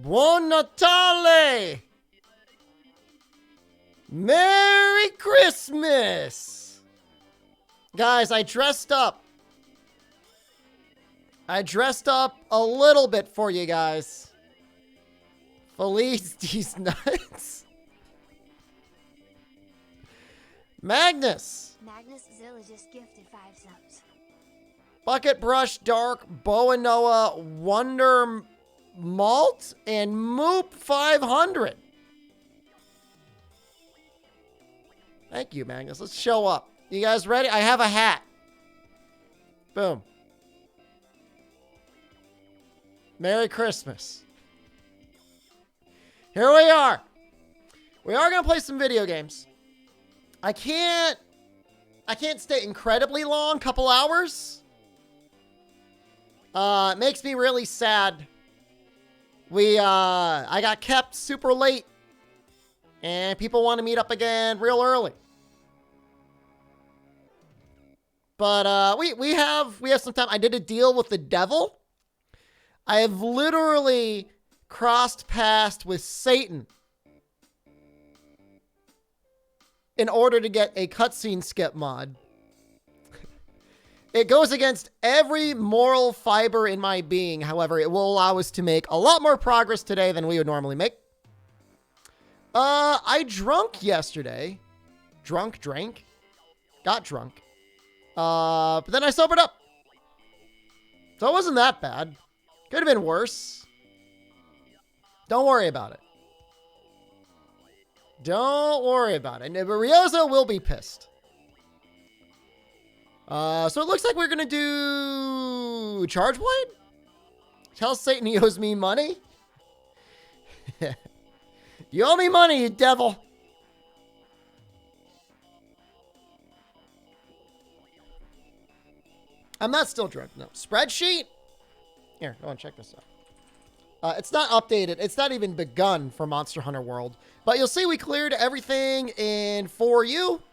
Buon Natale! Merry Christmas! Guys, I dressed up. I dressed up a little bit for you guys. Feliz these nuts. Magnus. Magnus Zilla just gifted 5 subs. Bucket Brush Dark, Boa Noah, Wonder Malt, and Moop 500. Thank you, Magnus. Let's show up. You guys ready? I have a hat. Boom. Merry Christmas. Here we are. We are going to play some video games. I can't stay incredibly long, couple hours. It makes me really sad. I got kept super late. And people want to meet up again real early. But we have some time. I did a deal with the devil. I have literally crossed paths with Satan in order to get a cutscene skip mod. It goes against every moral fiber in my being. However, it will allow us to make a lot more progress today than we would normally make. I drank yesterday. Got drunk. But then I sobered up. So it wasn't that bad. Could have been worse. Don't worry about it. Don't worry about it. But Ryozo will be pissed. So it looks like we're going to do Charge Blade? Tell Satan he owes me money? You owe me money, you devil. I'm not still drunk. No. Spreadsheet? Here, go and check this out. It's not updated. It's not even begun for Monster Hunter World. But you'll see we cleared everything in For You.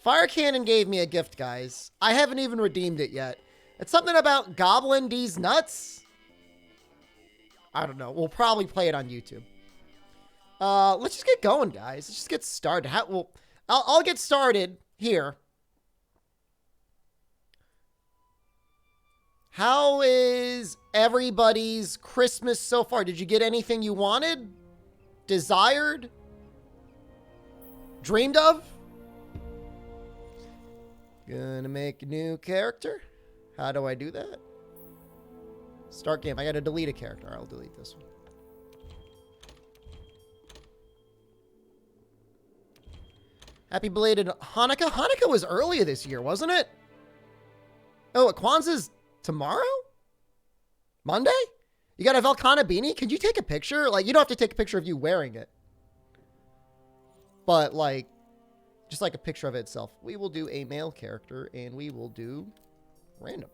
Fire Cannon gave me a gift, guys. I haven't even redeemed it yet. It's something about Goblin D's nuts. I don't know. We'll probably play it on YouTube. Let's just get going, guys. Let's just get started. I'll get started here. How is everybody's Christmas so far? Did you get anything you wanted? Desired? Dreamed of? Gonna make a new character. How do I do that? Start game. I gotta delete a character. I'll delete this one. Happy belated Hanukkah. Hanukkah was earlier this year, wasn't it? Oh, Kwanzaa's tomorrow? Monday? You got a Velkhana beanie? Could you take a picture? Like, you don't have to take a picture of you wearing it. But, like, just like a picture of it itself. We will do a male character, and we will do random.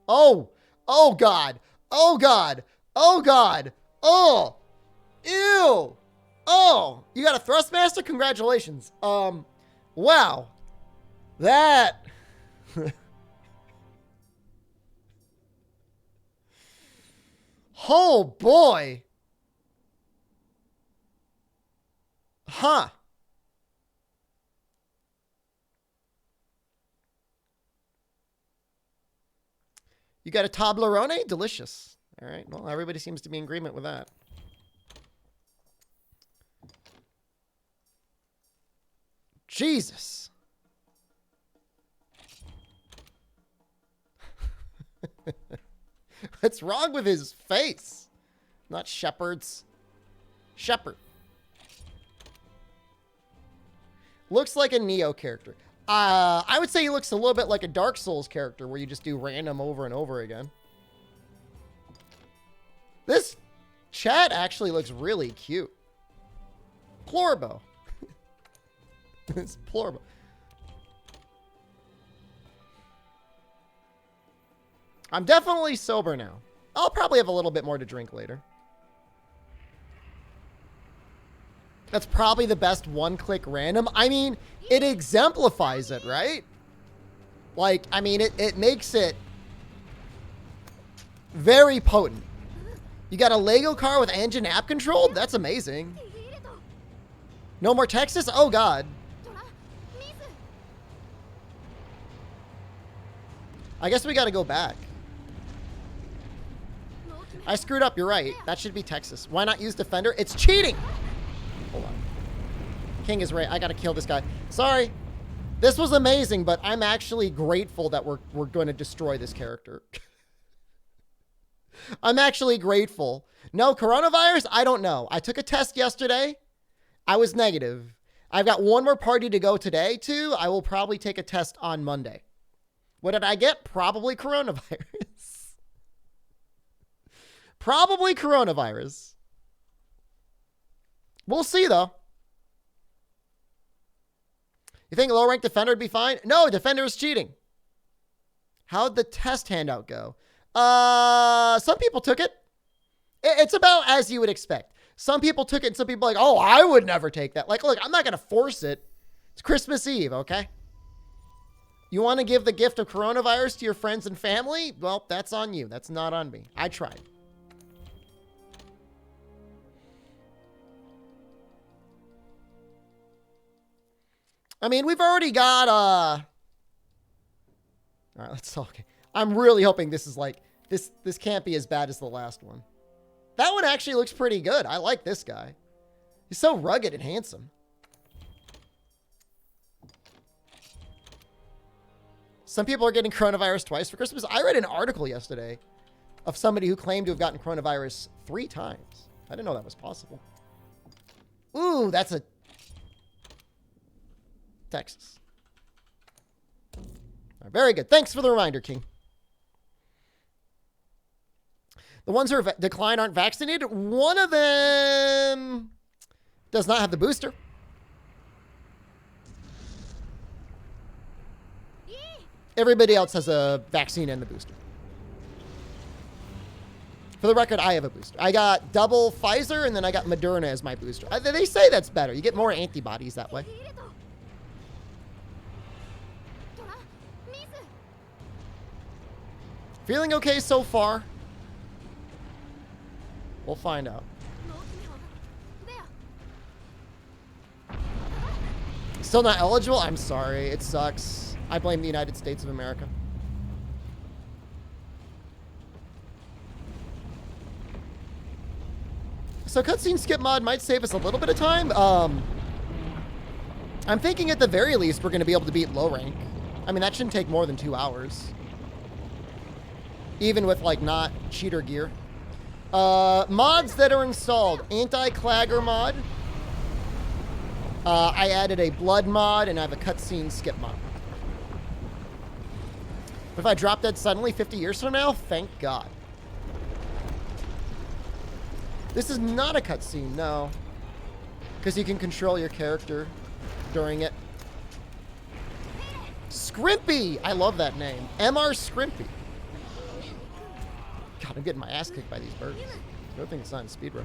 Oh! Oh, God! Oh, God! Oh, God! Oh! Ew! Oh! You got a Thrustmaster? Congratulations. Wow. That... Oh, boy. Huh. You got a Toblerone? Delicious. All right. Well, everybody seems to be in agreement with that. Jesus. What's wrong with his face? Not Shepard's. Shepard. Looks like a Neo character. I would say he looks a little bit like a Dark Souls character where you just do random over and over again. This chat actually looks really cute. Plorbo. It's Plorbo. I'm definitely sober now. I'll probably have a little bit more to drink later. That's probably the best one-click random. I mean, it exemplifies it, right? Like, I mean, it makes it very potent. You got a Lego car with engine app controlled? That's amazing. No more Texas? Oh, God. I guess we got to go back. I screwed up. You're right. That should be Texas. Why not use Defender? It's cheating. Hold on. King is right. I got to kill this guy. Sorry. This was amazing, but I'm actually grateful that we're going to destroy this character. I'm actually grateful. No, coronavirus? I don't know. I took a test yesterday. I was negative. I've got one more party to go today, too. I will probably take a test on Monday. What did I get? Probably coronavirus. Probably coronavirus. We'll see, though. You think low-ranked Defender would be fine? No, Defender is cheating. How'd the test handout go? Some people took it. It's about as you would expect. Some people took it and some people are like, oh, I would never take that. Like, look, I'm not going to force it. It's Christmas Eve, okay? You want to give the gift of coronavirus to your friends and family? Well, that's on you. That's not on me. I tried. I mean, we've already got, all right, let's talk. I'm really hoping this is like, this can't be as bad as the last one. That one actually looks pretty good. I like this guy. He's so rugged and handsome. Some people are getting coronavirus twice for Christmas. I read an article yesterday of somebody who claimed to have gotten coronavirus 3 times. I didn't know that was possible. Ooh, that's a Texas. All right, very good. Thanks for the reminder, King. The ones who are declined aren't vaccinated. One of them does not have the booster. Everybody else has a vaccine and the booster. For the record, I have a booster. I got double Pfizer, and then I got Moderna as my booster. They say that's better. You get more antibodies that way. Feeling okay so far? We'll find out. Still not eligible? I'm sorry. It sucks. I blame the United States of America. So cutscene skip mod might save us a little bit of time. I'm thinking at the very least we're going to be able to beat low rank. I mean, that shouldn't take more than 2 hours. Even with, like, not cheater gear. Mods that are installed. Anti-clagger mod. I added a blood mod, and I have a cutscene skip mod. But if I drop dead suddenly 50 years from now, thank God. This is not a cutscene, no. Because you can control your character during it. Scrimpy! I love that name. MR Scrimpy. God, I'm getting my ass kicked by these birds. Good thing it's not in speedrun.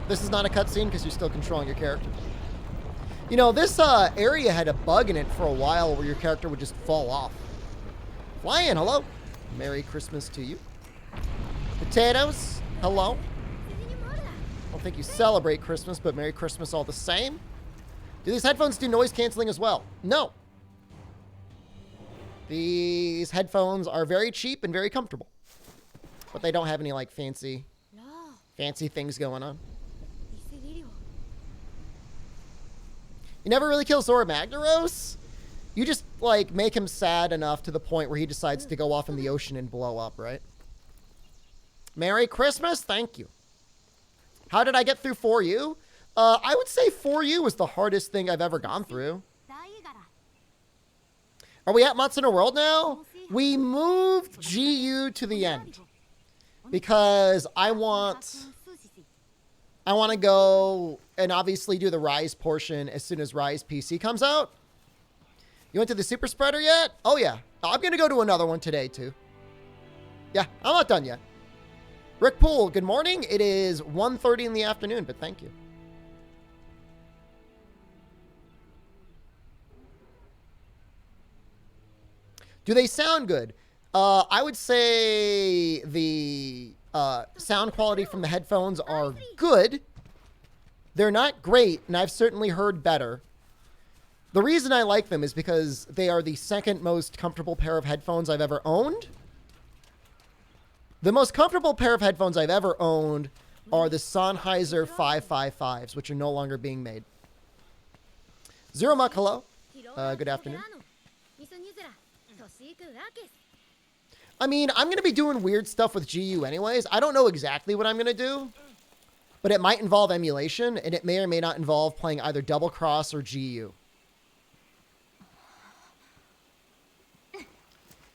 This is not a cutscene because you're still controlling your character. You know, this area had a bug in it for a while where your character would just fall off. Fly in, hello. Merry Christmas to you. Potatoes, hello. I don't think you celebrate Christmas, but Merry Christmas all the same. Do these headphones do noise canceling as well? No. These headphones are very cheap and very comfortable. But they don't have any, like, fancy things going on. You never really kill Zora Magnaros? You just, like, make him sad enough to the point where he decides to go off in the ocean and blow up, right? Merry Christmas? Thank you. How did I get through 4U? I would say 4U was the hardest thing I've ever gone through. Are we at Monster World now? We moved GU to the end. Because I want to go and obviously do the Rise portion as soon as Rise PC comes out. You went to the Super Spreader yet? Oh, yeah. I'm going to go to another one today, too. Yeah, I'm not done yet. Rick Poole, good morning. It is 1:30 in the afternoon, but thank you. Do they sound good? I would say the sound quality from the headphones are good. They're not great, and I've certainly heard better. The reason I like them is because they are the second most comfortable pair of headphones I've ever owned. The most comfortable pair of headphones I've ever owned are the Sennheiser 555s, which are no longer being made. Zero Muck, hello. Good afternoon. I mean, I'm going to be doing weird stuff with GU anyways. I don't know exactly what I'm going to do, but it might involve emulation, and it may or may not involve playing either Double Cross or GU.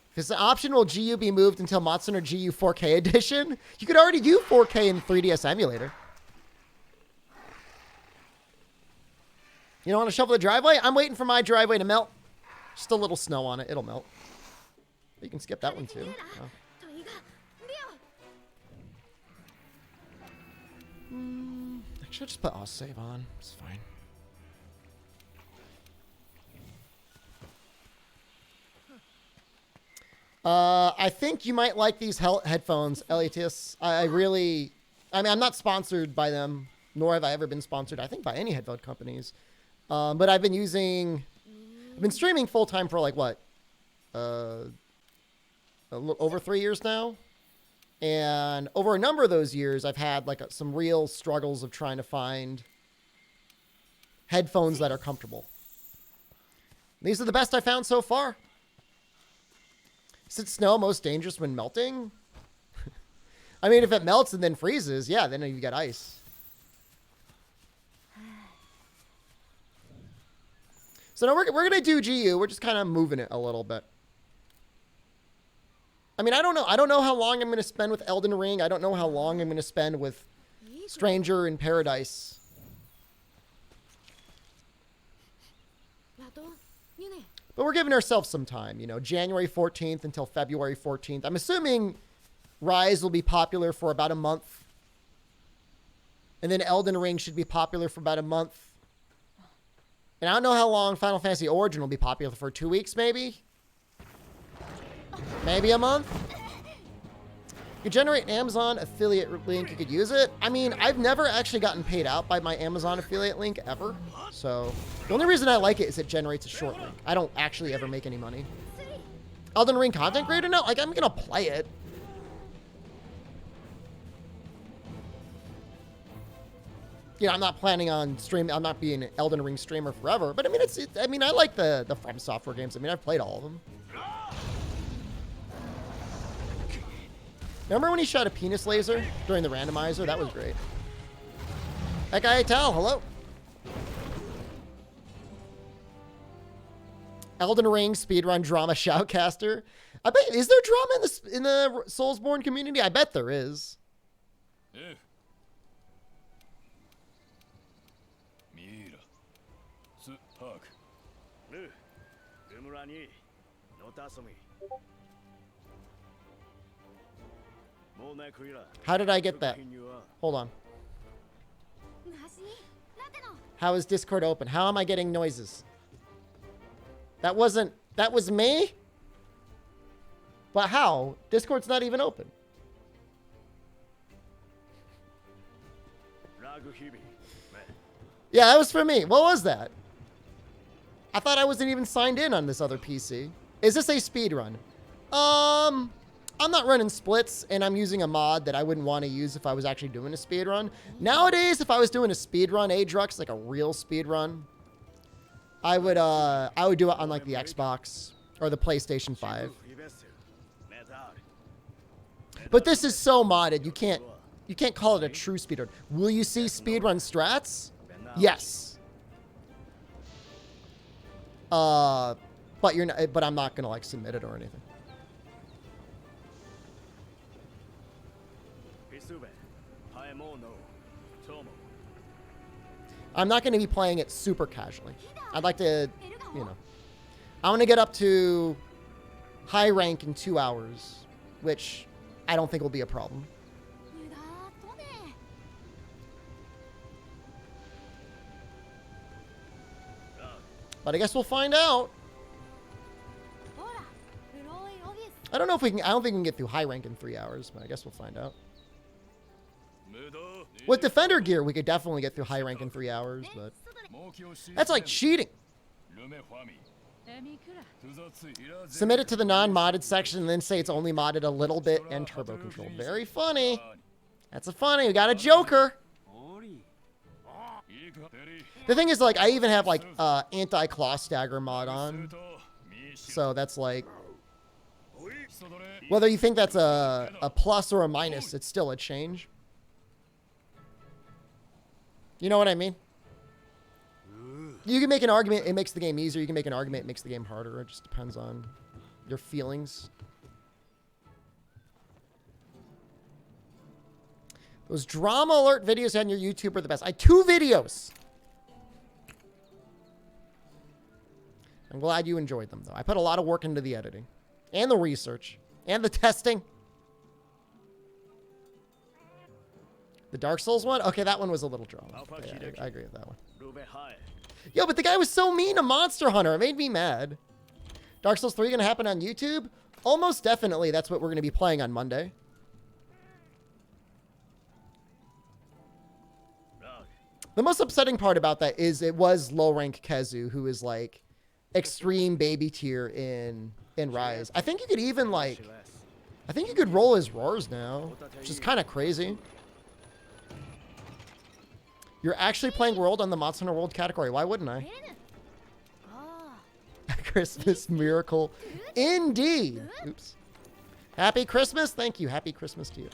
Because the option will GU be moved until Monster GU 4K edition. You could already do 4K in 3DS emulator. You don't want to shovel the driveway? I'm waiting for my driveway to melt. Just a little snow on it. It'll melt. You can skip that one too. Oh. I should just put save on. It's fine. I think you might like these headphones, Elitis. I mean, I'm not sponsored by them, nor have I ever been sponsored, I think, by any headphone companies. But I've been streaming full-time for like, what? Over 3 years now. And over a number of those years, I've had like some real struggles of trying to find headphones that are comfortable. These are the best I found so far. Is it snow most dangerous when melting? I mean, if it melts and then freezes, yeah, then you get ice. So now we're going to do GU. We're just kind of moving it a little bit. I mean, I don't know. I don't know how long I'm going to spend with Elden Ring. I don't know how long I'm going to spend with Stranger in Paradise. But we're giving ourselves some time, you know, January 14th until February 14th. I'm assuming Rise will be popular for about a month. And then Elden Ring should be popular for about a month. And I don't know how long Final Fantasy Origin will be popular for. 2 weeks, maybe? Maybe a month? You could generate an Amazon affiliate link. You could use it. I mean, I've never actually gotten paid out by my Amazon affiliate link ever. So the only reason I like it is it generates a short link. I don't actually ever make any money. Elden Ring content creator? No, like I'm going to play it. You know, I'm not planning on streaming. I'm not being an Elden Ring streamer forever. But I mean, I like the From Software games. I mean, I've played all of them. Remember when he shot a penis laser during the randomizer? That was great. That guy, Tal, hello. Elden Ring speedrun drama shoutcaster. I bet, is there drama in the Soulsborne community? I bet there is. How did I get that? Hold on. How is Discord open? How am I getting noises? That was me? But how? Discord's not even open. Yeah, that was for me. What was that? I thought I wasn't even signed in on this other PC. Is this a speed run? I'm not running splits, and I'm using a mod that I wouldn't want to use if I was actually doing a speed run. Nowadays, if I was doing a speed run, Adrux, like a real speed run, I would do it on like the Xbox or the PlayStation 5. But this is so modded, you can't call it a true speed run. Will you see speed run strats? Yes. But I'm not gonna like submit it or anything. I'm not going to be playing it super casually. I'd like to, you know, I want to get up to high rank in 2 hours, which I don't think will be a problem. But I guess we'll find out. I don't know if we can. I don't think we can get through high rank in 3 hours, but I guess we'll find out. With defender gear, we could definitely get through high rank in 3 hours, but that's like cheating. Submit it to the non-modded section and then say it's only modded a little bit and turbo control. Very funny. That's a funny. We got a Joker. The thing is, like, I even have like anti-claw stagger mod on, so that's like, whether you think that's a plus or a minus, it's still a change. You know what I mean? You can make an argument it makes the game easier. You can make an argument it makes the game harder. It just depends on your feelings. Those drama alert videos on your YouTube are the best. I had 2 videos. I'm glad you enjoyed them, though. I put a lot of work into the editing and the research and the testing. The Dark Souls one? Okay, that one was a little drama. Yeah, I agree with that one. Yo, but the guy was so mean to Monster Hunter. It made me mad. Dark Souls 3 going to happen on YouTube? Almost definitely. That's what we're going to be playing on Monday. The most upsetting part about that is it was low-rank Kezu, who is, like, extreme baby tier in Rise. I think you could even, like... I think you could roll his roars now, which is kind of crazy. You're actually playing World on the Monster Hunter World category. Why wouldn't I? Christmas miracle. Indeed. Oops. Happy Christmas. Thank you. Happy Christmas to you.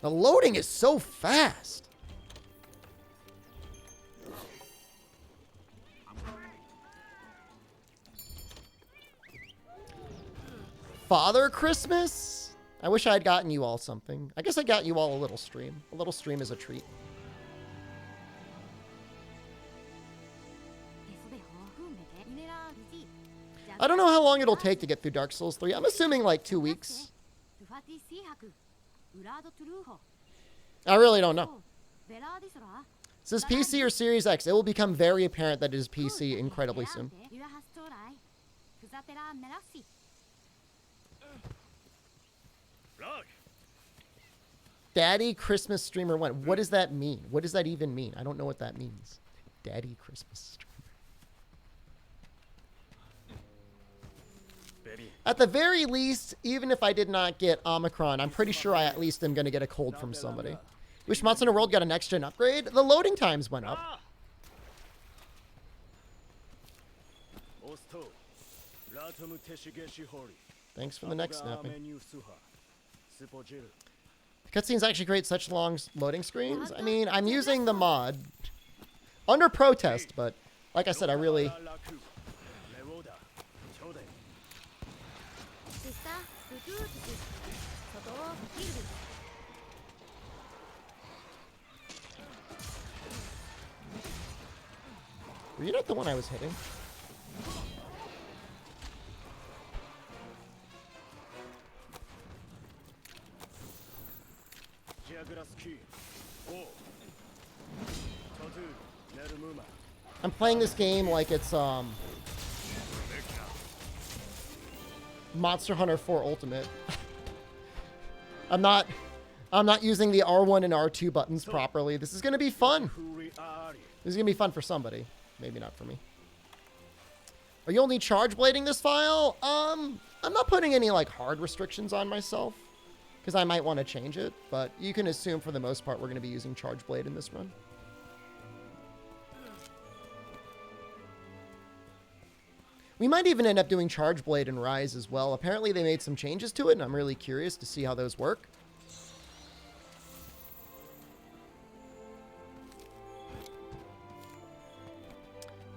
The loading is so fast. Father Christmas? I wish I had gotten you all something. I guess I got you all a little stream. A little stream is a treat. I don't know how long it'll take to get through Dark Souls 3. I'm assuming like 2 weeks. I really don't know. Is this PC or Series X? It will become very apparent that it is PC incredibly soon. Daddy Christmas Streamer 1. What does that mean? What does that even mean? I don't know what that means. Daddy Christmas Streamer. At the very least, even if I did not get Omicron, I'm pretty sure I at least am going to get a cold from somebody. Wish Monster Hunter World got a next-gen upgrade. The loading times went up. Thanks for the next snapping. The cutscenes actually create such long loading screens. I mean, I'm using the mod under protest, but like I said, I really... Were you not the one I was hitting? I'm playing this game like it's Monster Hunter 4 Ultimate. I'm not using the R1 and R2 buttons properly. This is going to be fun. This is going to be fun for somebody. Maybe not for me. Are you only charge blading this file? I'm not putting any like hard restrictions on myself because I might want to change it, but you can assume for the most part we're going to be using charge blade in this run. We might even end up doing charge blade and Rise as well. Apparently they made some changes to it and I'm really curious to see how those work.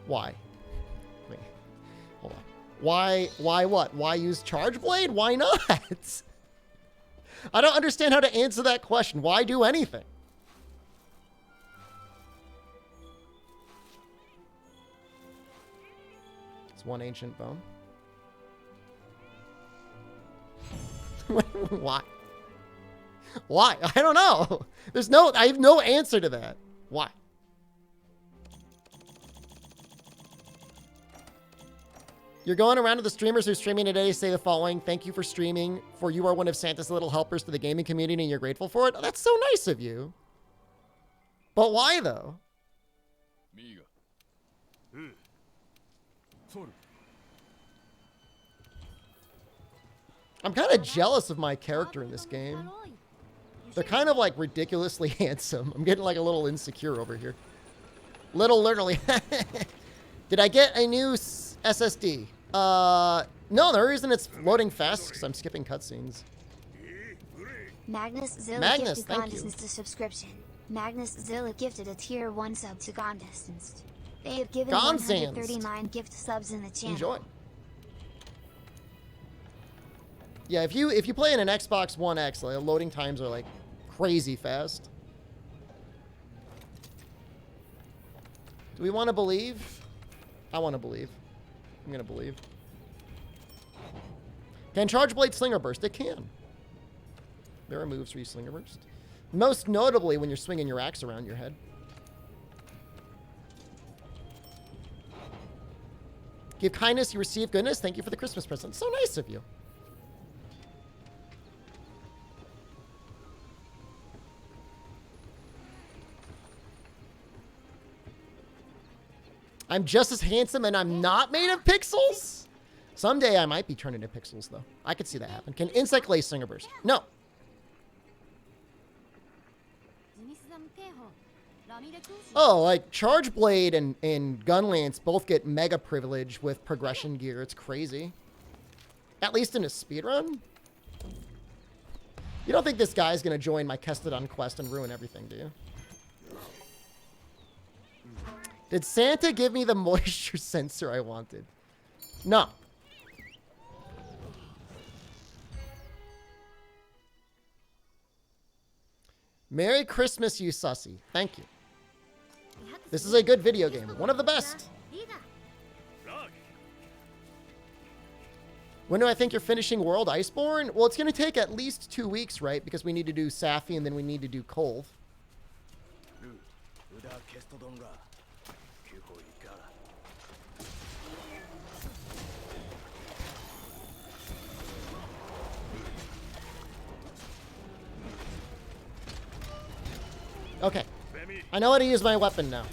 Why? Wait, hold on. Why what? Why use charge blade? Why not? I don't understand how to answer that question. Why do anything? It's one ancient bone. Why? Why? I don't know. I have no answer to that. Why? You're going around to the streamers who are streaming today, say the following: thank you for streaming, for you are one of Santa's little helpers to the gaming community and you're grateful for it. Oh, that's so nice of you. But why though? I'm kind of jealous of my character in this game. They're kind of like ridiculously handsome. I'm getting like a little insecure over here. Literally. Did I get a new SSD? No, the reason it's loading fast because I'm skipping cutscenes. Magnus Zilla Magnus, gifted thank you. Gondescence to subscription. Magnus Zilla gifted a tier 1 sub to Gondescence. They have given Gonzans. 139 gift subs in the channel. Enjoy. Yeah, if you play in an Xbox One X, like, loading times are like crazy fast. Do we want to believe? I want to believe. I'm gonna believe. Can Charge Blade Slinger Burst? It can. There are moves for you Slinger Burst. Most notably when you're swinging your axe around your head. Give kindness, you receive goodness. Thank you for the Christmas present. So nice of you. I'm just as handsome and I'm not made of pixels? Someday I might be turned into pixels, though. I could see that happen. Can Insect Lace Slinger Burst? No. Oh, like Charge Blade and Gun Lance both get mega privilege with progression gear. It's crazy. At least in a speedrun. You don't think this guy's going to join my Kestodon quest and ruin everything, do you? Did Santa give me the moisture sensor I wanted? No. Merry Christmas, you sussy. Thank you. This is a good video game. One of the best. When do I think you're finishing World Iceborne? Well, it's going to take at least 2 weeks, right? Because we need to do Safi and then we need to do Kolv. Okay. I know how to use my weapon now.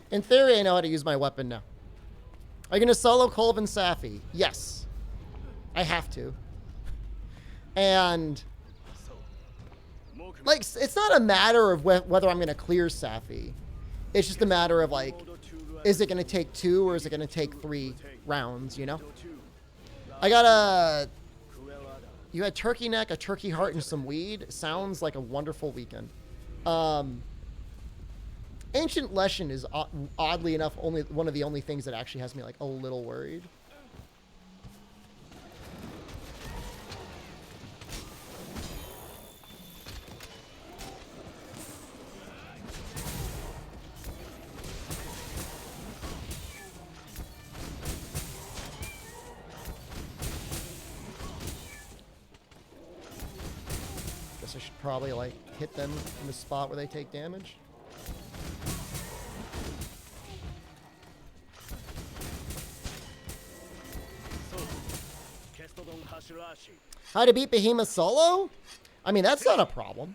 In theory, I know how to use my weapon now. Are you going to solo Kolv and Safi? Yes. I have to. And like, it's not a matter of whether I'm going to clear Safi. It's just a matter of, like, is it going to take 2 or is it going to take 3 rounds, you know? I got a... You had turkey neck, a turkey heart, and some weed. Sounds like a wonderful weekend. Ancient Lesson is, oddly enough, only one of the only things that actually has me, like, a little worried. I should probably like hit them in the spot where they take damage. How to beat Behemoth solo? I mean, that's not a problem.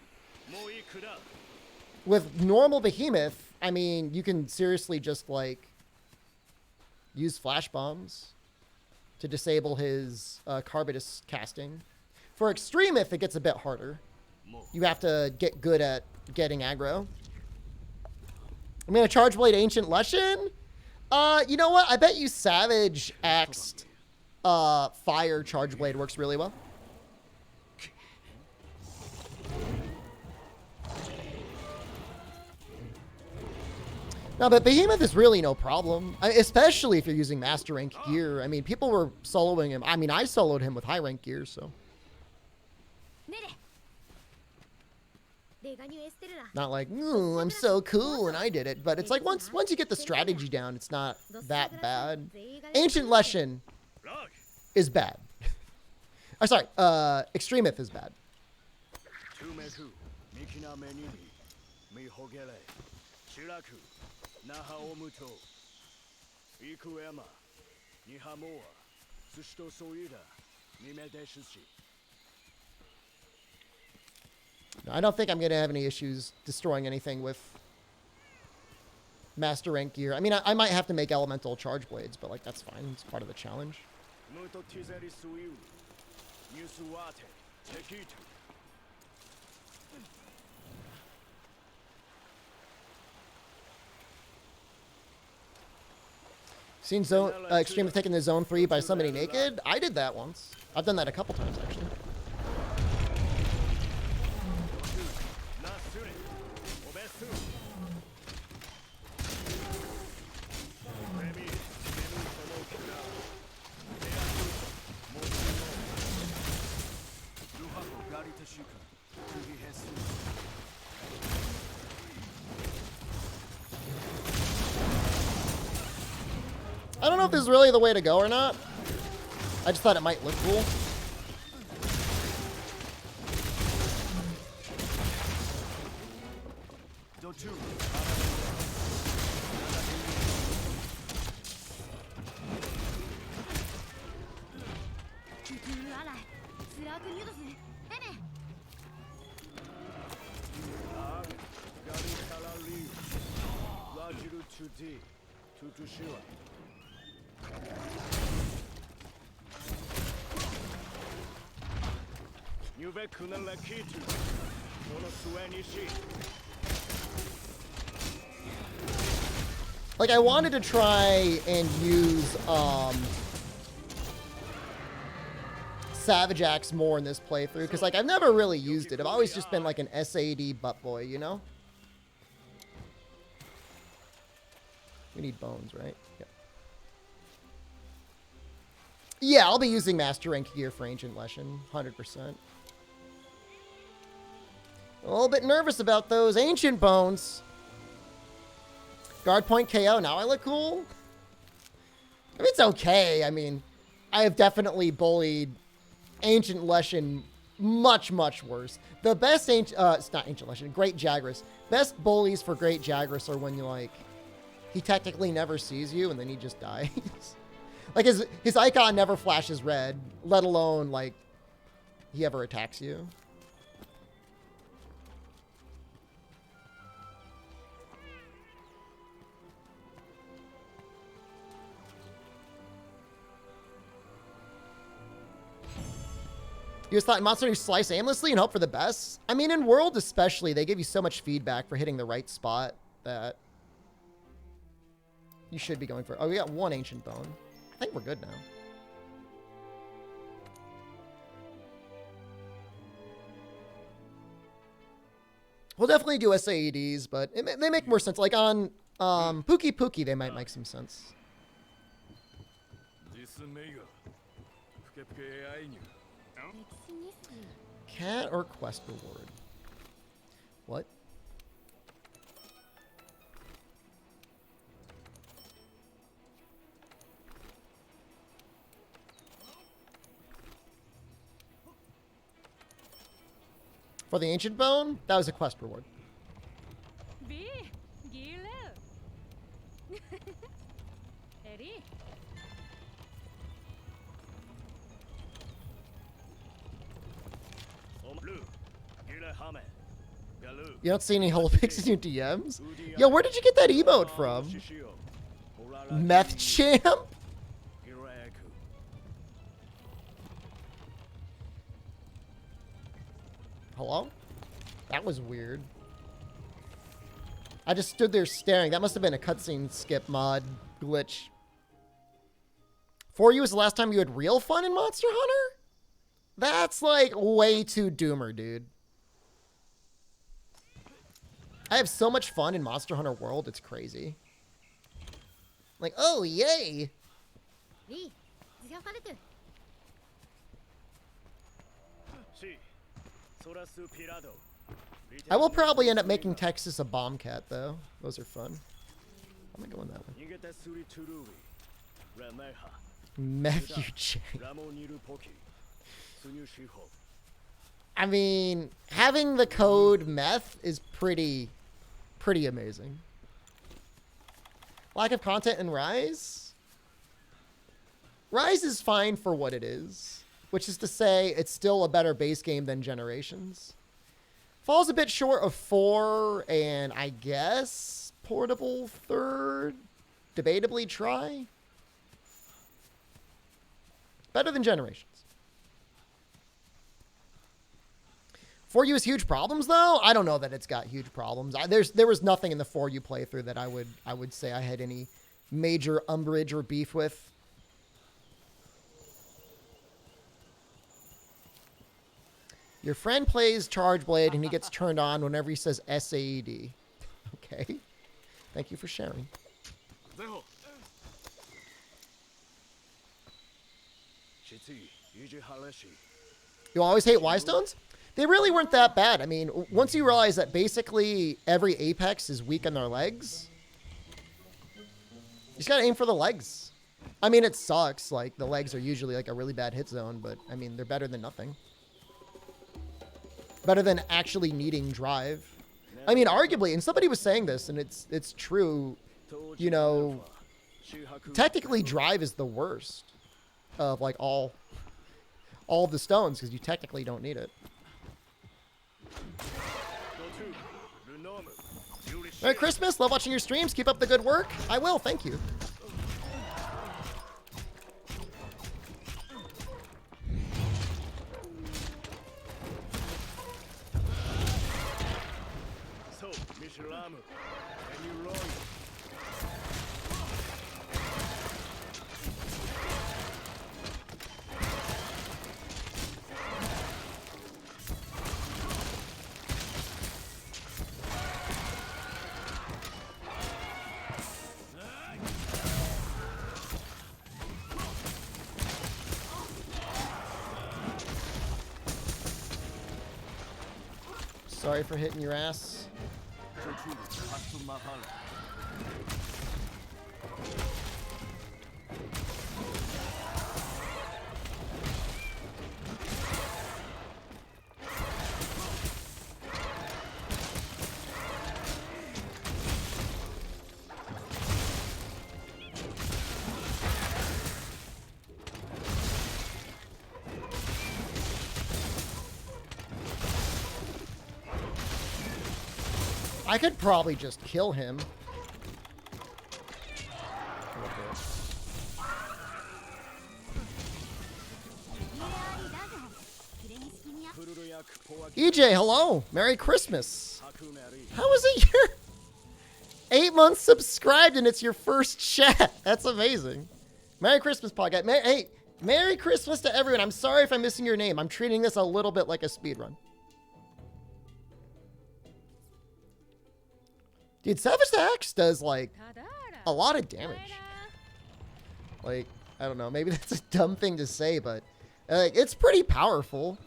With normal Behemoth, I mean, you can seriously just like use flash bombs to disable his Carbitus casting. For Extremith, it gets a bit harder. You have to get good at getting aggro. I'm going to Charge Blade Ancient Lesson. You know what? I bet you Savage Axed Fire Charge Blade works really well. No, but Behemoth is really no problem, especially if you're using Master Rank gear. I mean, people were soloing him. I mean, I soloed him with high rank gear, so. Not like, ooh, I'm so cool and I did it. But it's like once you get the strategy down, it's not that bad. Ancient Lesson is bad. I'm sorry, Extremith is bad. I don't think I'm going to have any issues destroying anything with Master Rank gear. I mean, I might have to make elemental charge blades, but like that's fine. It's part of the challenge. Seen zone Extreme taking the zone 3 by somebody naked? I did that once. I've done that a couple times actually. I don't know if this is really the way to go or not. I just thought it might look cool. Like, I wanted to try and use Savage Axe more in this playthrough, because like I've never really used it. I've always just been like an SAD butt boy, you know? We need bones, right? Yep. Yeah, I'll be using Master Rank gear for Ancient Lesson, 100%. A little bit nervous about those ancient bones. Guard point KO. Now I look cool. I mean, it's okay. I mean, I have definitely bullied Ancient Lesson much, much worse. The best it's not Ancient Lesson, Great Jagras. Best bullies for Great Jagras are when you like, he technically never sees you and then he just dies. Like his icon never flashes red, let alone like he ever attacks you. You just thought in Monster you slice aimlessly and hope for the best? I mean, in World especially, they give you so much feedback for hitting the right spot that you should be going for. Oh, we got one Ancient Bone. I think we're good now. We'll definitely do SAEDs, but they make more sense. Like on Pookie Pookie, they might make some sense. Cat or quest reward? What? For the Ancient Bone, that was a quest reward. You don't see any holo pics in your DMs? Yo, where did you get that emote from? Meth Champ? Hello? That was weird. I just stood there staring. That must have been a cutscene skip mod glitch. For you was the last time you had real fun in Monster Hunter? That's like way too doomer, dude. I have so much fun in Monster Hunter World, it's crazy. Like, oh, yay! I will probably end up making Texas a bomb cat, though. Those are fun. I'm going that way. Matthew J. I mean, having the code meth is pretty amazing. Lack of content in Rise? Rise is fine for what it is, which is to say it's still a better base game than Generations. Falls a bit short of 4 and I guess Portable 3rd. Debatably try. Better than Generations. 4U has huge problems, though. I don't know that it's got huge problems. There was nothing in the 4U playthrough that I would say I had any major umbrage or beef with. Your friend plays Charge Blade and he gets turned on whenever he says SAED. Okay. Thank you for sharing. You always hate Y-Stones? They really weren't that bad. I mean, once you realize that basically every Apex is weak on their legs, you just gotta aim for the legs. I mean, it sucks. Like, the legs are usually like a really bad hit zone, but I mean, they're better than nothing. Better than actually needing drive. I mean, arguably, and somebody was saying this, and it's true, you know, technically drive is the worst of like all of the stones, because you technically don't need it. Merry Christmas. Love watching your streams. Keep up the good work. I will. Thank you. Sorry for hitting your ass. I could probably just kill him. EJ, hello. Merry Christmas. How was it your 8 months subscribed and it's your first chat? That's amazing. Merry Christmas, podcast. Hey, Merry Christmas to everyone. I'm sorry if I'm missing your name. I'm treating this a little bit like a speed run. Dude, Savage Axe does, like, a lot of damage. Like, I don't know. Maybe that's a dumb thing to say, but it's pretty powerful.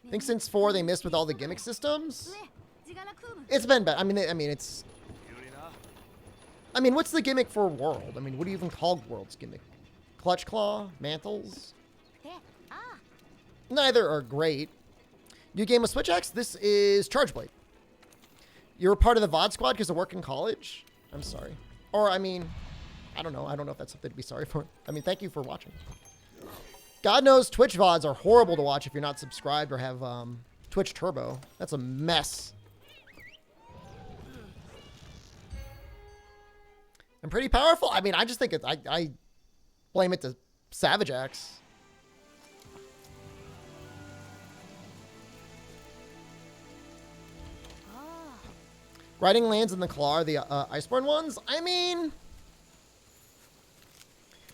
I think since 4 they missed with all the gimmick systems. It's been bad. I mean, it's... I mean, what's the gimmick for World? I mean, what do you even call World's gimmick? Clutch Claw? Mantles? Neither are great. New game with Switch Axe? This is Charge Blade. You're a part of the VOD squad because of work in college? I'm sorry. Or, I mean, I don't know. I don't know if that's something to be sorry for. I mean, thank you for watching. God knows Twitch VODs are horrible to watch if you're not subscribed or have Twitch Turbo. That's a mess. And pretty powerful. I mean, I just think it's... I blame it to Savage Axe. Riding lands in the claw, the Iceborne ones. I mean,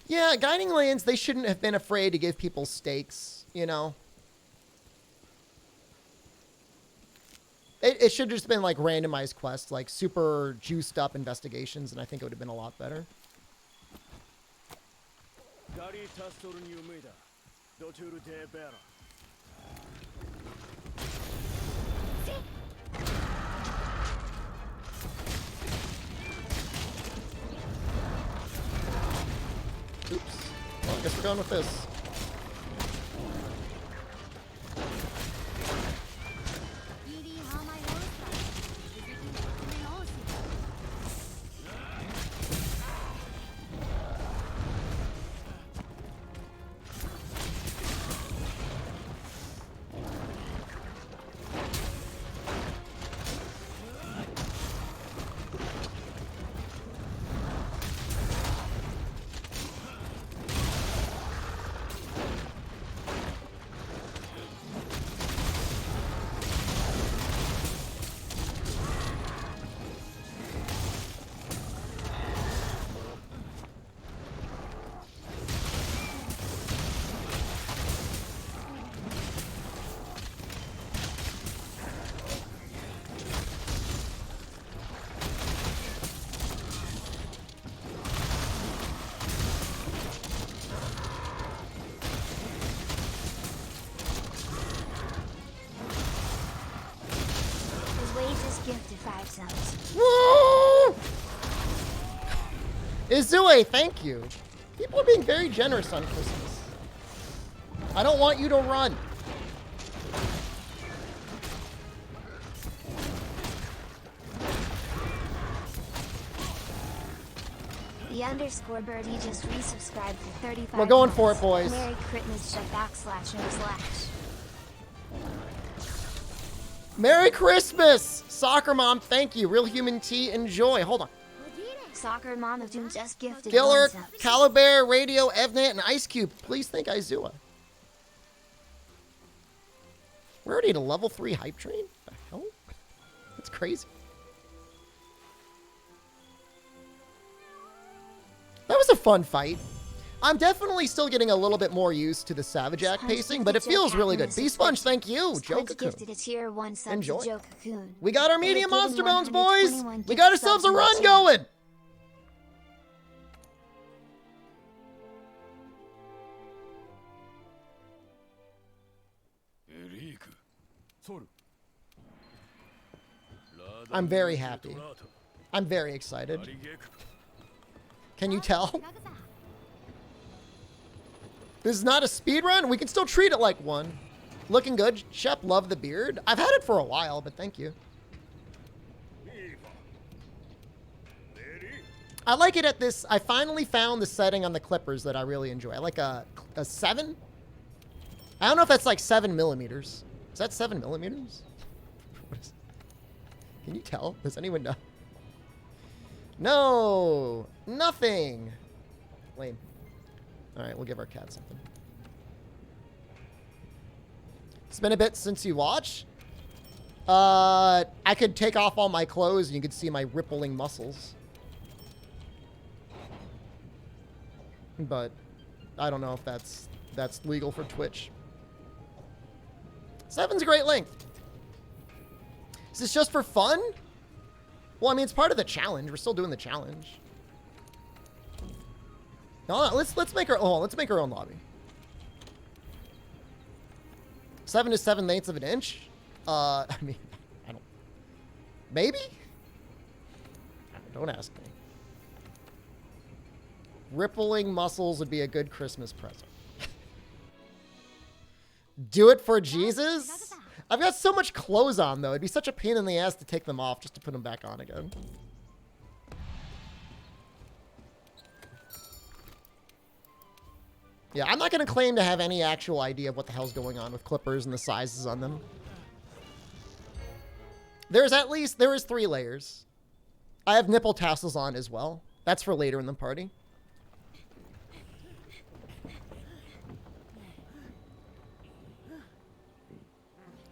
yeah, guiding lands, they shouldn't have been afraid to give people stakes, you know. It should have just been like randomized quests, like super juiced up investigations, and I think it would have been a lot better. Oops. Well, I guess we're going with this. Gifted 5 subs. Woo! Izue, thank you. People are being very generous on Christmas. I don't want you to run. The underscore birdie just resubscribed for 35. We're going for it, boys. Merry Christmas, ///. Merry Christmas! Soccer Mom, thank you. Real Human Tea, enjoy. Hold on. Soccer Mom of Doom just gifted Giller, 1 sub. Caliber, Radio, Evnet, and Ice Cube. Please thank Izua. We're already at a level 3 hype train? The hell? That's crazy. That was a fun fight. I'm definitely still getting a little bit more used to the Savage Act pacing, but it feels really good. Beast Sponge, thank you. Joe Gifted a tier 1 sub enjoy. to Joe Cocoon. We got our medium They've monster given bones, boys. 121 We got gift ourselves a subs in run the going. I'm very happy. I'm very excited. Can you tell? This is not a speed run. We can still treat it like one. Looking good. Shep, love the beard. I've had it for a while, but thank you. I like it at this. I finally found the setting on the clippers that I really enjoy. I like a 7. I don't know if that's like 7 millimeters. Is that 7 millimeters? Can you tell? Does anyone know? No, nothing. Lame. All right, we'll give our cat something. It's been a bit since you watched. I could take off all my clothes and you could see my rippling muscles. But I don't know if that's legal for Twitch. 7's a great length. Is this just for fun? Well, I mean, it's part of the challenge. We're still doing the challenge. No, let's make our let's make our own lobby. 7 is 7/8 of an inch. I mean, I don't. Maybe. Don't ask me. Rippling muscles would be a good Christmas present. Do it for Jesus? I've got so much clothes on, though. It'd be such a pain in the ass to take them off just to put them back on again. Yeah, I'm not going to claim to have any actual idea of what the hell's going on with clippers and the sizes on them. There is 3 layers. I have nipple tassels on as well. That's for later in the party.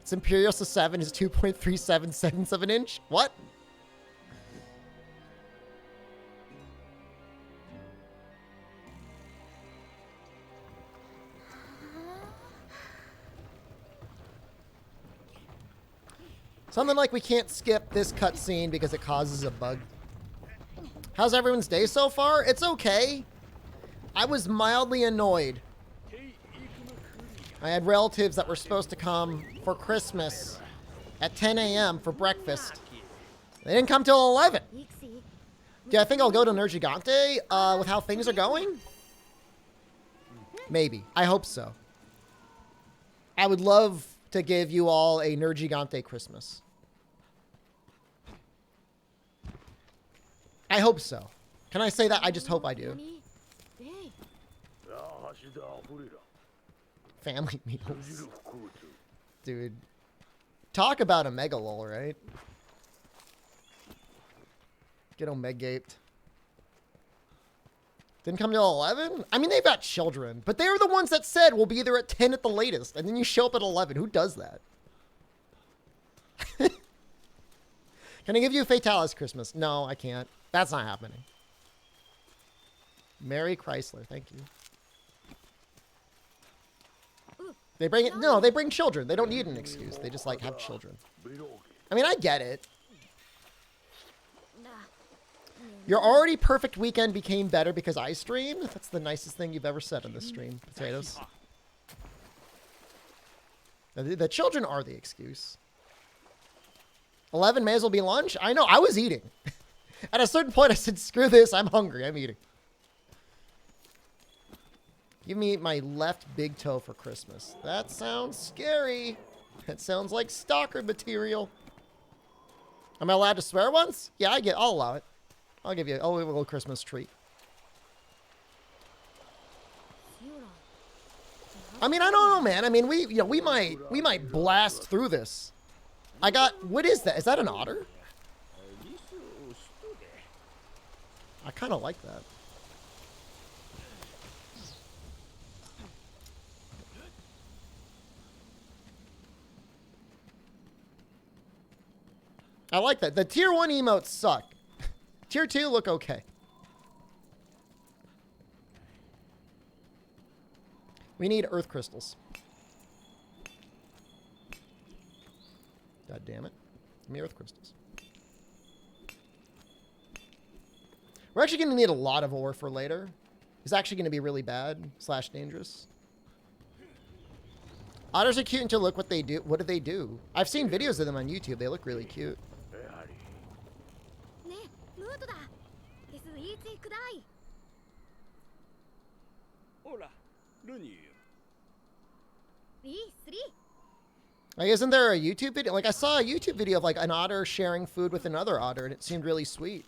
Its Imperial to 7 is 2.37 seconds of an inch. What? Something like we can't skip this cutscene because it causes a bug. How's everyone's day so far? It's okay. I was mildly annoyed I had relatives that were supposed to come for Christmas at 10 a.m. for breakfast. They didn't come till 11. Do I think I'll go to Nergigante with how things are going? Maybe. I hope so. I would love to give you all a Nergigante Christmas. I hope so. Can I say that? I just hope I do. Family meals. Dude. Talk about a mega lol, right? Get omega-gaped. Didn't come till 11? I mean, they've got children. But they were the ones that said we'll be there at 10 at the latest. And then you show up at 11. Who does that? Can I give you a Fatalis Christmas? No, I can't. That's not happening. Mary Chrysler. Thank you. They bring it. No, they bring children. They don't need an excuse. They just like have children. I mean, I get it. Your already perfect weekend became better because I streamed. That's the nicest thing you've ever said on this stream, Potatoes. The children are the excuse. 11 may as well be lunch. I know. I was eating. At a certain point, I said, screw this. I'm hungry. I'm eating. Give me my left big toe for Christmas. That sounds scary. That sounds like stalker material. Am I allowed to swear once? Yeah, I'll allow it. I'll give you a little Christmas treat. I mean, I don't know, man. I mean, we might blast through this. What is that? Is that an otter? I kind of like that. I like that. The tier 1 emotes suck. Tier 2 look okay. We need earth crystals. God damn it. Give me earth crystals. We're actually going to need a lot of ore for later. It's actually going to be really bad / dangerous. Otters are cute until look what they do. What do they do? I've seen videos of them on YouTube. They look really cute. Like, isn't there a YouTube video? Like, I saw a YouTube video of like an otter sharing food with another otter, and it seemed really sweet.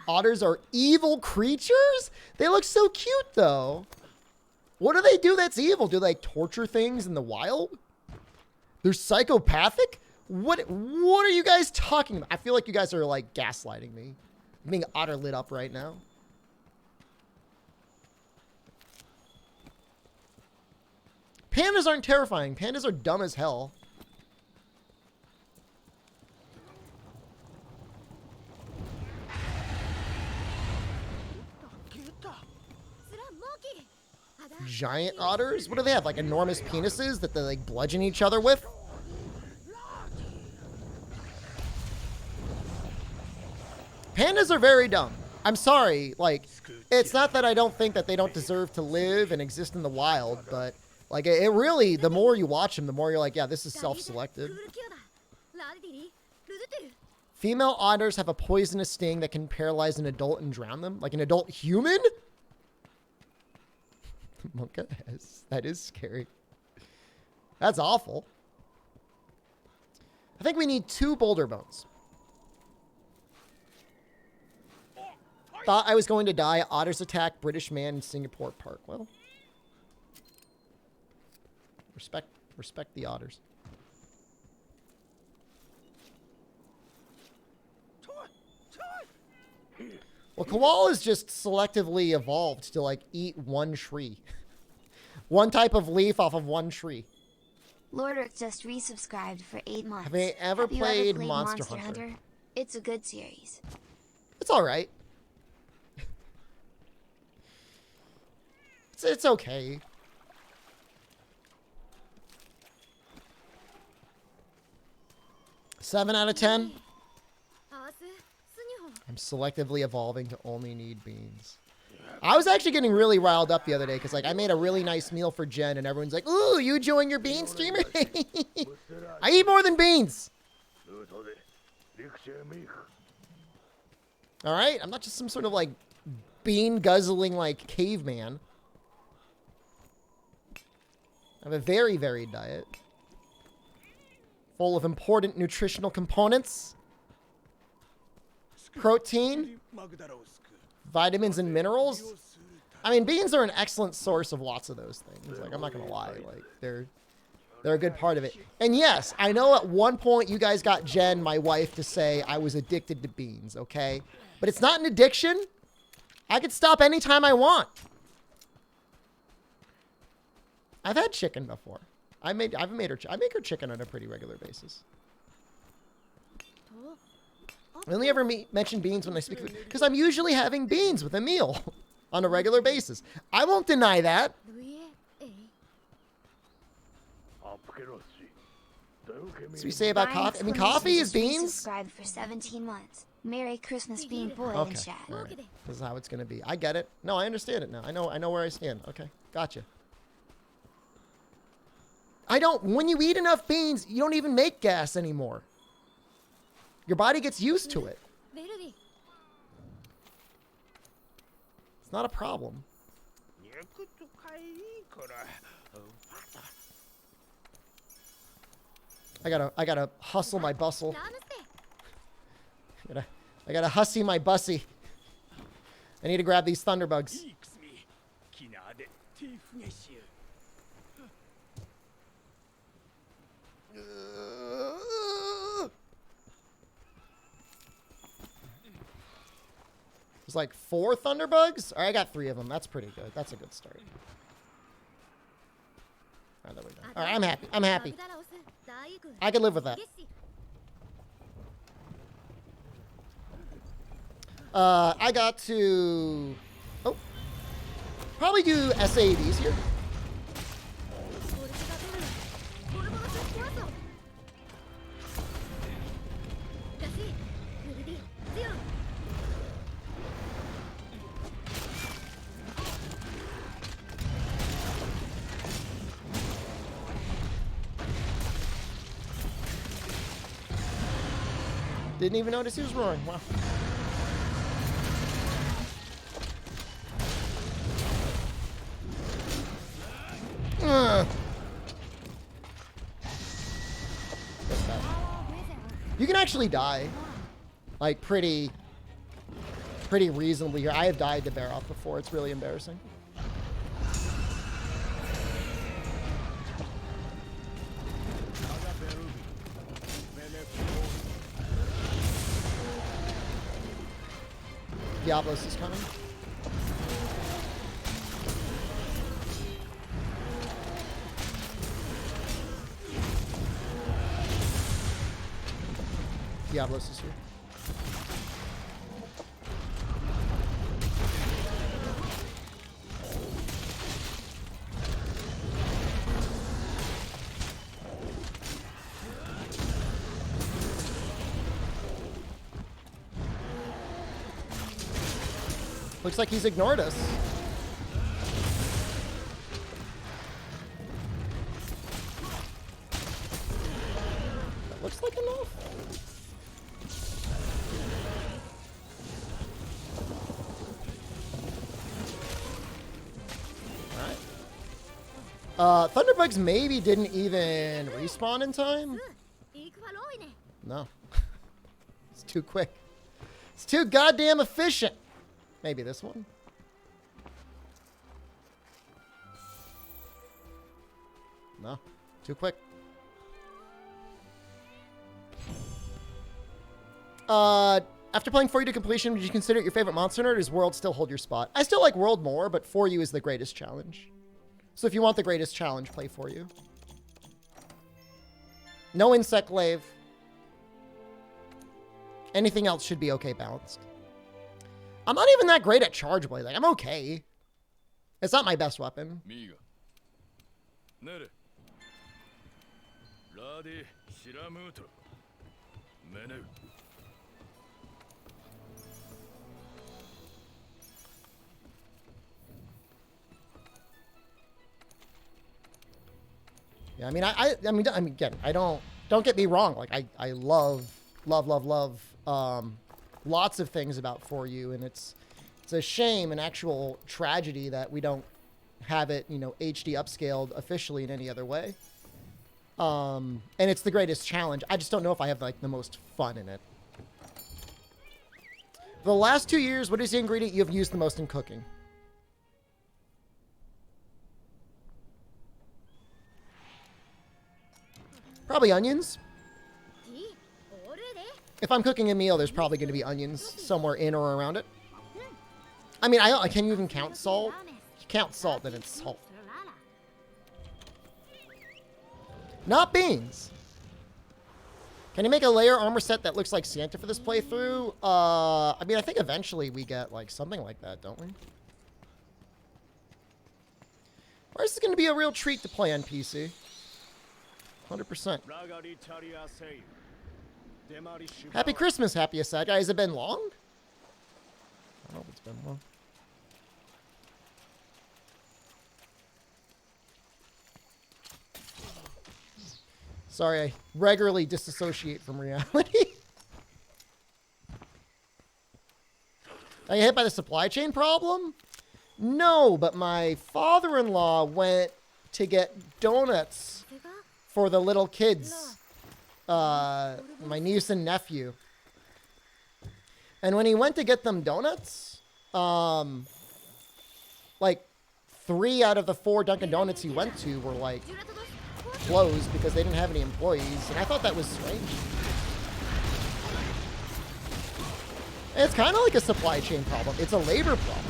Otters are evil creatures? They look so cute, though. What do they do that's evil? Do they like, torture things in the wild? They're psychopathic? What are you guys talking about? I feel like you guys are like gaslighting me. I'm being otter lit up right now. Pandas aren't terrifying. Pandas are dumb as hell. Giant otters? What do they have? Like enormous penises that they like bludgeon each other with? Pandas are very dumb. I'm sorry. Like, it's not that I don't think that they don't deserve to live and exist in the wild, but like it really, the more you watch them, the more you're like, yeah, this is self-selected. Female otters have a poisonous sting that can paralyze an adult and drown them. Like an adult human? Monka, that is scary. That's awful. I think we need 2 boulder bones. Thought I was going to die. Otters attack British man in Singapore Park. Well, respect the otters. Well, koalas just selectively evolved to like eat one tree. One type of leaf off of one tree. Lordrick just resubscribed for 8 months. Have you ever played Monster Hunter? It's a good series. It's all right. It's okay. Seven out of 10. I'm selectively evolving to only need beans. I was actually getting really riled up the other day because, like, I made a really nice meal for Jen, and everyone's like, "Ooh, you enjoying your bean streamer?" I eat more than beans. All right, I'm not just some sort of like bean guzzling like caveman. I have a very varied diet, full of important nutritional components, protein, vitamins, and minerals. I mean, beans are an excellent source of lots of those things. Like, I'm not gonna lie, like they're a good part of it. And yes, I know at one point you guys got Jen, my wife, to say I was addicted to beans, okay? But it's not an addiction. I could stop anytime I want. I've had chicken before. I make her chicken on a pretty regular basis. I only ever mention beans when I speak food because I'm usually having beans with a meal on a regular basis. I won't deny that. So we say about coffee. I mean, coffee is beans. Subscribe for 17 months. Merry Christmas, Bean Boy in chat. Right. This is how it's gonna be. I get it. No, I understand it now. I know where I stand. Okay, gotcha. When you eat enough beans, you don't even make gas anymore. Your body gets used to it. It's not a problem. I gotta hustle my bustle. I gotta hussy my bussy. I need to grab these thunderbugs. There's like 4 thunderbugs. All right, I got 3 of them. That's pretty good. That's a good start. All right, there we go. All right, I'm happy. I'm happy. I can live with that. I got to... Oh. Probably do SAVs here. Didn't even notice he was roaring. Wow. You can actually die, like pretty reasonably here. I have died to Barroth before. It's really embarrassing. Diablos is coming. Diablos is here. Looks like he's ignored us. That looks like enough. Alright. Thunderbugs maybe didn't even respawn in time. No. It's too quick. It's too goddamn efficient. Maybe this one. No, too quick. After playing For You to completion, would you consider it your favorite Monster Hunter, or does World still hold your spot? I still like World more, but For You is the greatest challenge. So if you want the greatest challenge, play For You. No Insect Glaive. Anything else should be okay balanced. I'm not even that great at Charge Blade. Like, I'm okay. It's not my best weapon. Yeah, I mean, again, don't get me wrong. Like, I love lots of things about For You, and it's a shame, an actual tragedy that we don't have it, you know, HD upscaled officially in any other way. And it's the greatest challenge. I just don't know if I have like the most fun in it. For the last 2 years, what is the ingredient you have used the most in cooking? Probably onions. If I'm cooking a meal, there's probably going to be onions somewhere in or around it. I mean, can you even count salt? If you count salt, then it's salt. Not beans. Can you make a layer armor set that looks like Santa for this playthrough? I mean, I think eventually we get like something like that, don't we? Or is this going to be a real treat to play on PC? 100%. Happy Christmas, happiest sad guy. Has it been long? I don't know if it's been long. Sorry, I regularly disassociate from reality. Are you hit by the supply chain problem? No, but my father-in-law went to get donuts for the little kids. My niece and nephew. And when he went to get them donuts, like 3 out of the 4 Dunkin' Donuts he went to were like closed because they didn't have any employees, and I thought that was strange. And it's kind of like a supply chain problem. It's a labor problem.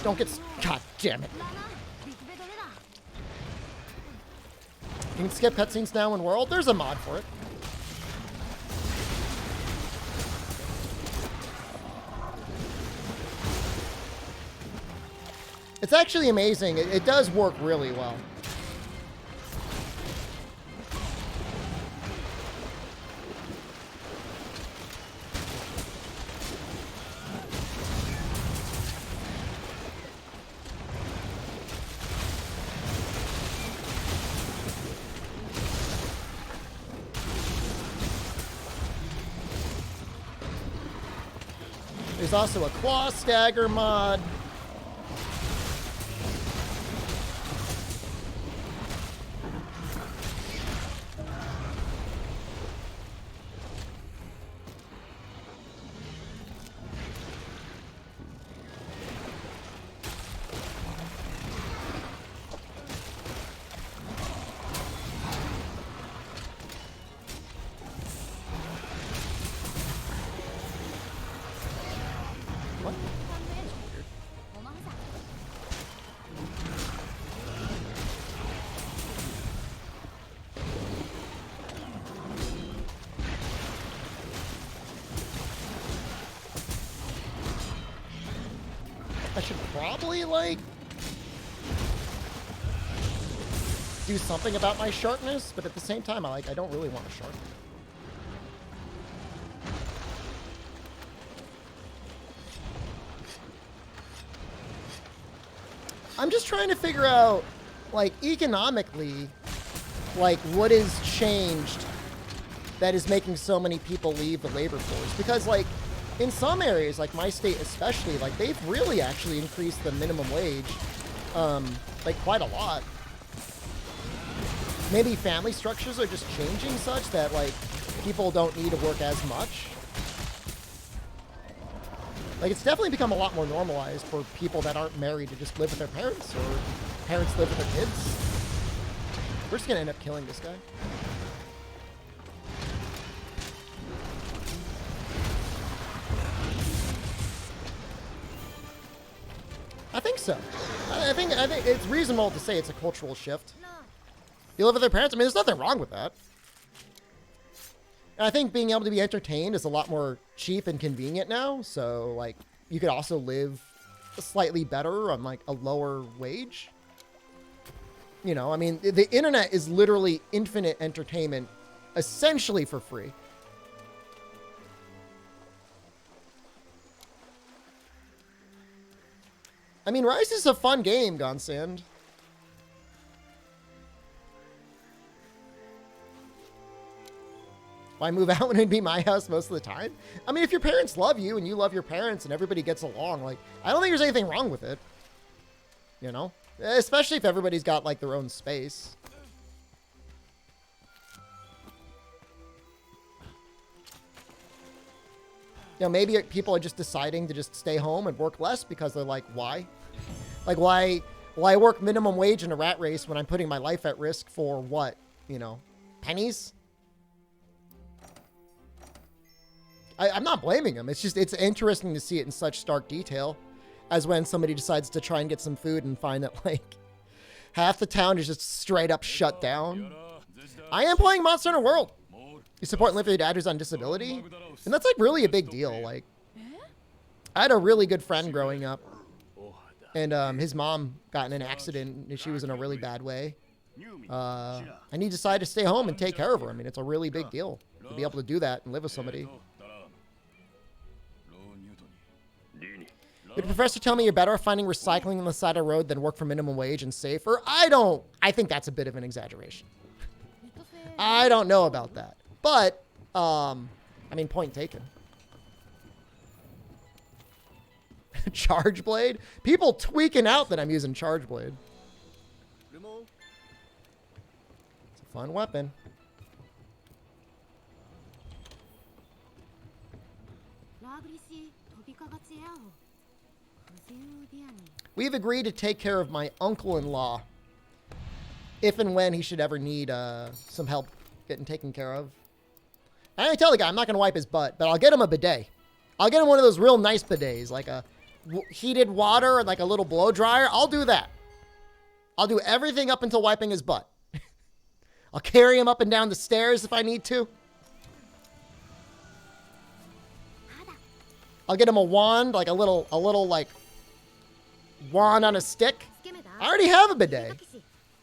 Don't get... God damn it. You can skip cutscenes now in World. There's a mod for it. It's actually amazing. It does work really well. There's also a claw stagger mod. I should probably, like, do something about my sharpness, but at the same time, I don't really want to sharpen. I'm just trying to figure out, like, economically, like, what has changed that is making so many people leave the labor force. Because, like, in some areas, like my state especially, like, they've really actually increased the minimum wage, like, quite a lot. Maybe family structures are just changing such that, like, people don't need to work as much. Like, it's definitely become a lot more normalized for people that aren't married to just live with their parents, or parents live with their kids. We're just gonna end up killing this guy. I think so. I think it's reasonable to say it's a cultural shift. You live with their parents? I mean, there's nothing wrong with that. And I think being able to be entertained is a lot more cheap and convenient now. So, like, you could also live slightly better on, like, a lower wage. You know, I mean, the internet is literally infinite entertainment, essentially for free. I mean, Rise is a fun game, Gonsand. Why move out when it'd be my house most of the time? I mean, if your parents love you and you love your parents and everybody gets along, like, I don't think there's anything wrong with it. You know? Especially if everybody's got, like, their own space. You know, maybe people are just deciding to just stay home and work less because they're like, why? Like, why work minimum wage in a rat race when I'm putting my life at risk for what? You know, pennies? I'm not blaming them. It's just, it's interesting to see it in such stark detail as when somebody decides to try and get some food and find that, like, half the town is just straight up shut down. I am playing Monster Hunter World. You support and live with your dad who's on disability? And that's, like, really a big deal. Like, I had a really good friend growing up. And his mom got in an accident and she was in a really bad way. And he decided to stay home and take care of her. I mean, it's a really big deal to be able to do that and live with somebody. Did the professor tell me you're better at finding recycling on the side of the road than work for minimum wage and safer? I think that's a bit of an exaggeration. I don't know about that. But, I mean, point taken. Charge Blade? People tweaking out that I'm using Charge Blade. It's a fun weapon. We've agreed to take care of my uncle-in-law if and when he should ever need some help getting taken care of. And I tell the guy I'm not going to wipe his butt, but I'll get him a bidet. I'll get him one of those real nice bidets, like a heated water and like a little blow dryer. I'll do that. I'll do everything up until wiping his butt. I'll carry him up and down the stairs if I need to. I'll get him a wand, like a little like wand on a stick. I already have a bidet.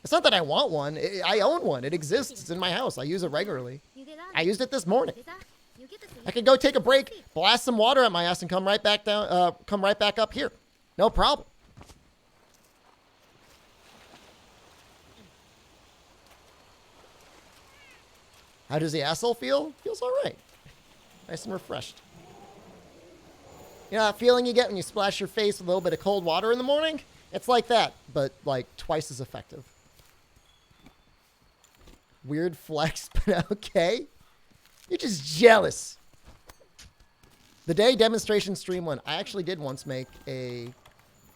It's not that I want one. I own one. It exists. It's in my house. I use it regularly. I used it this morning. I could go take a break, blast some water at my ass, and come right back down. Come right back up here. No problem. How does the asshole feel? Feels all right. Nice and refreshed. You know that feeling you get when you splash your face with a little bit of cold water in the morning? It's like that, but like twice as effective. Weird flex, but okay. You're just jealous. The day demonstration stream one. I actually did once make a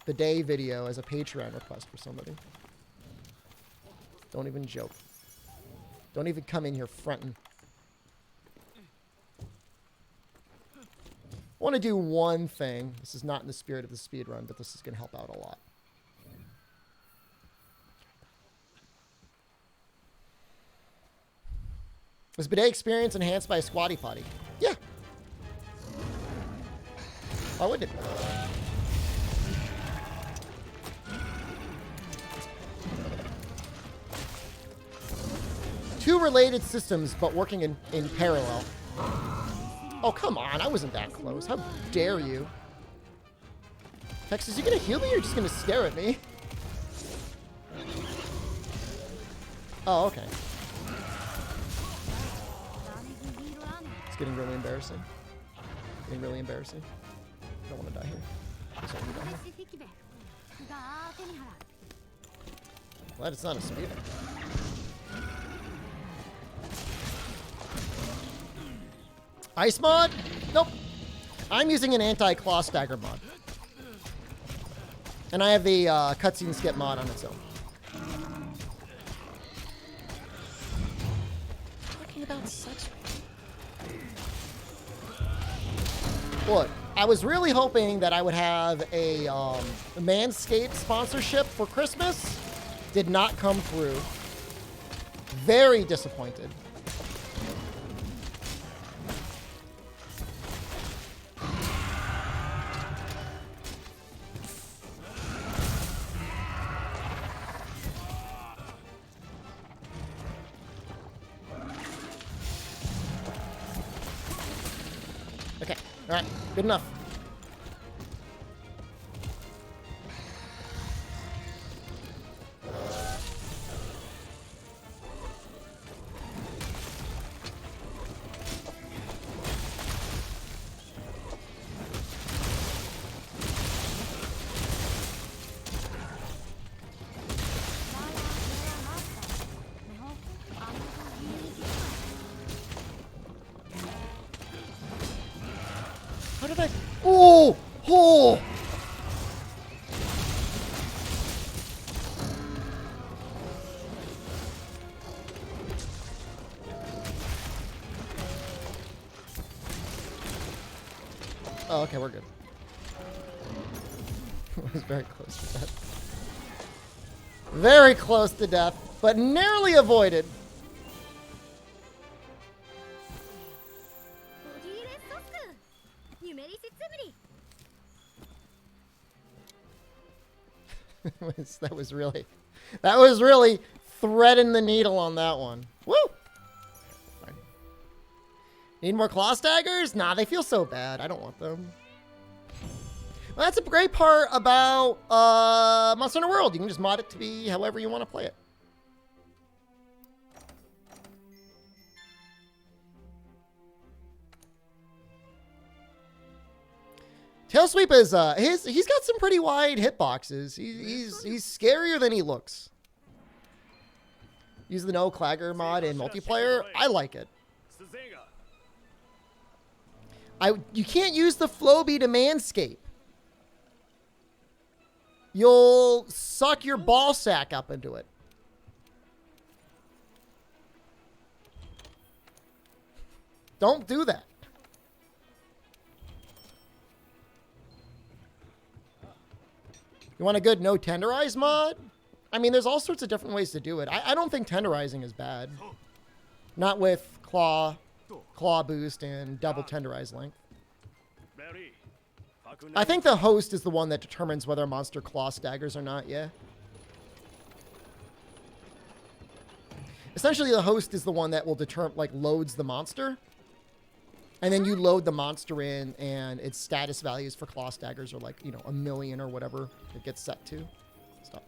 bidet video as a Patreon request for somebody. Don't even joke. Don't even come in here fronting. I want to do one thing. This is not in the spirit of the speed run, but this is going to help out a lot. Was bidet experience enhanced by a squatty potty? Yeah. Why wouldn't it? Two related systems, but working in parallel. Oh, come on. I wasn't that close. How dare you? Texas, you going to heal me or are you just going to stare at me? Oh, okay. It's getting really embarrassing. Getting really embarrassing. I don't want to die here. I just want to die here. Glad it's not a speeder. Ice mod? Nope. I'm using an anti-claw stagger mod. And I have the cutscene skip mod on its own. Talking about sex. Look, I was really hoping that I would have a Manscaped sponsorship for Christmas. Did not come through. Very disappointed. Alright, good enough. How did I... Oh! Oh! Oh, okay, we're good. It was very close to death. Very close to death, but narrowly avoided. That was really threading the needle on that one. Woo! Fine. Need more claw staggers? Nah, they feel so bad. I don't want them. Well, that's a great part about Monster Hunter World. You can just mod it to be however you want to play it. Tail Sweep is he's got some pretty wide hitboxes. He's scarier than he looks. Use the no clagger mod in multiplayer. I like it. You can't use the Flowbee to manscape. You'll suck your ball sack up into it. Don't do that. You want a good no tenderize mod? I mean, there's all sorts of different ways to do it. I don't think tenderizing is bad. Not with claw boost and double tenderize length. I think the host is the one that determines whether a monster claw staggers or not, yeah. Essentially, the host is the one that will determine, like, loads the monster. And then you load the monster in, and its status values for claw staggers are like, you know, 1,000,000 or whatever it gets set to. Stop.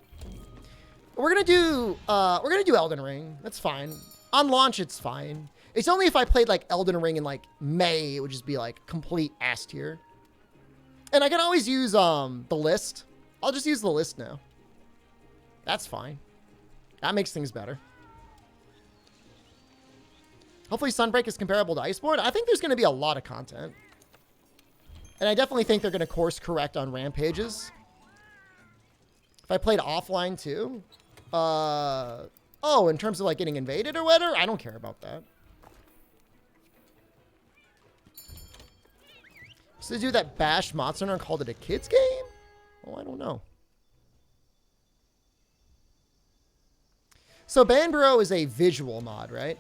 We're gonna do Elden Ring. That's fine. On launch, it's fine. It's only if I played like Elden Ring in like May, it would just be like complete S tier. And I can always use the list. I'll just use the list now. That's fine. That makes things better. Hopefully Sunbreak is comparable to Iceborne. I think there's going to be a lot of content. And I definitely think they're going to course correct on rampages. If I played offline too. Oh, in terms of like getting invaded or whatever, I don't care about that. So they do that bash Monster Hunter and called it a kids game? Oh, I don't know. So Banbro is a visual mod, right?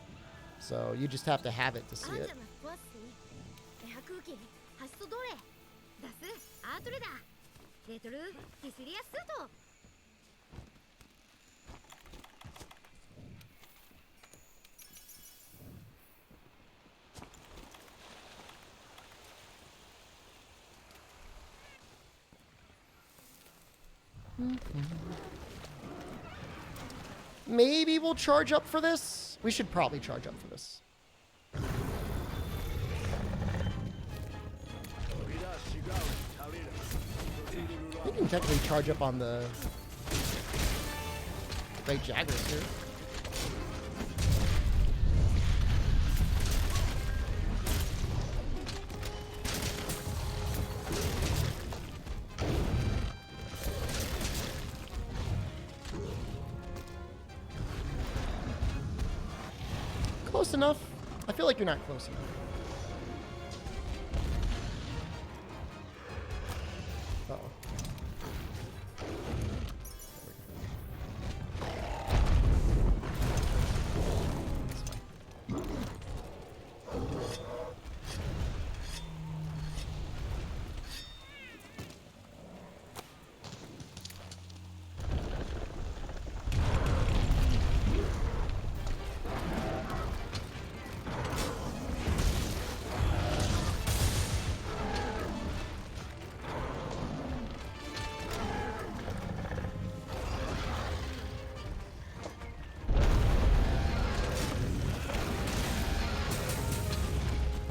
So you just have to have it to see it. Maybe we'll charge up for this. We should probably charge up for this. You can technically charge up on the Great Jaguars here. Close enough? I feel like you're not close enough. Uh-oh.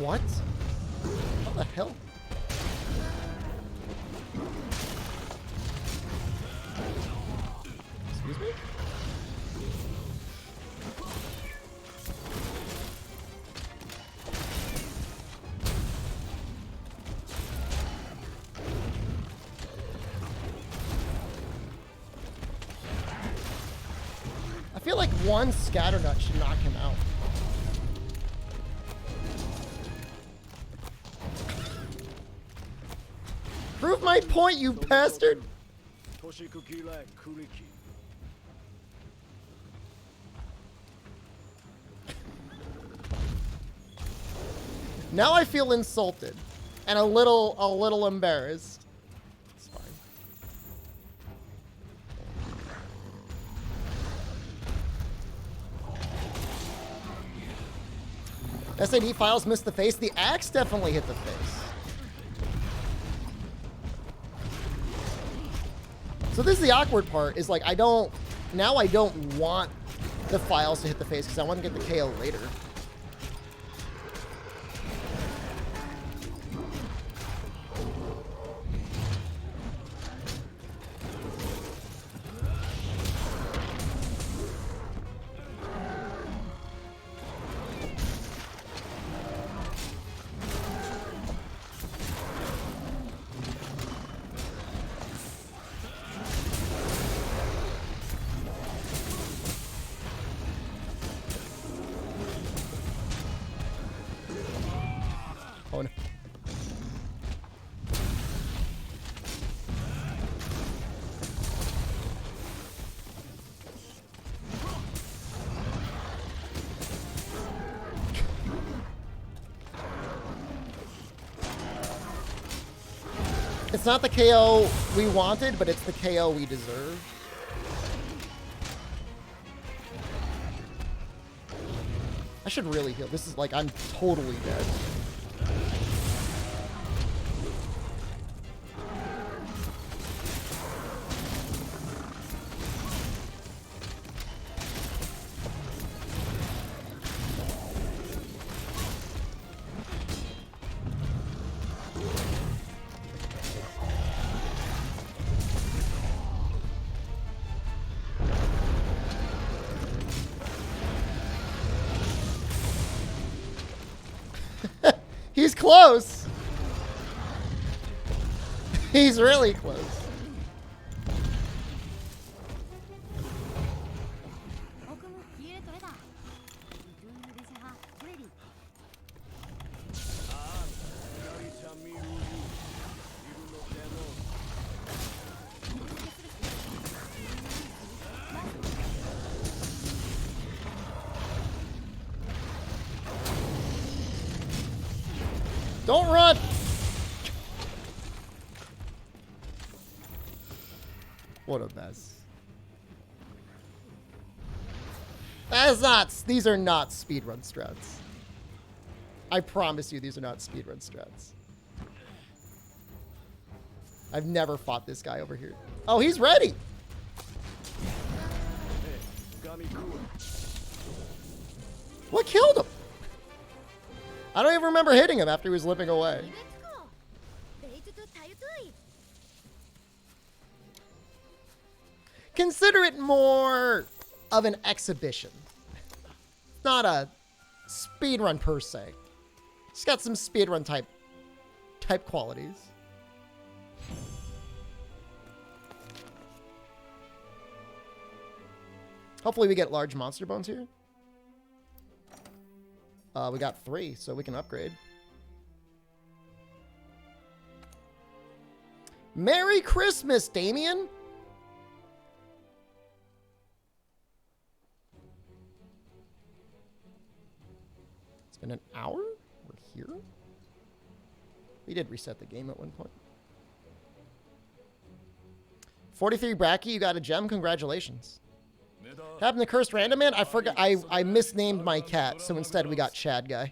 What? What the hell? Excuse me? I feel like one scatternut should knock him out. Prove my point, you bastard! Now I feel insulted and a little embarrassed. It's fine. SAD files missed the face. The axe definitely hit the face. So this is the awkward part, is like I don't want the files to hit the face because I want to get the KO later. Oh no. It's not the KO we wanted, but it's the KO we deserve. I should really heal. This is like, I'm totally dead. He's close. He's really close. Don't run! What a mess. These are not speedrun strats. I promise you these are not speedrun strats. I've never fought this guy over here. Oh, he's ready! What killed him? I don't even remember hitting him after he was limping away. Consider it more of an exhibition. Not a speedrun per se. It's got some speedrun type qualities. Hopefully we get large monster bones here. We got 3, so we can upgrade. Merry Christmas, Damien! It's been an hour? We're here? We did reset the game at one point. 43 Bracky, you got a gem. Congratulations. Happened to Cursed Random Man? I forgot. I misnamed my cat, so instead we got Chad Guy.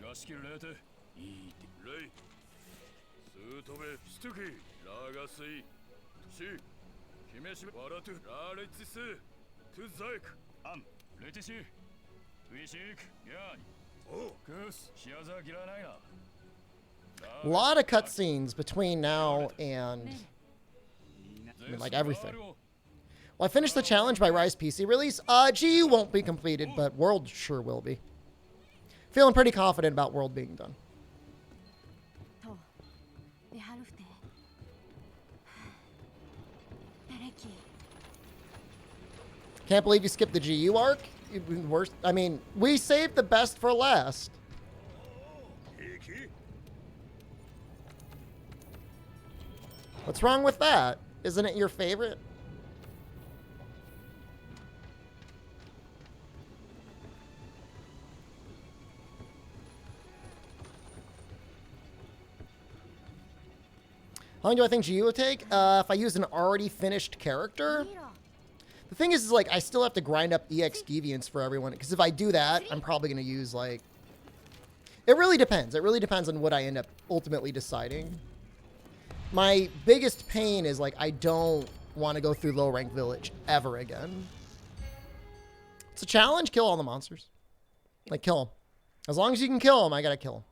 A lot of cutscenes between now and I mean, like everything. Well, I finished the challenge by Rise PC release. GU won't be completed, but World sure will be. Feeling pretty confident about World being done. Can't believe you skipped the GU arc. Worst. I mean, we saved the best for last. What's wrong with that? Isn't it your favorite? How long do I think GU will take? If I use an already finished character? The thing is like, I still have to grind up EX deviants for everyone. Because if I do that, I'm probably going to use, like... It really depends. It really depends on what I end up ultimately deciding. My biggest pain is, like, I don't want to go through low rank village ever again. It's a challenge. Kill all the monsters. Like, kill them. As long as you can kill them, I gotta kill them.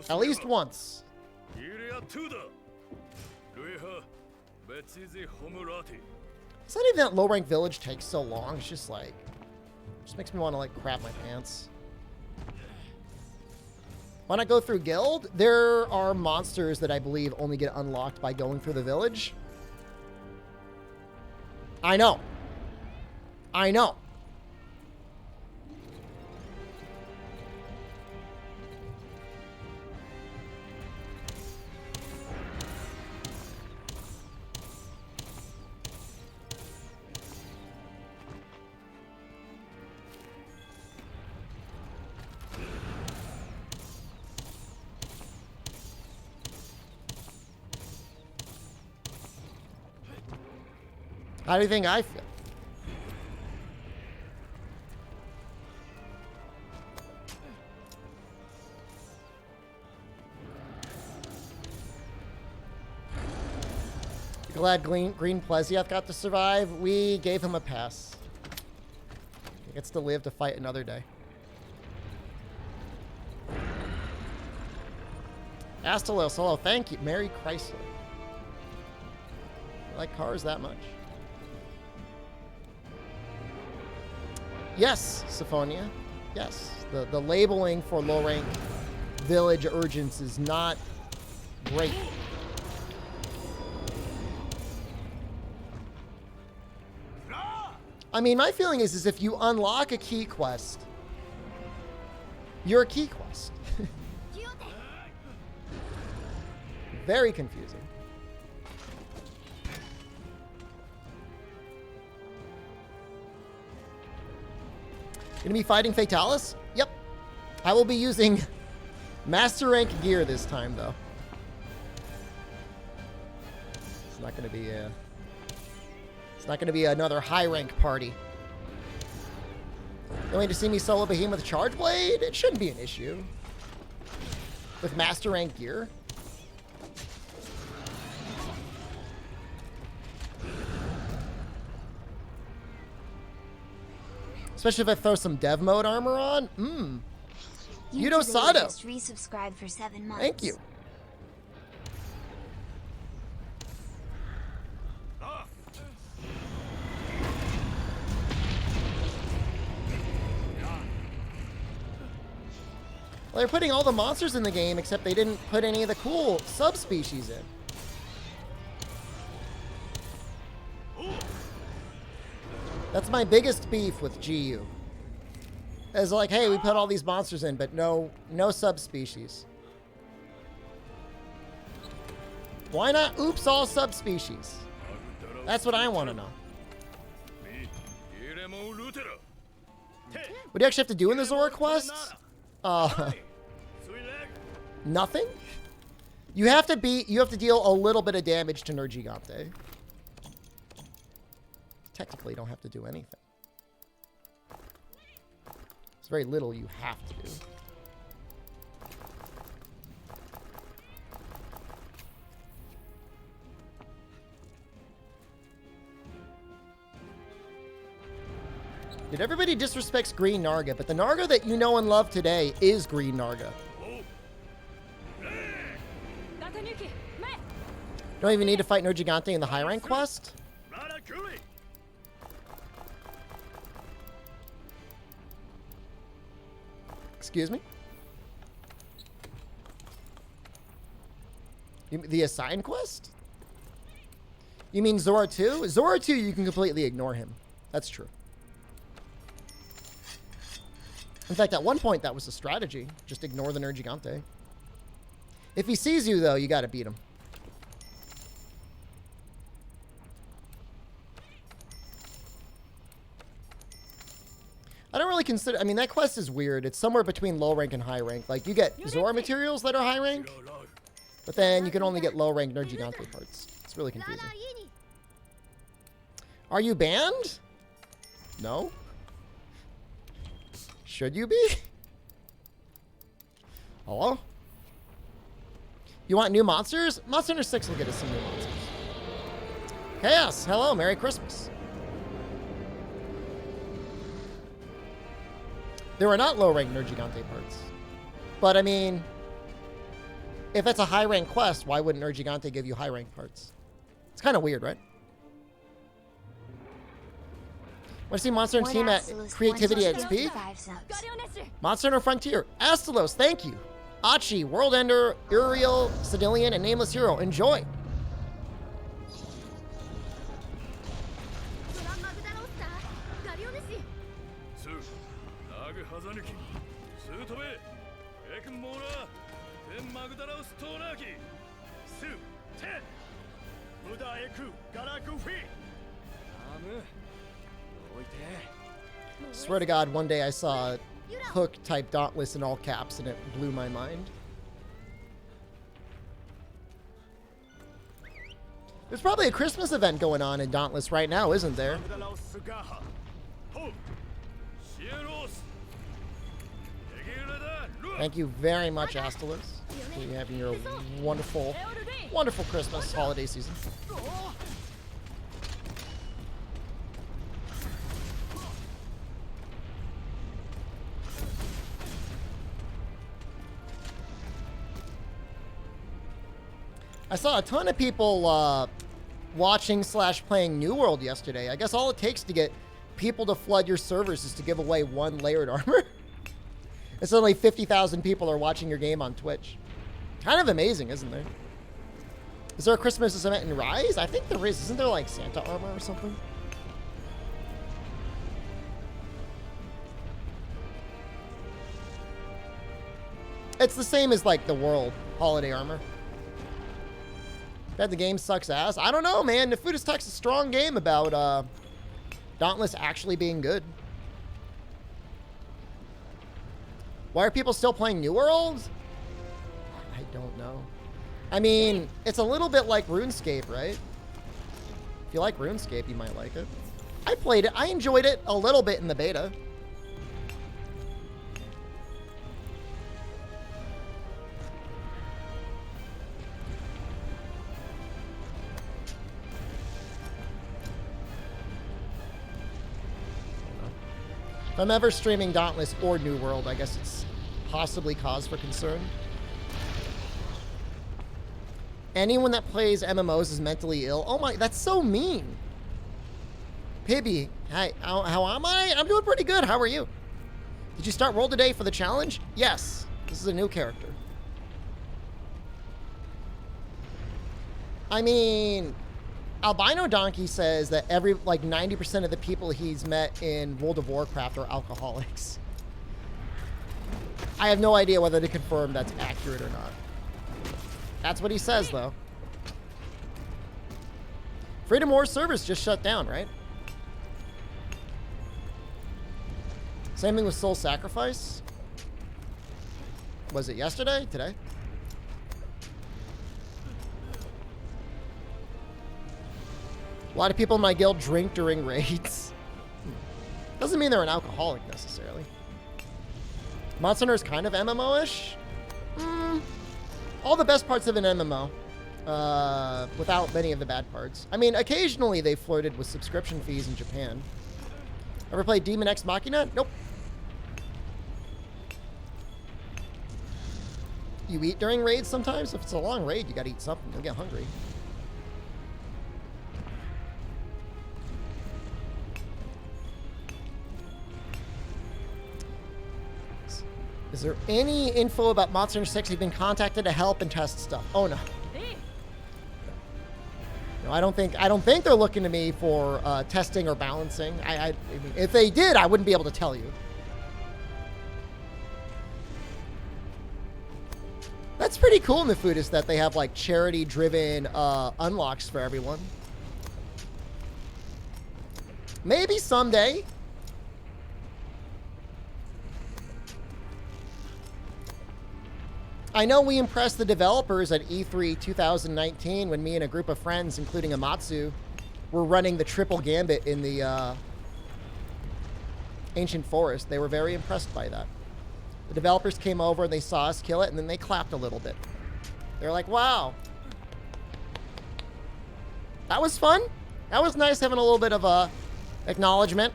At least once. It's not even that low rank village takes so long. It's just like, just makes me want to like crap my pants. When I go through guild, there are monsters that I believe only get unlocked by going through the village. I know. I know. How do you think I feel? Glad Green Plesioth got to survive. We gave him a pass. He gets to live to fight another day. Astalos, hello, thank you. Merry Chrysler. You like cars that much? Yes, Syphonia. Yes. The labeling for low rank village urgents is not great. I mean, my feeling is if you unlock a key quest, you're a key quest. Very confusing. Gonna be fighting Fatalis? Yep. I will be using Master Rank gear this time, though. It's not gonna be a... It's not going to be another high-rank party. You want to see me solo Behemoth Charge Blade? It shouldn't be an issue. With Master Rank gear. Especially if I throw some dev mode armor on. Yudo Sato. Just resubscribed for 7 months. Thank you. Well, they're putting all the monsters in the game, except they didn't put any of the cool subspecies in. That's my biggest beef with GU. It's like, hey, we put all these monsters in, but no subspecies. Why not oops all subspecies? That's what I want to know. What do you actually have to do in the Zora quests? Nothing? You have to deal a little bit of damage to Nergigante. Technically, you don't have to do anything. It's very little you have to do. Dude, everybody disrespects Green Narga, but the Narga that you know and love today is Green Narga. Don't even need to fight Nergigante in the high rank quest. Excuse me? The assign quest? You mean Zora 2? Zora 2, you can completely ignore him. That's true. In fact, at one point, that was the strategy. Just ignore the Nergigante. If he sees you, though, you gotta beat him. I don't really consider... I mean, that quest is weird. It's somewhere between low rank and high rank. Like, you get Zora materials that are high rank, but then you can only get low rank Nergigante parts. It's really confusing. Are you banned? No? Should you be? Hello? You want new monsters? Monster Hunter 6 will get us some new monsters. Chaos, hello, Merry Christmas. There are not low-rank Nergigante parts. But, I mean, if it's a high-rank quest, why wouldn't Nergigante give you high-rank parts? It's kind of weird, right? Want to see Monster Hunter team at creativity at its peak? Monster Hunter Frontier. Astalos, thank you. Achi, World Ender, Uriel, Sedillion, and Nameless Hero. Enjoy. Swear to God, one day I saw Hook type Dauntless in all caps and it blew my mind. There's probably a Christmas event going on in Dauntless right now, isn't there? Thank you very much, Astalos, for having your wonderful, wonderful Christmas holiday season. I saw a ton of people watching / playing New World yesterday. I guess all it takes to get people to flood your servers is to give away one layered armor. And suddenly 50,000 people are watching your game on Twitch. Kind of amazing, isn't there? Is there a Christmas event in Rise? I think there is. Isn't there like Santa armor or something? It's the same as like the World holiday armor. Bet the game sucks ass. I don't know, man. Nefudis Tech's a strong game about Dauntless actually being good. Why are people still playing New World? I don't know. I mean, it's a little bit like RuneScape, right? If you like RuneScape, you might like it. I played it. I enjoyed it a little bit in the beta. If I'm ever streaming Dauntless or New World, I guess it's possibly cause for concern. Anyone that plays MMOs is mentally ill. Oh my, that's so mean. Pibby, hi, how am I? I'm doing pretty good. How are you? Did you start World today for the challenge? Yes. This is a new character. I mean, Albino Donkey says that like 90% of the people he's met in World of Warcraft are alcoholics. I have no idea whether to confirm that's accurate or not. That's what he says, though. Freedom Wars servers just shut down, right? Same thing with Soul Sacrifice. Was it yesterday? Today? A lot of people in my guild drink during raids. Doesn't mean they're an alcoholic necessarily. Monster Hunter is kind of MMO-ish. All the best parts of an MMO, without many of the bad parts. I mean, occasionally they flirted with subscription fees in Japan. Ever played Demon X Machina? Nope. You eat during raids sometimes? If it's a long raid, you gotta eat something. You'll get hungry. Is there any info about Monster Hunter 6? You've been contacted to help and test stuff. Oh no. No, I don't think they're looking to me for testing or balancing. I mean, if they did, I wouldn't be able to tell you. That's pretty cool in the food is that they have like charity-driven unlocks for everyone. Maybe someday. I know we impressed the developers at E3 2019 when me and a group of friends, including Amatsu, were running the triple gambit in the Ancient Forest. They were very impressed by that. The developers came over and they saw us kill it, and then they clapped a little bit. They're like, wow. That was fun. That was nice having a little bit of a acknowledgement.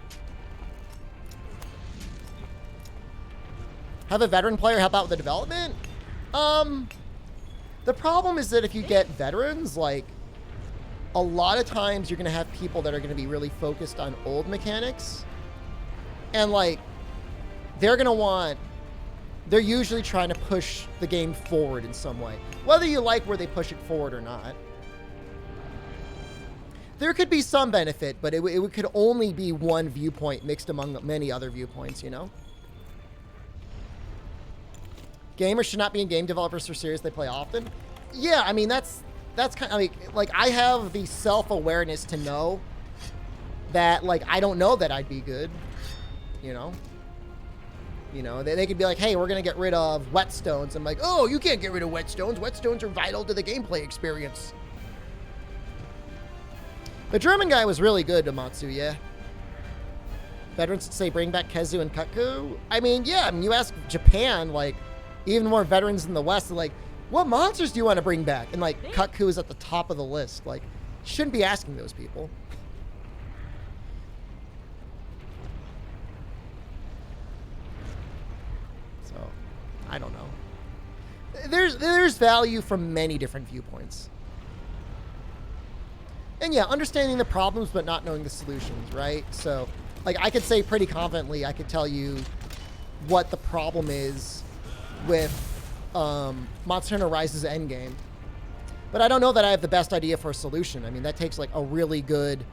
Have a veteran player help out with the development? The problem is that if you get veterans, like, a lot of times you're going to have people that are going to be really focused on old mechanics. And, like, they're usually trying to push the game forward in some way. Whether you like where they push it forward or not. There could be some benefit, but it could only be one viewpoint mixed among many other viewpoints, you know? Gamers should not be in game developers for series they play often. Yeah, I mean, that's kind of like I have the self-awareness to know that, like, I don't know that I'd be good, you know? You know, they could be like, hey, we're going to get rid of whetstones. I'm like, oh, you can't get rid of whetstones. Whetstones are vital to the gameplay experience. The German guy was really good, Amatsu, yeah. Veterans say bring back Kezu and Kutku. I mean, yeah, I mean, you ask Japan, like, even more veterans in the West, they're like, what monsters do you want to bring back? And, like, Kutku is at the top of the list. Like, you shouldn't be asking those people. So, I don't know. There's value from many different viewpoints. And yeah, understanding the problems but not knowing the solutions, right? So, like, I could say pretty confidently, I could tell you what the problem is with Monster Hunter Rise's endgame. But I don't know that I have the best idea for a solution. I mean, that takes, like, a really good,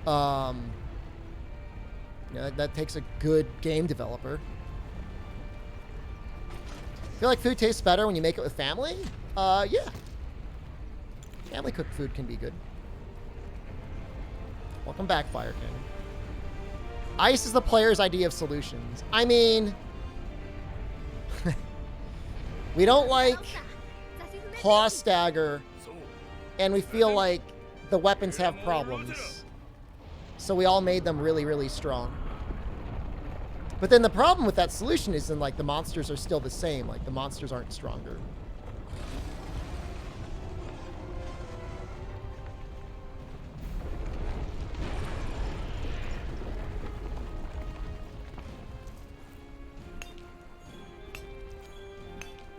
you know, that takes a good game developer. Feel like food tastes better when you make it with family? Yeah. Family cooked food can be good. Welcome back, Fire King. Ice is the player's idea of solutions. I mean, we don't like claw stagger, and we feel like the weapons have problems. So we all made them really, really strong. But then the problem with that solution is then, like, the monsters are still the same. Like, the monsters aren't stronger.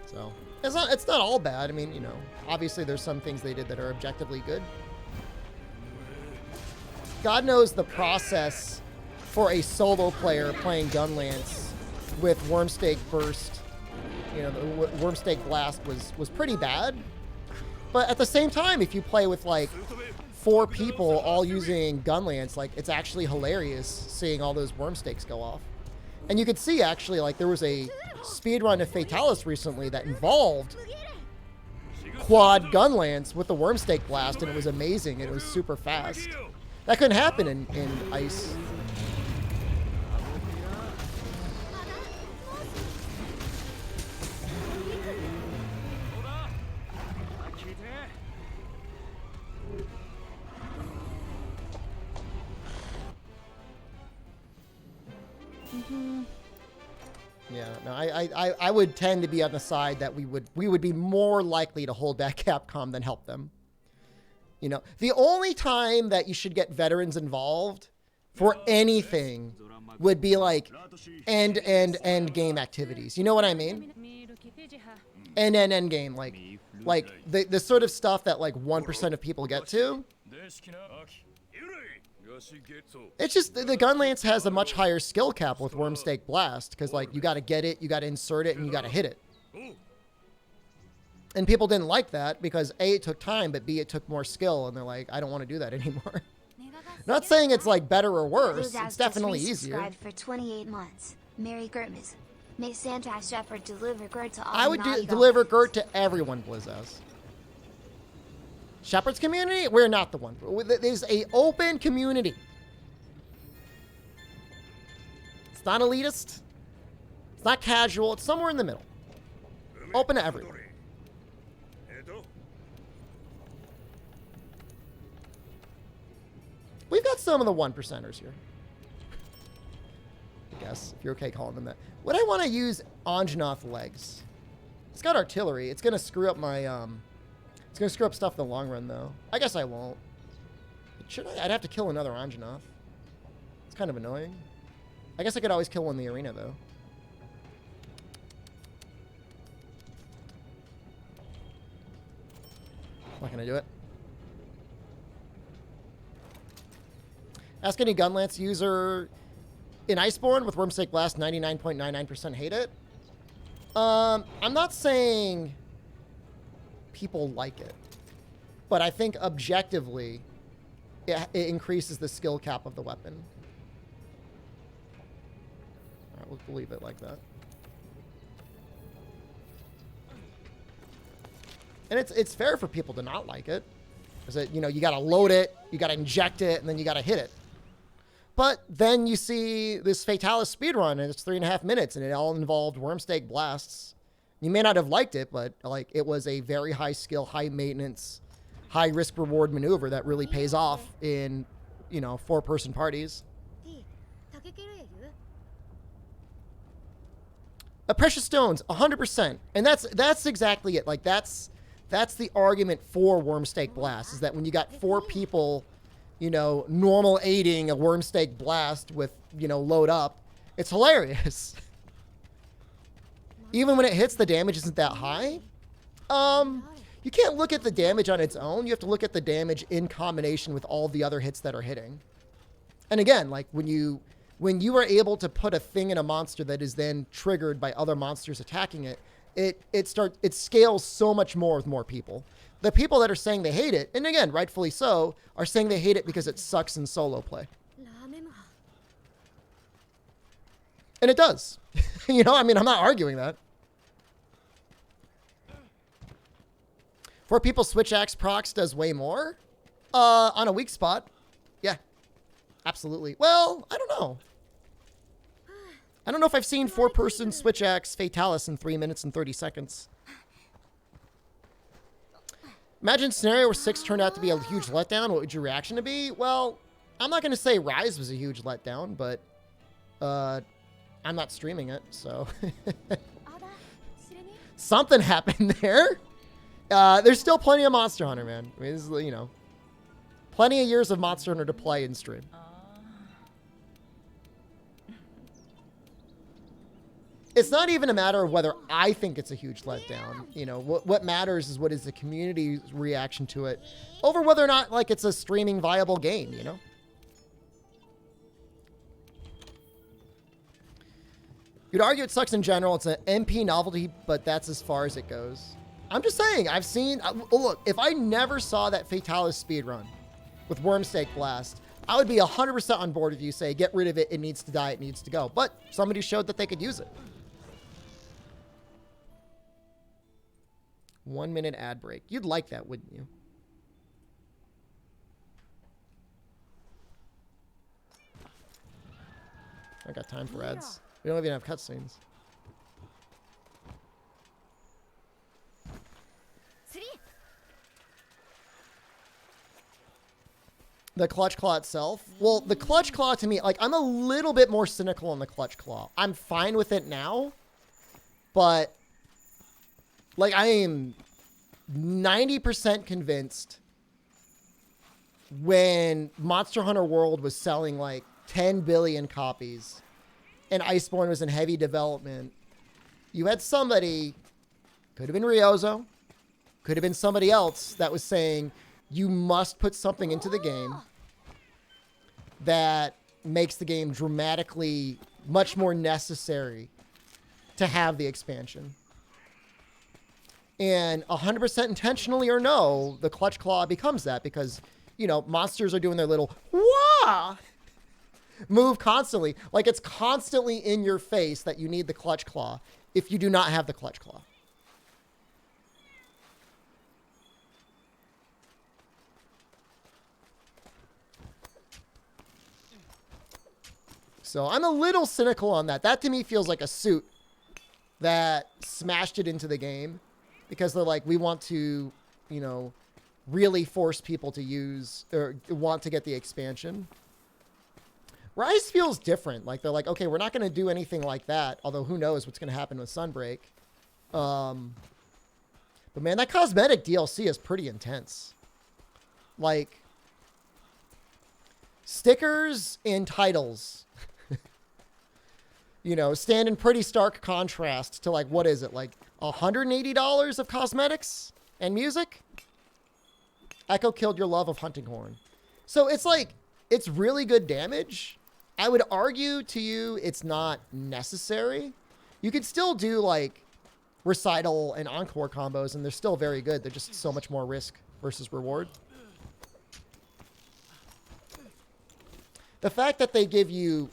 So, it's not all bad. I mean, you know, obviously there's some things they did that are objectively good. God knows the process for a solo player playing Gunlance with Wormstake Burst, you know, the Wormstake Blast was pretty bad. But at the same time, if you play with, like, 4 people all using Gunlance, like, it's actually hilarious seeing all those Wormstakes go off. And you could see, actually, like, there was a speedrun of Fatalis recently that involved quad Gunlance with the Wormstake Blast, and it was amazing, and it was super fast. That couldn't happen in Ice. Yeah, no, I would tend to be on the side that we would be more likely to hold back Capcom than help them. You know, the only time that you should get veterans involved for anything would be like end game activities. You know what I mean? End game, like the sort of stuff that like 1% of people get to. It's just the gun lance has a much higher skill cap with Wormstake Blast because like you got to get it, you got to insert it, and you got to hit it. And people didn't like that because A, it took time, but B, it took more skill, and they're like, I don't want to do that anymore. Not saying it's like better or worse. It's definitely easier. For 28 months. Merry Christmas. May SDShepard deliver Gert to all I would deliver Gert to everyone, Blizzaz. Shepard's community? We're not the one. There's a open community. It's not elitist. It's not casual. It's somewhere in the middle. Open to everyone. We've got some of the 1%ers here. I guess, if you're okay calling them that. Would I want to use Anjanath legs? It's got artillery. It's going to screw up my, it's going to screw up stuff in the long run, though. I guess I won't. Should I? I'd have to kill another Anjanath. It's kind of annoying. I guess I could always kill one in the arena, though. Not going to do it. Ask any Gunlance user in Iceborne with Wormstake Blast 99.99% hate it. I'm not saying people like it, but I think objectively it increases the skill cap of the weapon. All right, we'll leave it like that. And it's fair for people to not like it. Because it, you know, you got to load it, you got to inject it, and then you got to hit it. But then you see this Fatalis speedrun, and it's 3.5 minutes, and it all involved Wormstake Blasts. You may not have liked it, but like it was a very high skill, high maintenance, high risk reward maneuver that really pays off in, you know, 4-person parties. Precious stones, 100%, and that's exactly it. Like that's the argument for Wormstake Blast, is that when you got 4 people, you know, normal aiding a Wormstake Blast with, you know, load up, it's hilarious. Even when it hits, the damage isn't that high. You can't look at the damage on its own. You have to look at the damage in combination with all the other hits that are hitting. And again, like when you are able to put a thing in a monster that is then triggered by other monsters attacking it, it scales so much more with more people. The people that are saying they hate it, and again, rightfully so, are saying they hate it because it sucks in solo play. And it does. You know, I mean, I'm not arguing that. 4 people switch axe procs does way more. On a weak spot. Yeah. Absolutely. Well, I don't know. I don't know if I've seen 4-person switch axe Fatalis in 3 minutes and 30 seconds. Imagine a scenario where 6 turned out to be a huge letdown. What would your reaction to be? Well, I'm not going to say Rise was a huge letdown, but I'm not streaming it, so something happened there. There's still plenty of Monster Hunter, man. I mean, this is, you know, plenty of years of Monster Hunter to play and stream. It's not even a matter of whether I think it's a huge letdown. You know, what matters is what is the community's reaction to it over whether or not, like, it's a streaming viable game, you know? You'd argue it sucks in general. It's an MP novelty, but that's as far as it goes. I'm just saying, I've seen... look, if I never saw that Fatalis speedrun with Wormstake Blast, I would be 100% on board if you say, get rid of it, it needs to die, it needs to go. But somebody showed that they could use it. 1 minute ad break. You'd like that, wouldn't you? I got time for ads. We don't even have cutscenes. The Clutch Claw itself? Well, the Clutch Claw to me, like, I'm a little bit more cynical on the Clutch Claw. I'm fine with it now, but, like, I am 90% convinced when Monster Hunter World was selling, like, 10 billion copies and Iceborne was in heavy development, you had somebody, could have been Ryozo, could have been somebody else that was saying, you must put something into the game that makes the game dramatically much more necessary to have the expansion. And 100% intentionally or no, the Clutch Claw becomes that because, you know, monsters are doing their little wah move constantly. Like it's constantly in your face that you need the Clutch Claw if you do not have the Clutch Claw. So I'm a little cynical on that. That to me feels like a suit that smashed it into the game because they're like, we want to, you know, really force people to use or want to get the expansion. Rise feels different. Like they're like, okay, we're not going to do anything like that. Although who knows what's going to happen with Sunbreak. But man, that cosmetic DLC is pretty intense. Like stickers and titles, you know, stand in pretty stark contrast to like, what is it? Like $180 of cosmetics and music? Echo killed your love of Hunting Horn. So it's like, it's really good damage. I would argue to you it's not necessary. You could still do like Recital and Encore combos and they're still very good. They're just so much more risk versus reward. The fact that they give you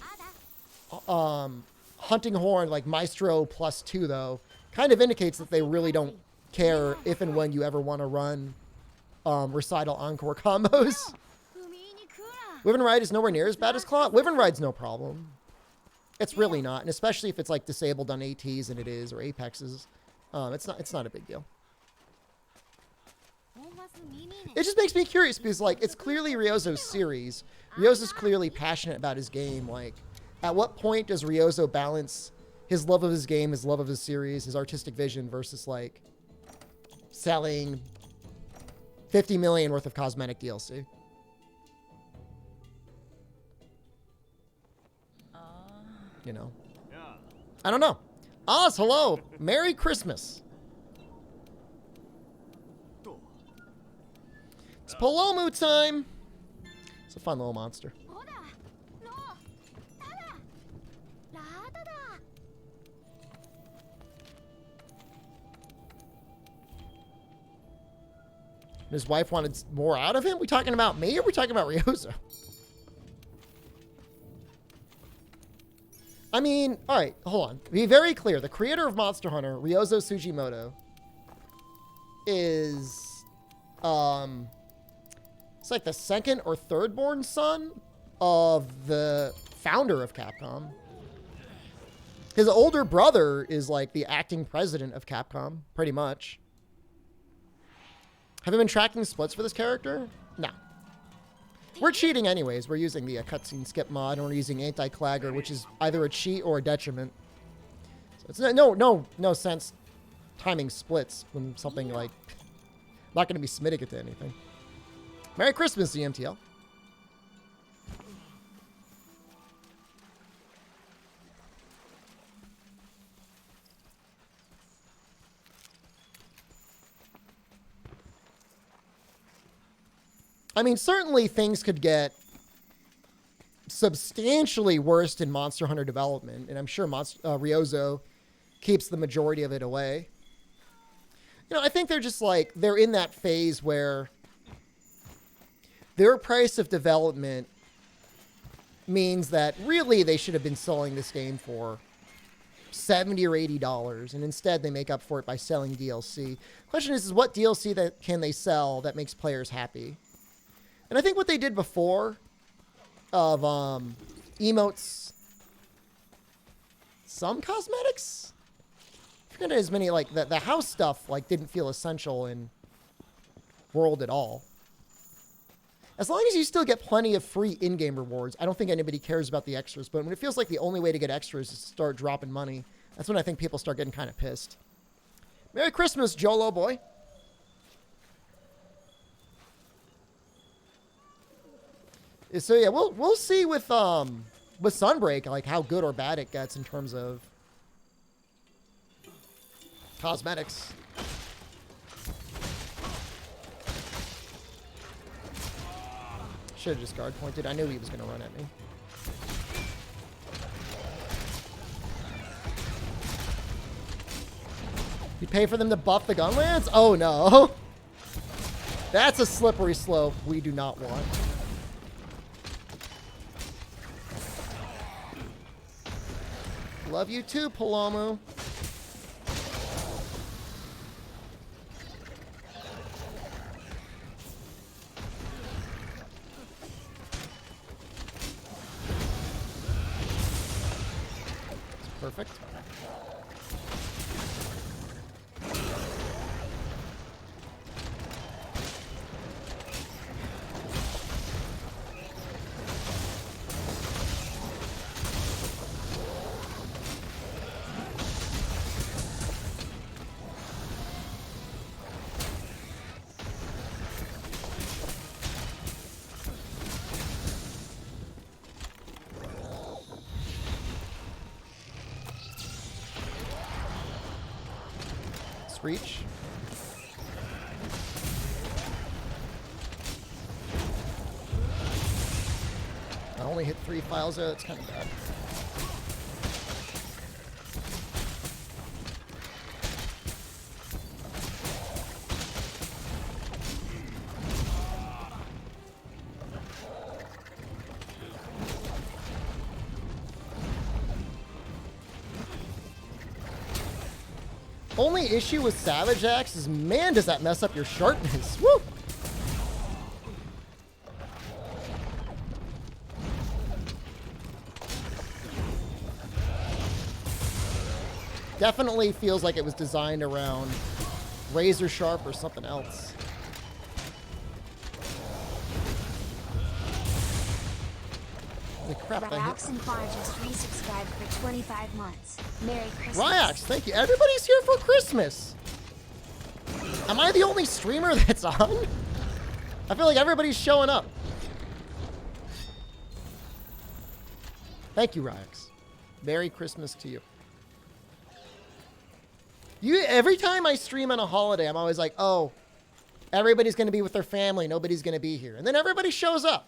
Hunting Horn like Maestro +2 though kind of indicates that they really don't care if and when you ever want to run Recital Encore combos. Wyvern Ride is nowhere near as bad as Claw. Wyvern Ride's no problem. It's really not, and especially if it's like disabled on ATs and it is, or Apexes. It's not a big deal. It just makes me curious because like it's clearly Ryozo's series. Ryozo's clearly passionate about his game. Like, at what point does Ryozo balance his love of his game, his love of his series, his artistic vision versus like selling 50 million worth of cosmetic DLC? You know, I don't know. Oz, hello. Merry Christmas. It's Palomu time. It's a fun little monster. His wife wanted more out of him? We talking about me or we talking about Ryozo? I mean, all right, hold on. Be very clear. The creator of Monster Hunter, Ryozo Sugimoto, is, it's like the second or third born son of the founder of Capcom. His older brother is like the acting president of Capcom, pretty much. Have you been tracking splits for this character? No. We're cheating anyways. We're using the cutscene skip mod, and we're using anti-clagger, which is either a cheat or a detriment. So it's no sense timing splits when something like not going to be submitting it to anything. Merry Christmas, DMTL. I mean, certainly things could get substantially worse in Monster Hunter development, and I'm sure Ryozo keeps the majority of it away. You know, I think they're just like, they're in that phase where their price of development means that really they should have been selling this game for $70 or $80, and instead they make up for it by selling DLC. Question is what DLC that can they sell that makes players happy? And I think what they did before of emotes, some cosmetics, I forget as many, like the house stuff like didn't feel essential in World at all. As long as you still get plenty of free in-game rewards, I don't think anybody cares about the extras. But when it feels like the only way to get extras is to start dropping money, that's when I think people start getting kind of pissed. Merry Christmas, Jolo boy. So yeah, we'll see with with Sunbreak, like how good or bad it gets in terms of cosmetics. Should have just guard pointed. I knew he was going to run at me. You pay for them to buff the Gunlance? Oh no. That's a slippery slope we do not want. Love you too, Palomo. Perfect. Reach. I only hit 3 files there. That's kind of bad. Only issue with Savage Axe is, man, does that mess up your sharpness. Woo! Definitely feels like it was designed around razor sharp or something else. Holy crap, Ryax and Far just resubscribed for 25 months. Merry Christmas. Ryax, thank you. Everybody's here for Christmas. Am I the only streamer that's on? I feel like everybody's showing up. Thank you, Ryax. Merry Christmas to you. Every time I stream on a holiday, I'm always like, oh, everybody's going to be with their family. Nobody's going to be here. And then everybody shows up.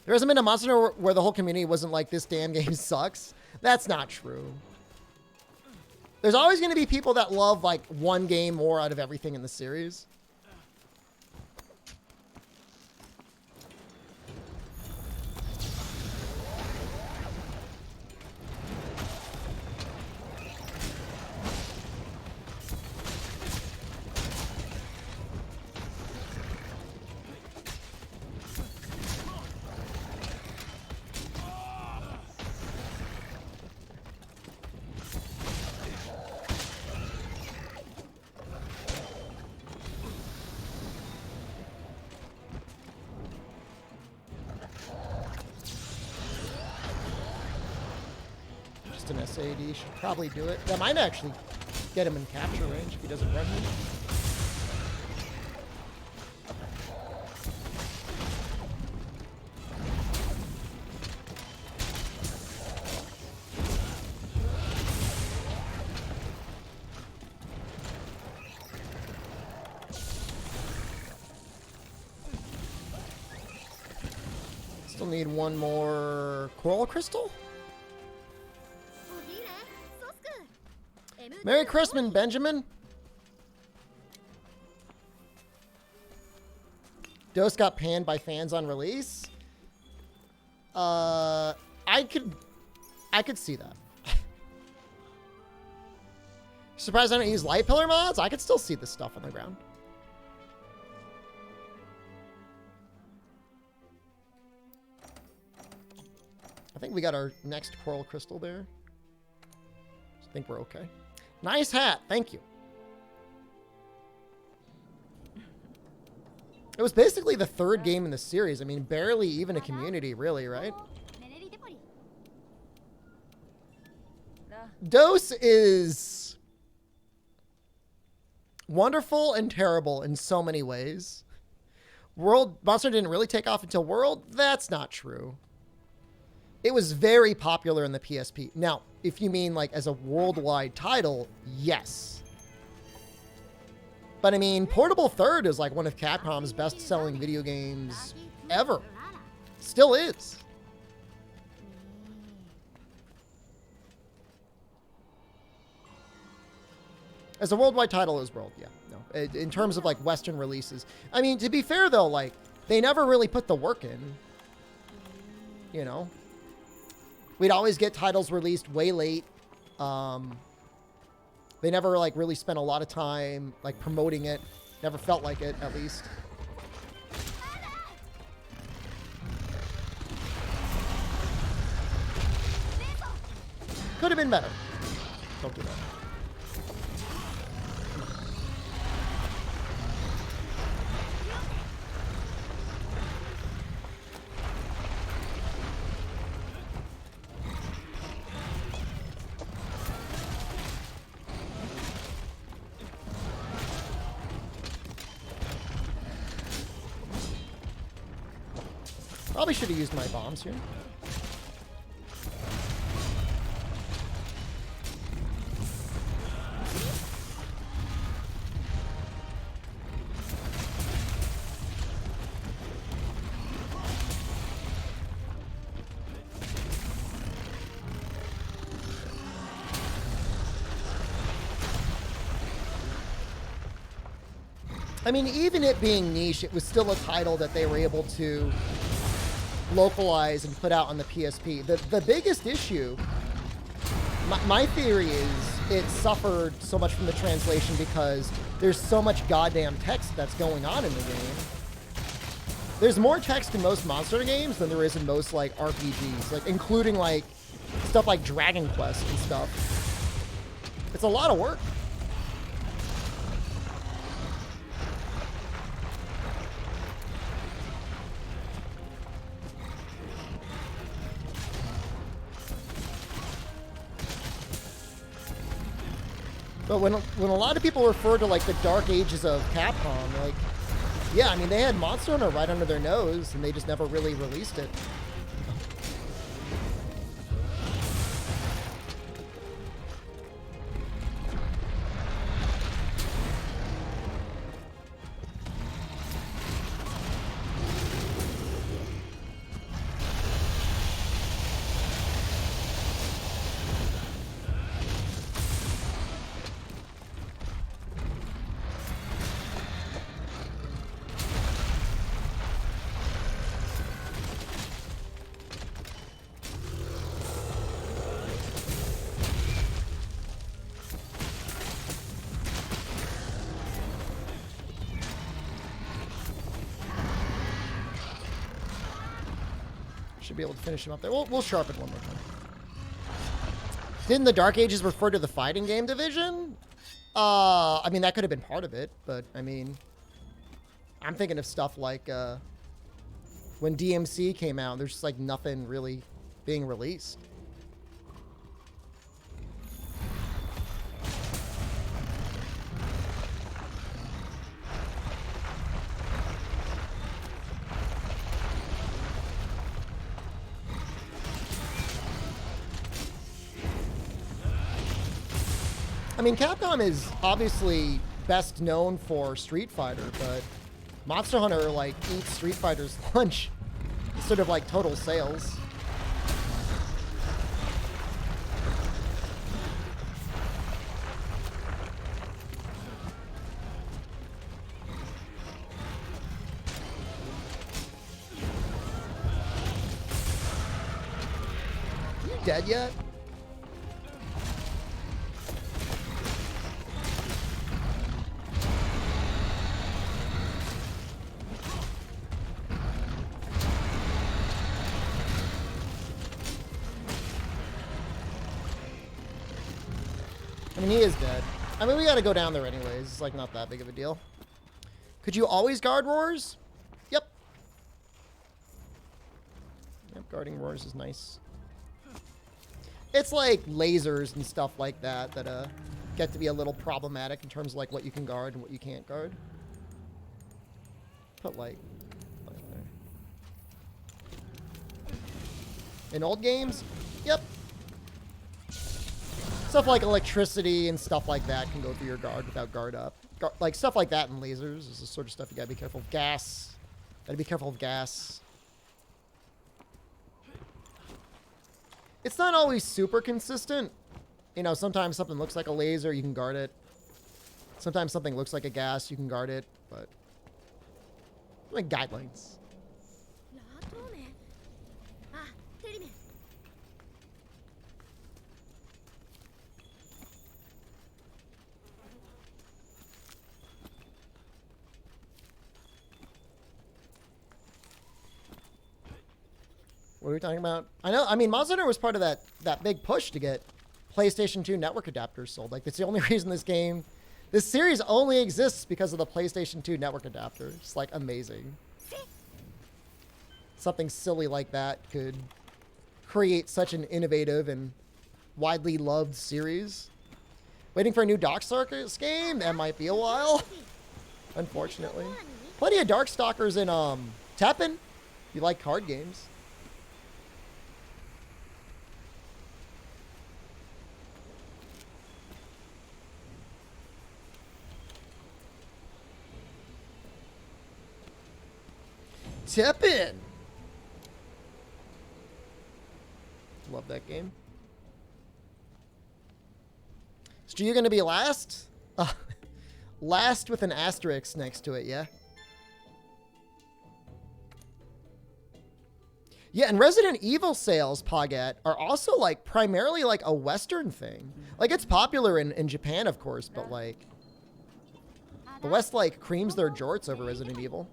There hasn't been a Monster Hunter where the whole community wasn't like, this damn game sucks. That's not true. There's always going to be people that love like one game more out of everything in the series. An SAD should probably do it. That might actually get him in capture range if he doesn't run me. Still need one more coral crystal. Merry Christmas, Benjamin. Dose got panned by fans on release. I could see that. Surprised I don't use light pillar mods. I could still see this stuff on the ground. I think we got our next coral crystal there. I think we're okay. Nice hat. Thank you. It was basically the third game in the series. I mean, barely even a community, really, right? Dose is wonderful and terrible in so many ways. Monster didn't really take off until World. That's not true. It was very popular in the PSP. Now, if you mean like as a worldwide title, yes. But I mean, Portable Third is like one of Capcom's best-selling video games ever. Still is. As a worldwide title, is World, yeah. No, in terms of like Western releases. I mean, to be fair though, like they never really put the work in. You know, we'd always get titles released way late. They never like really spent a lot of time like promoting it. Never felt like it, at least. Could have been better. Don't do that. Probably should have used my bombs here. I mean, even it being niche, it was still a title that they were able to localize and put out on the PSP. The biggest issue, my theory is it suffered so much from the translation because there's so much goddamn text that's going on in the game. There's more text in most Monster games than there is in most like RPGs, like including like stuff like Dragon Quest and stuff. It's a lot of work. But when a lot of people refer to like the dark ages of Capcom, like, yeah, I mean they had Monster Hunter right under their nose and they just never really released it. Should be able to finish him up there. We'll sharpen one more time. Didn't the Dark Ages refer to the fighting game division? I mean, that could have been part of it, but I mean, I'm thinking of stuff like when DMC came out, there's just like nothing really being released. I mean, Capcom is obviously best known for Street Fighter, but Monster Hunter, like, eats Street Fighter's lunch. It's sort of like total sales. Are you dead yet? I mean, he is dead. I mean, we gotta go down there anyways. It's like not that big of a deal. Could you always guard roars? Yep. Yep, guarding roars is nice. It's like lasers and stuff like that that get to be a little problematic in terms of like what you can guard and what you can't guard. But like In old games? Yep. Stuff like electricity and stuff like that can go through your guard without guard up. Like stuff like that and lasers is the sort of stuff you gotta be careful of. Gas. Gotta be careful of gas. It's not always super consistent. You know, sometimes something looks like a laser, you can guard it. Sometimes something looks like a gas, you can guard it, but like guidelines. What are we talking about? I mean, Monster Hunter was part of that big push to get PlayStation 2 network adapters sold. Like, that's the only reason this series only exists because of the PlayStation 2 network adapter. It's, like, amazing. Something silly like that could create such an innovative and widely loved series. Waiting for a new Darkstalkers game? That might be a while. Unfortunately. Plenty of Darkstalkers in, Teppen. You like card games. Teppen. Love that game. Stu, you gonna be last? Last with an asterisk next to it, yeah? Yeah, and Resident Evil sales, Pogat, are also, like, primarily, like, a Western thing. Like, it's popular in Japan, of course, but, like, the West, like, creams their jorts over Resident Evil.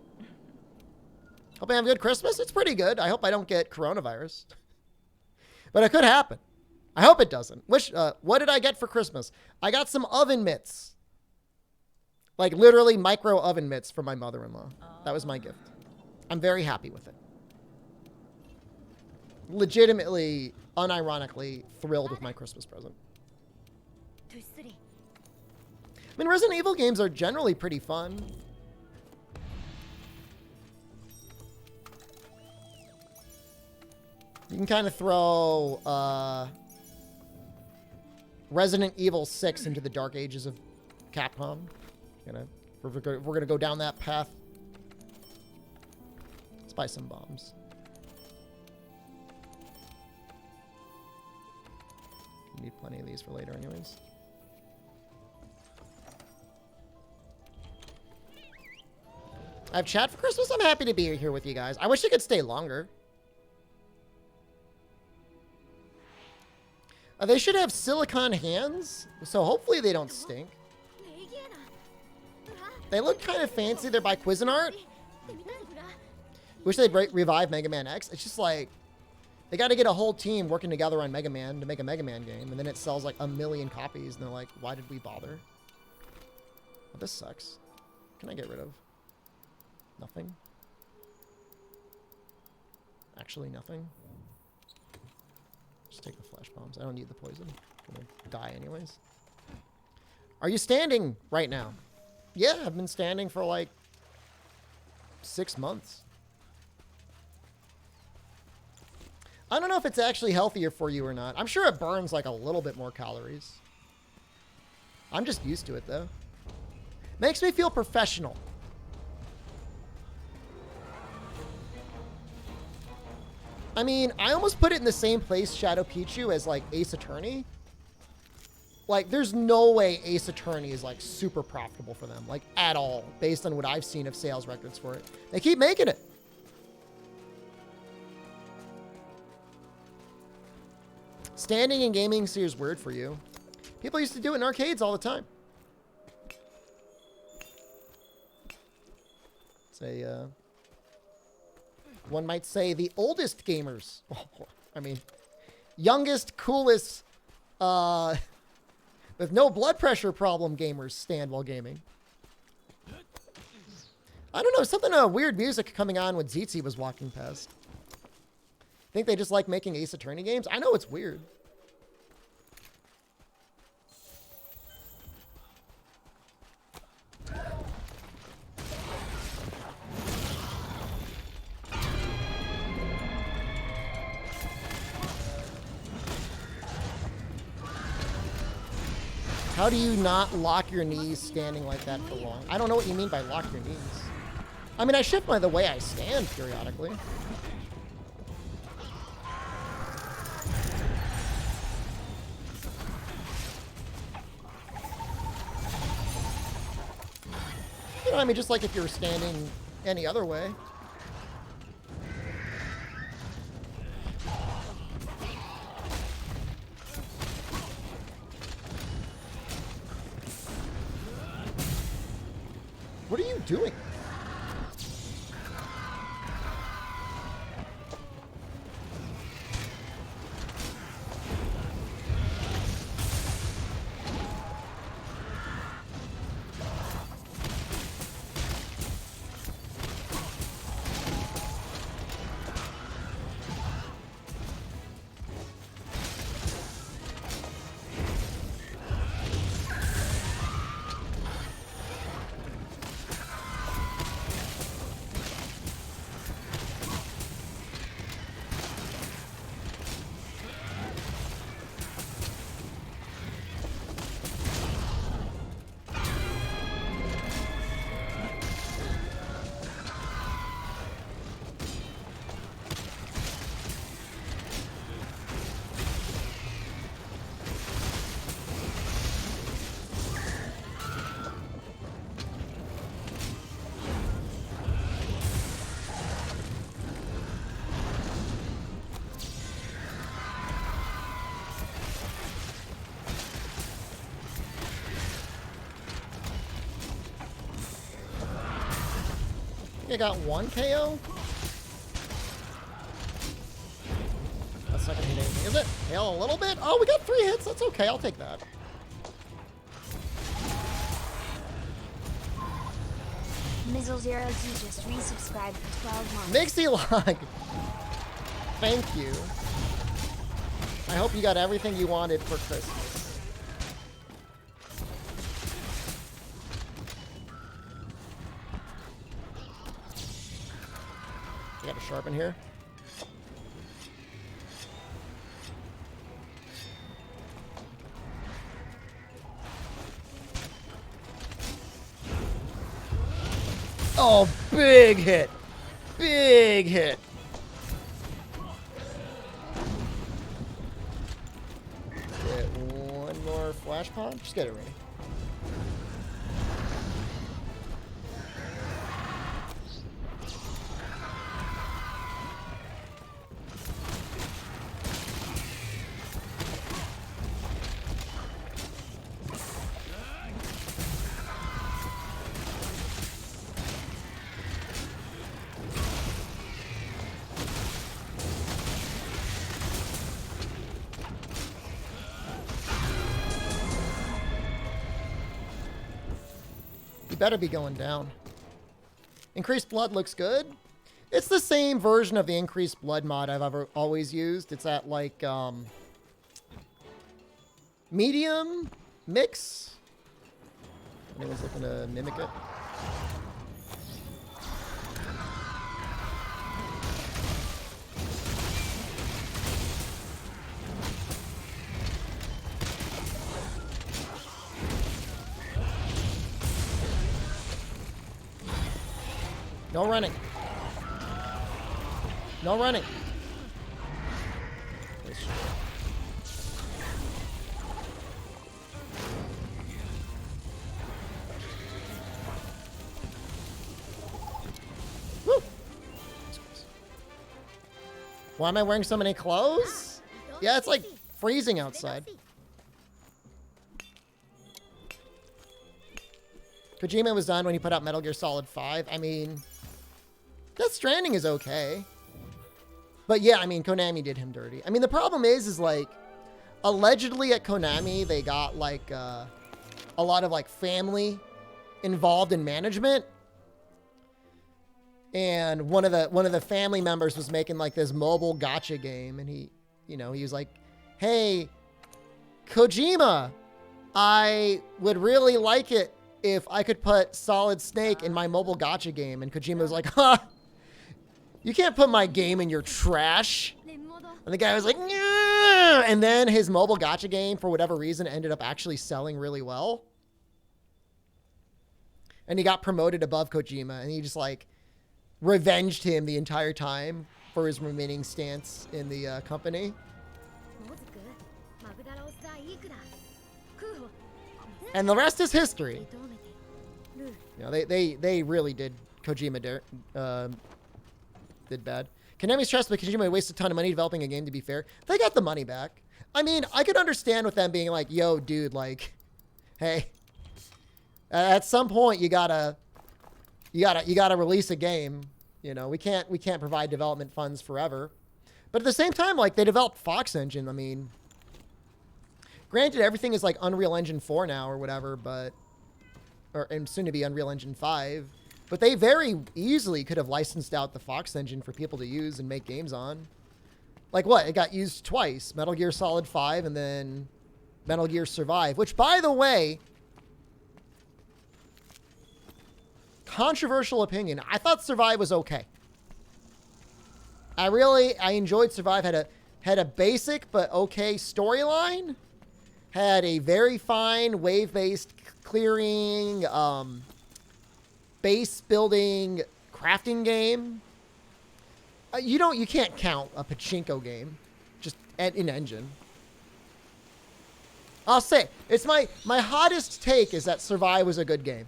Hope I have a good Christmas. It's pretty good. I hope I don't get coronavirus. But it could happen. I hope it doesn't. What did I get for Christmas? I got some oven mitts. Like, literally micro oven mitts from my mother-in-law. That was my gift. I'm very happy with it. Legitimately, unironically thrilled with my Christmas present. I mean, Resident Evil games are generally pretty fun. You can kind of throw Resident Evil 6 into the dark ages of Capcom. We're gonna go down that path. Let's buy some bombs. Need plenty of these for later anyways. I have chat for Christmas. I'm happy to be here with you guys. I wish I could stay longer. They should have silicone hands, so hopefully they don't stink. They look kind of fancy. They're by Cuisinart. Wish they'd revive Mega Man X. It's just like, they got to get a whole team working together on Mega Man to make a Mega Man game, and then it sells like 1 million copies, and they're like, why did we bother? Oh, this sucks. What can I get rid of? Nothing. Actually, nothing. Just take the flash bombs. I don't need the poison. I'm gonna die anyways. Are you standing right now? Yeah, I've been standing for like 6 months. I don't know if it's actually healthier for you or not. I'm sure it burns like a little bit more calories. I'm just used to it though. Makes me feel professional. I mean, I almost put it in the same place, Shadow Pichu, as like Ace Attorney. Like, there's no way Ace Attorney is like super profitable for them, like at all, based on what I've seen of sales records for it. They keep making it. Standing in gaming seems weird for you. People used to do it in arcades all the time. It's a, one might say the oldest gamers. I mean, youngest, coolest, with no blood pressure problem gamers stand while gaming. I don't know, something weird music coming on when ZT was walking past. Think they just like making Ace Attorney games? I know it's weird. How do you not lock your knees standing like that for long? I don't know what you mean by lock your knees. I mean, I shift by the way I stand periodically. You know, I mean, just like if you were standing any other way. What are you doing? I got one KO. That's not gonna hit anything, is it? Hail a little bit? Oh, we got 3 hits. That's okay. I'll take that. Mizzle0G just resubscribed for 12 months. Mixie Log. Thank you. I hope you got everything you wanted for Christmas. You got a sharpen here. Oh, big hit. Big hit. Get one more flash pod. Just get it ready. Better be going down. Increased blood looks good. It's the same version of the increased blood mod I've always used. It's at like medium mix. Anyone's looking to mimic it? No running. No running. Woo. Why am I wearing so many clothes? Yeah, it's like freezing outside. Kojima was done when he put out Metal Gear Solid 5. I mean, Death Stranding is okay. But yeah, I mean, Konami did him dirty. I mean, the problem is like, allegedly at Konami, they got like a lot of like family involved in management. And one of the family members was making like this mobile gacha game. And he was like, hey, Kojima, I would really like it if I could put Solid Snake in my mobile gacha game. And Kojima was like, huh, you can't put my game in your trash. And the guy was like, nah. And then his mobile gacha game, for whatever reason, ended up actually selling really well. And he got promoted above Kojima, and he just like revenged him the entire time for his remaining stance in the company. And the rest is history. You know, they really did Kojima did bad. Konami stressed that Kojima wasted a ton of money developing a game, to be fair. They got the money back. I mean, I could understand with them being like, yo, dude, like, hey, at some point you gotta release a game. You know, we can't provide development funds forever. But at the same time, like, they developed Fox Engine. I mean, granted, everything is like Unreal Engine 4 now or whatever, but and soon to be Unreal Engine 5. But they very easily could have licensed out the Fox Engine for people to use and make games on. Like what? It got used twice. Metal Gear Solid 5 and then Metal Gear Survive. Which, by the way, controversial opinion. I thought Survive was okay. I enjoyed Survive. Had a basic but okay storyline. Had a very fine wave-based clearing, base building, crafting game. You can't count a pachinko game, just in engine. I'll say it's my hottest take is that Survive was a good game.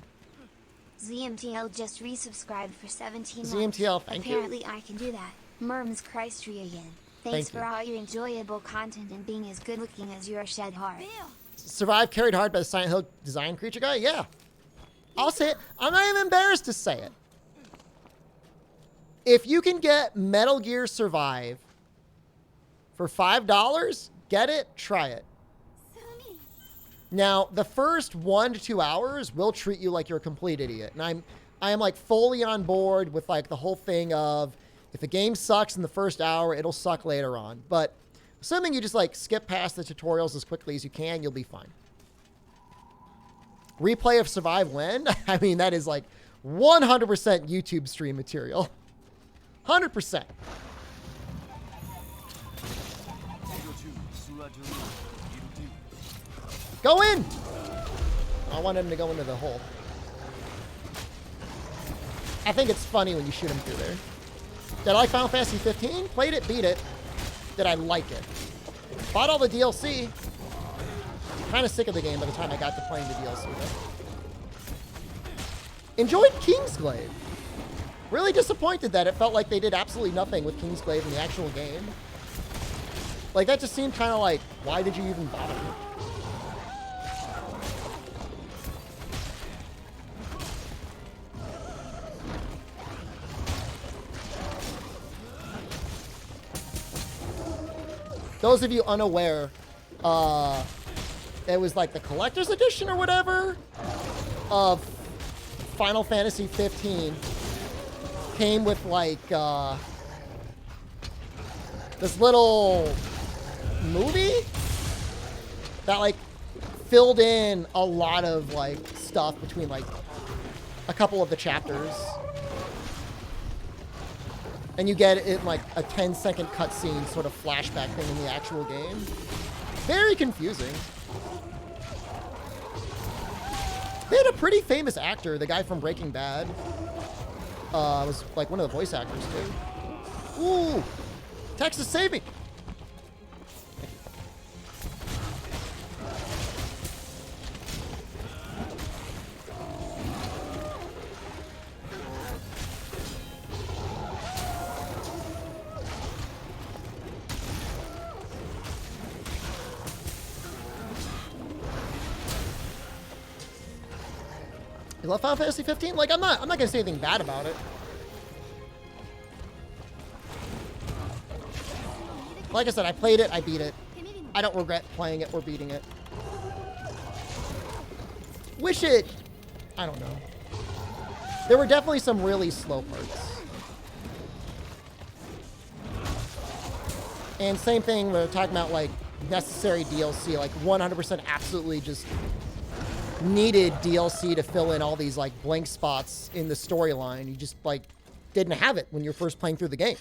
ZMTL just resubscribed for 17 months. ZMTL, thank you. Apparently I can do that. Merms Christ again. Thanks for all your enjoyable content and being as good looking as your shed heart. Survive carried hard by the Silent Hill design creature guy? Yeah. I'll say it. I'm not even embarrassed to say it. If you can get Metal Gear Survive for $5, get it, try it. Now, the first 1 to 2 hours will treat you like you're a complete idiot. And I am like fully on board with like the whole thing of if a game sucks in the first hour, it'll suck later on. But assuming you just like skip past the tutorials as quickly as you can, you'll be fine. Replay of Survive when? I mean, that is like 100% YouTube stream material. 100%. Go in! I want him to go into the hole. I think it's funny when you shoot him through there. Did I like Final Fantasy 15? Played it, beat it. Did I like it? Bought all the DLC. Kind of sick of the game by the time I got to playing the DLC, though. Enjoyed Kingsglaive. Really disappointed that it felt like they did absolutely nothing with Kingsglaive in the actual game. Like, that just seemed kind of like, why did you even bother? Those of you unaware, it was like the collector's edition or whatever of Final Fantasy 15 came with like this little movie that like filled in a lot of like stuff between like a couple of the chapters. And you get it like a 10-second cutscene sort of flashback thing in the actual game. Very confusing. They had a pretty famous actor, the guy from Breaking Bad. Was like one of the voice actors too. Ooh! Texas, save me! You love Final Fantasy 15? Like, I'm not gonna say anything bad about it. Like I said, I played it, I beat it. I don't regret playing it or beating it. Wish it... I don't know. There were definitely some really slow parts. And same thing, we're talking about, like, necessary DLC. Like, 100% absolutely just needed DLC to fill in all these, like, blank spots in the storyline. You just, like, didn't have it when you're first playing through the game.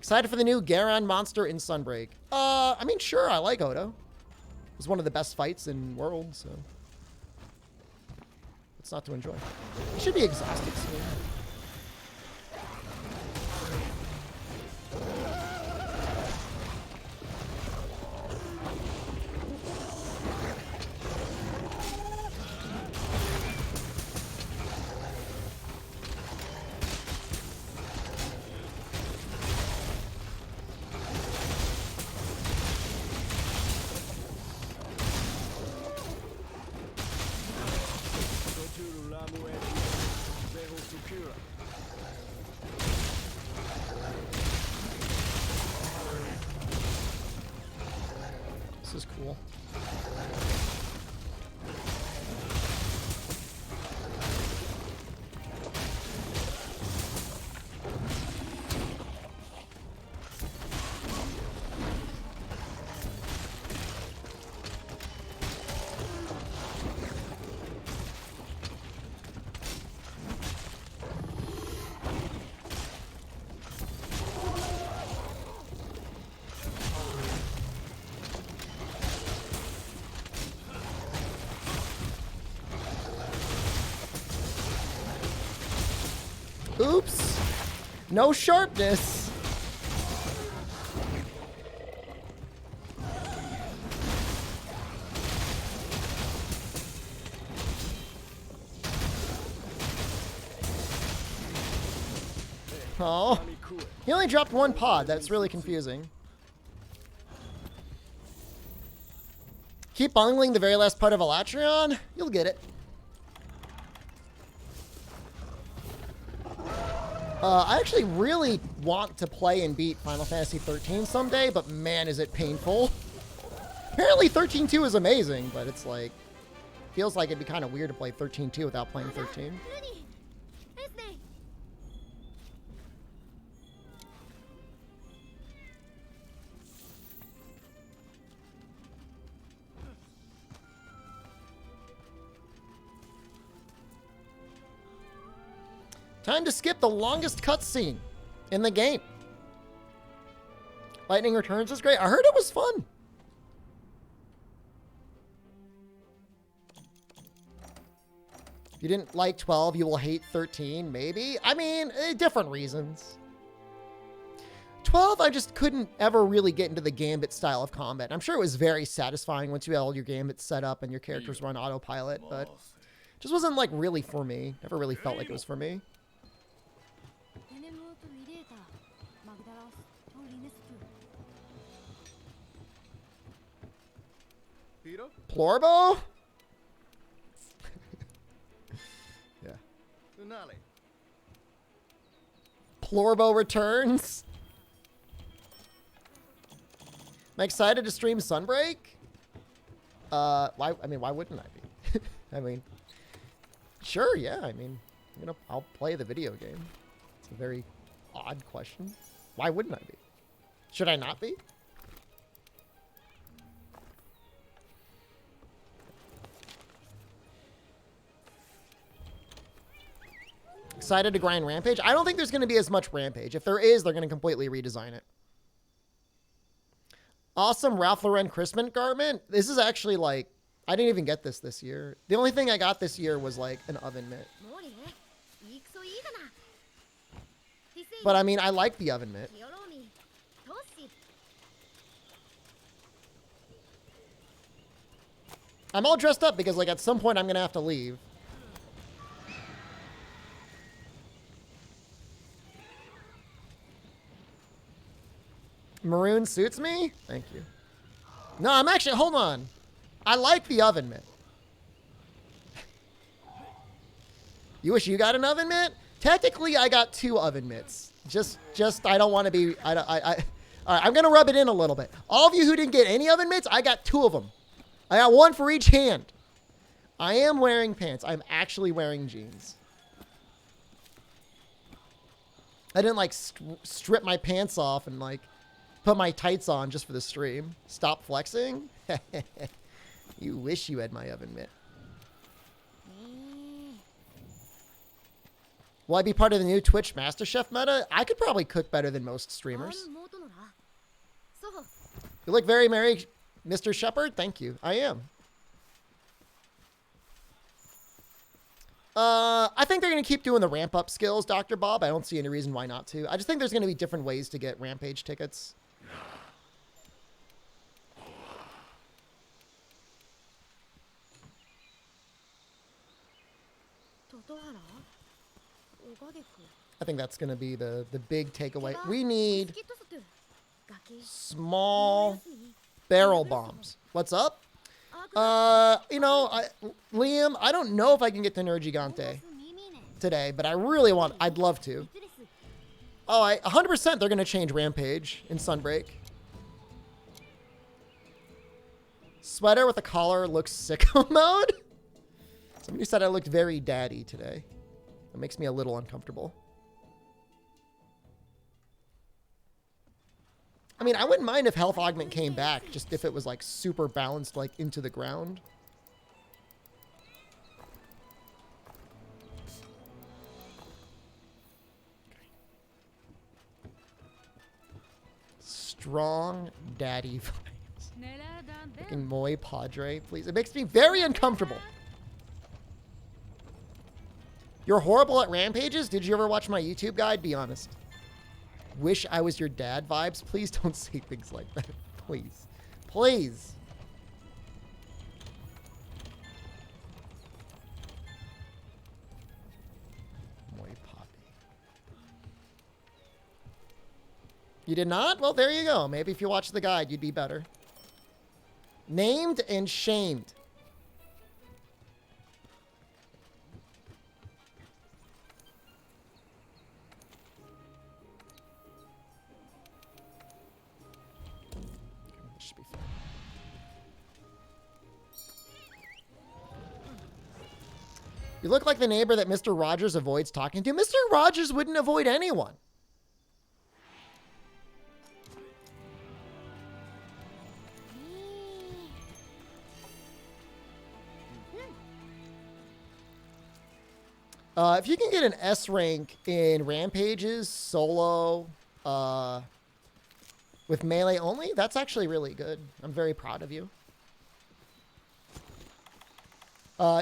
Excited for the new Garon monster in Sunbreak. I mean, sure, I like Odo. It was one of the best fights in World, so it's not to enjoy. He should be exhausted soon. This is cool. Oops. No sharpness. Oh. He only dropped one pod. That's really confusing. Keep bungling the very last part of Elatrion. You'll get it. I actually really want to play and beat Final Fantasy 13 someday, but man, is it painful. Apparently 13.2 is amazing, but it's like, feels like it'd be kind of weird to play 13.2 without playing 13. Time to skip the longest cutscene in the game. Lightning Returns is great. I heard it was fun. If you didn't like 12, you will hate 13, maybe? I mean, different reasons. 12, I just couldn't ever really get into the Gambit style of combat. I'm sure it was very satisfying once you had all your Gambits set up and your characters were on autopilot, but it just wasn't like really for me. Never really felt like it was for me. Plorbo? Yeah. Plorbo returns. I'm excited to stream Sunbreak. Why? I mean, why wouldn't I be? I mean, sure, yeah. I mean, you know, I'll play the video game. It's a very odd question. Why wouldn't I be? Should I not be? Excited to grind Rampage? I don't think there's going to be as much Rampage. If there is, they're going to completely redesign it. Awesome Ralph Lauren Christmas garment. This is actually like, I didn't even get this year. The only thing I got this year was like an oven mitt. But I mean, I like the oven mitt. I'm all dressed up because like at some point I'm going to have to leave. Maroon suits me? Thank you. No, I'm actually, hold on. I like the oven mitt. You wish you got an oven mitt? Technically, I got 2 oven mitts. Just, I don't want to be, all right, I'm going to rub it in a little bit. All of you who didn't get any oven mitts, I got 2 of them. I got 1 for each hand. I am wearing pants. I'm actually wearing jeans. I didn't like strip my pants off and like put my tights on just for the stream. Stop flexing? You wish you had my oven mitt. Will I be part of the new Twitch MasterChef meta? I could probably cook better than most streamers. You look very merry, Mr. Shepard. Thank you. I am. I think they're going to keep doing the ramp up skills, Dr. Bob. I don't see any reason why not to. I just think there's going to be different ways to get Rampage tickets. I think that's going to be the big takeaway. We need small barrel bombs. What's up? You know, Liam, I don't know if I can get the Nergigante today, but I really want, I'd love to. Oh, 100% they're going to change Rampage in Sunbreak. Sweater with a collar looks sicko mode. Somebody said I looked very daddy today. That makes me a little uncomfortable. I mean, I wouldn't mind if Health Augment came back, just if it was, like, super balanced, like, into the ground. Strong daddy vibes. Fucking Moy Padre, please. It makes me very uncomfortable. You're horrible at Rampages? Did you ever watch my YouTube guide? Be honest. Wish I was your dad vibes. Please don't say things like that. Please. Please. Moy Poppy. You did not? Well, there you go. Maybe if you watched the guide, you'd be better. Named and shamed. You look like the neighbor that Mr. Rogers avoids talking to. Mr. Rogers wouldn't avoid anyone. If you can get an S rank in Rampages solo with melee only, that's actually really good. I'm very proud of you.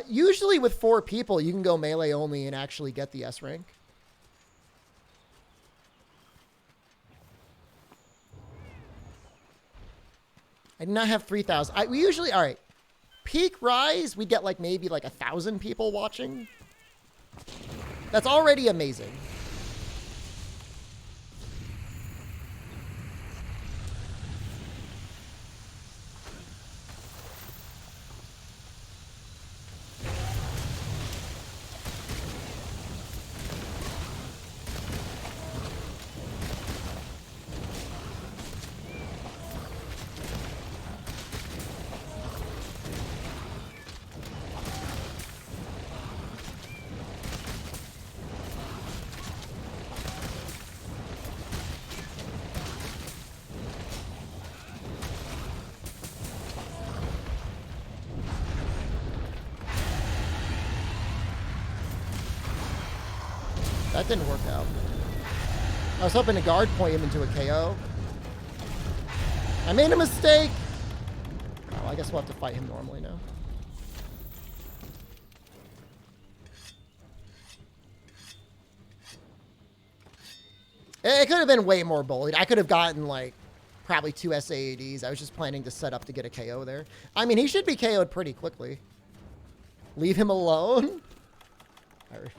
Usually with 4 people, you can go melee only and actually get the S rank. I do not have 3,000. We usually, all right, peak rise, we get like maybe like 1,000 people watching. That's already amazing. That didn't work out. I was hoping to guard point him into a KO. I made a mistake. Oh, I guess we'll have to fight him normally now. It could have been way more bullied. I could have gotten like probably 2 SAADs. I was just planning to set up to get a KO there. I mean, he should be KO'd pretty quickly. Leave him alone? I refuse.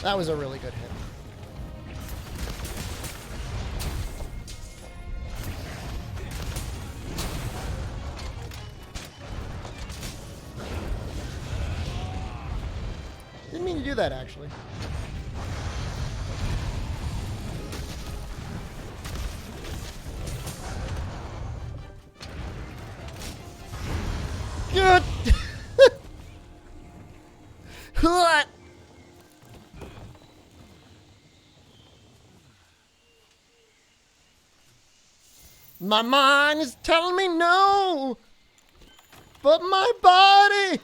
That was a really good hit. do that, actually. Good. What? My mind is telling me no, but my body's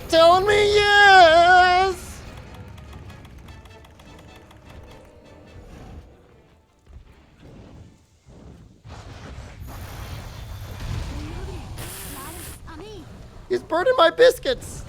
telling me yes. He's burning my biscuits.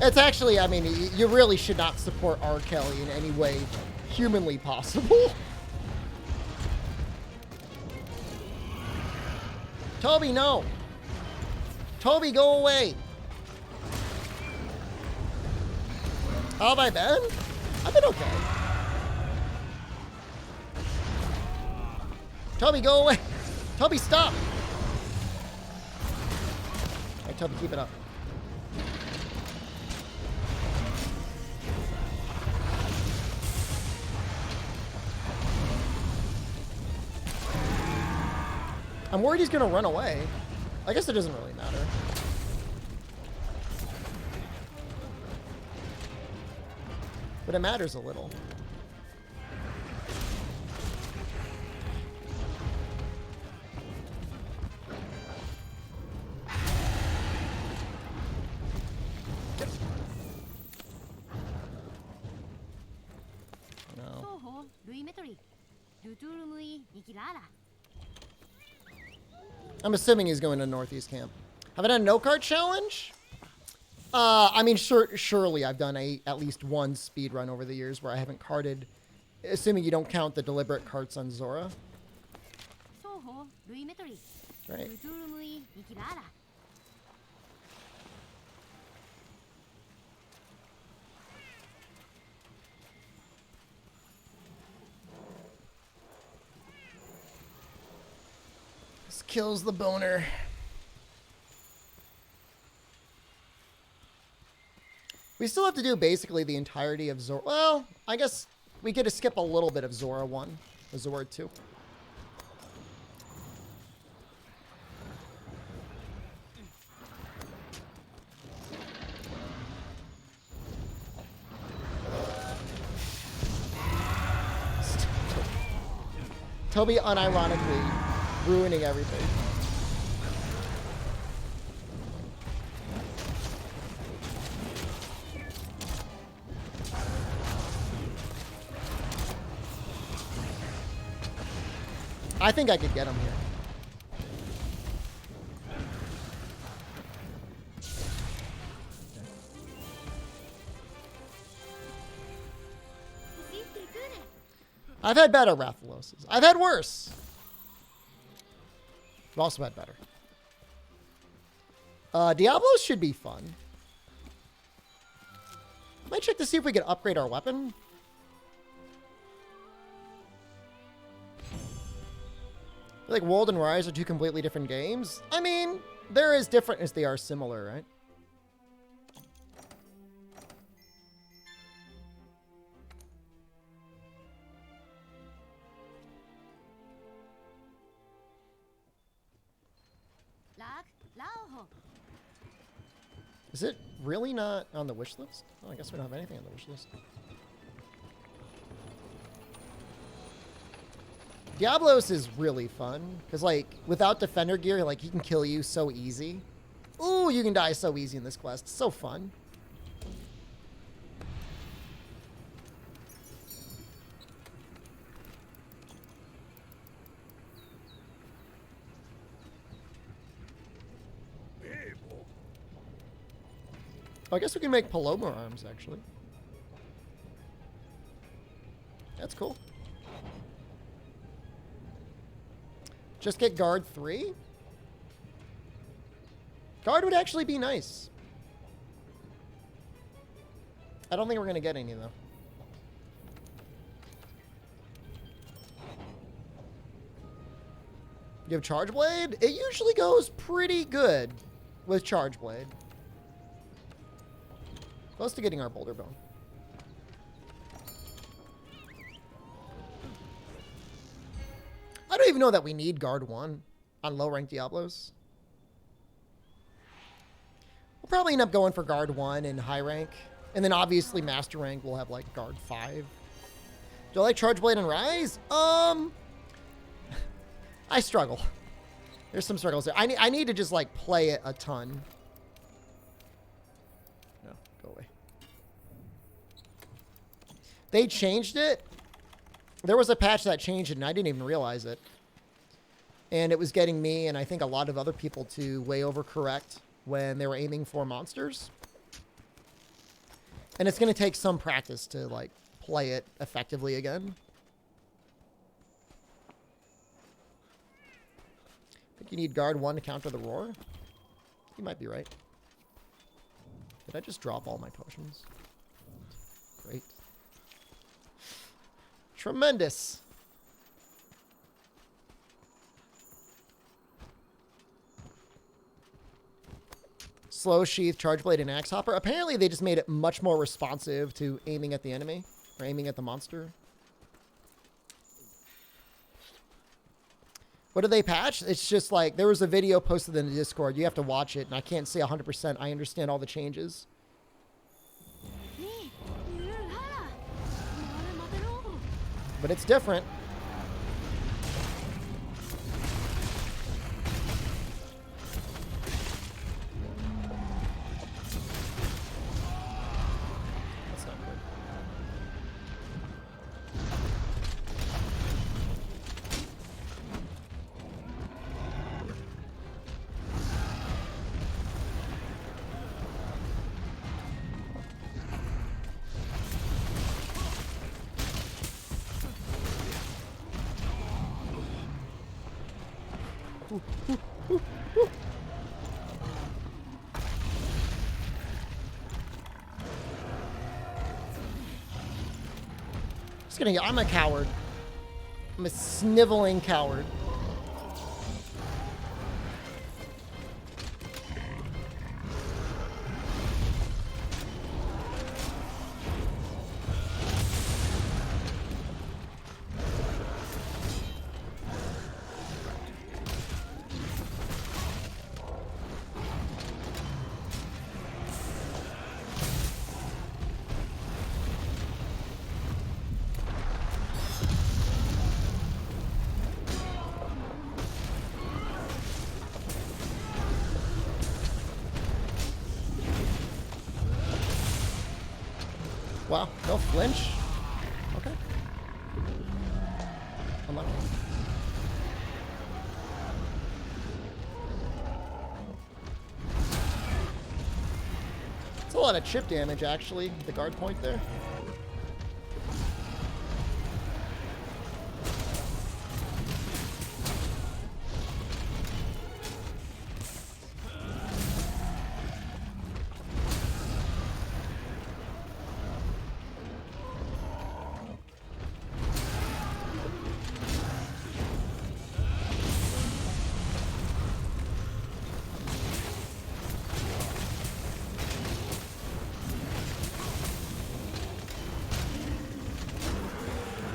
It's actually, I mean, you really should not support R. Kelly in any way humanly possible. Toby, no. Toby, go away. How have I been? I've been okay. Toby, go away. Toby, stop. All right, Toby, keep it up. I'm worried he's gonna run away. I guess it doesn't really matter. But it matters a little. No. I'm assuming he's going to Northeast Camp. Have I done a no-cart challenge? I mean, surely I've done at least one speed run over the years where I haven't carted, assuming you don't count the deliberate carts on Zora. Right. This kills the boner. We still have to do basically the entirety of Zora. Well, I guess we get to skip a little bit of Zora 1, or Zora 2. Toby unironically ruining everything. I think I could get him here. I've had better Rathaloses. I've had worse. I've also had better. Diablos should be fun. Might check to see if we can upgrade our weapon. I feel like World and Rise are two completely different games. I mean, they're as different as they are similar, right? Is it really not on the wish list? Oh, I guess we don't have anything on the wish list. Diablos is really fun because, like, without defender gear, like, he can kill you so easy. Ooh, you can die so easy in this quest. So fun. Oh, I guess we can make Paloma arms, actually. That's cool. Just get guard 3? Guard would actually be nice. I don't think we're going to get any, though. You have Charge Blade? It usually goes pretty good with Charge Blade. Close to getting our Boulder Bone. I don't even know that we need Guard 1 on low-rank Diablos. We'll probably end up going for Guard 1 in high rank. And then obviously Master rank will have like Guard 5. Do I like Charge Blade and Rise? I struggle. There's some struggles there. I need to just like play it a ton. No, go away. They changed it. There was a patch that changed it and I didn't even realize it. And it was getting me and I think a lot of other people to way overcorrect when they were aiming for monsters. And it's going to take some practice to like play it effectively again. I think you need guard 1 to counter the roar. You might be right. Did I just drop all my potions? Great. Tremendous. Slow Sheath, Charge Blade, and Axe Hopper. Apparently they just made it much more responsive to aiming at the enemy. Or aiming at the monster. What did they patch? It's just like, there was a video posted in the Discord. You have to watch it, and I can't say 100% I understand all the changes. But it's different. That's not good. Just kidding. I'm a coward. I'm a sniveling coward. Wow, no flinch. Okay. Unlucky. It's a lot of chip damage, actually, the guard point there.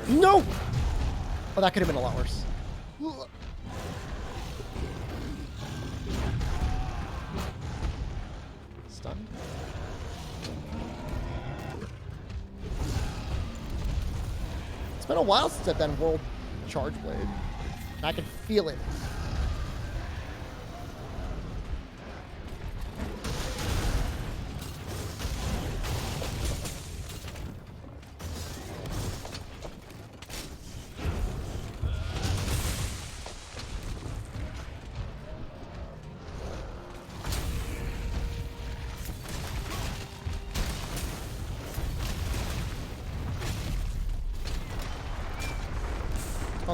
No! Oh, that could have been a lot worse. Stunned. It's been a while since I've done World Charge Blade. I can feel it.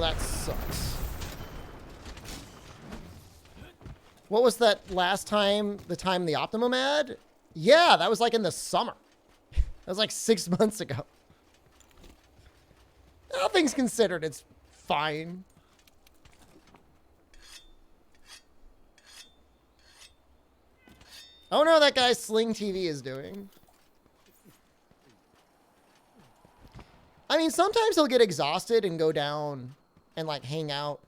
that sucks. What was that last time, the time the Optimum ad? Yeah, that was like in the summer. That was like 6 months ago. All things considered, it's fine. I wonder how that guy Sling TV is doing. I mean, sometimes he'll get exhausted and go down and like hang out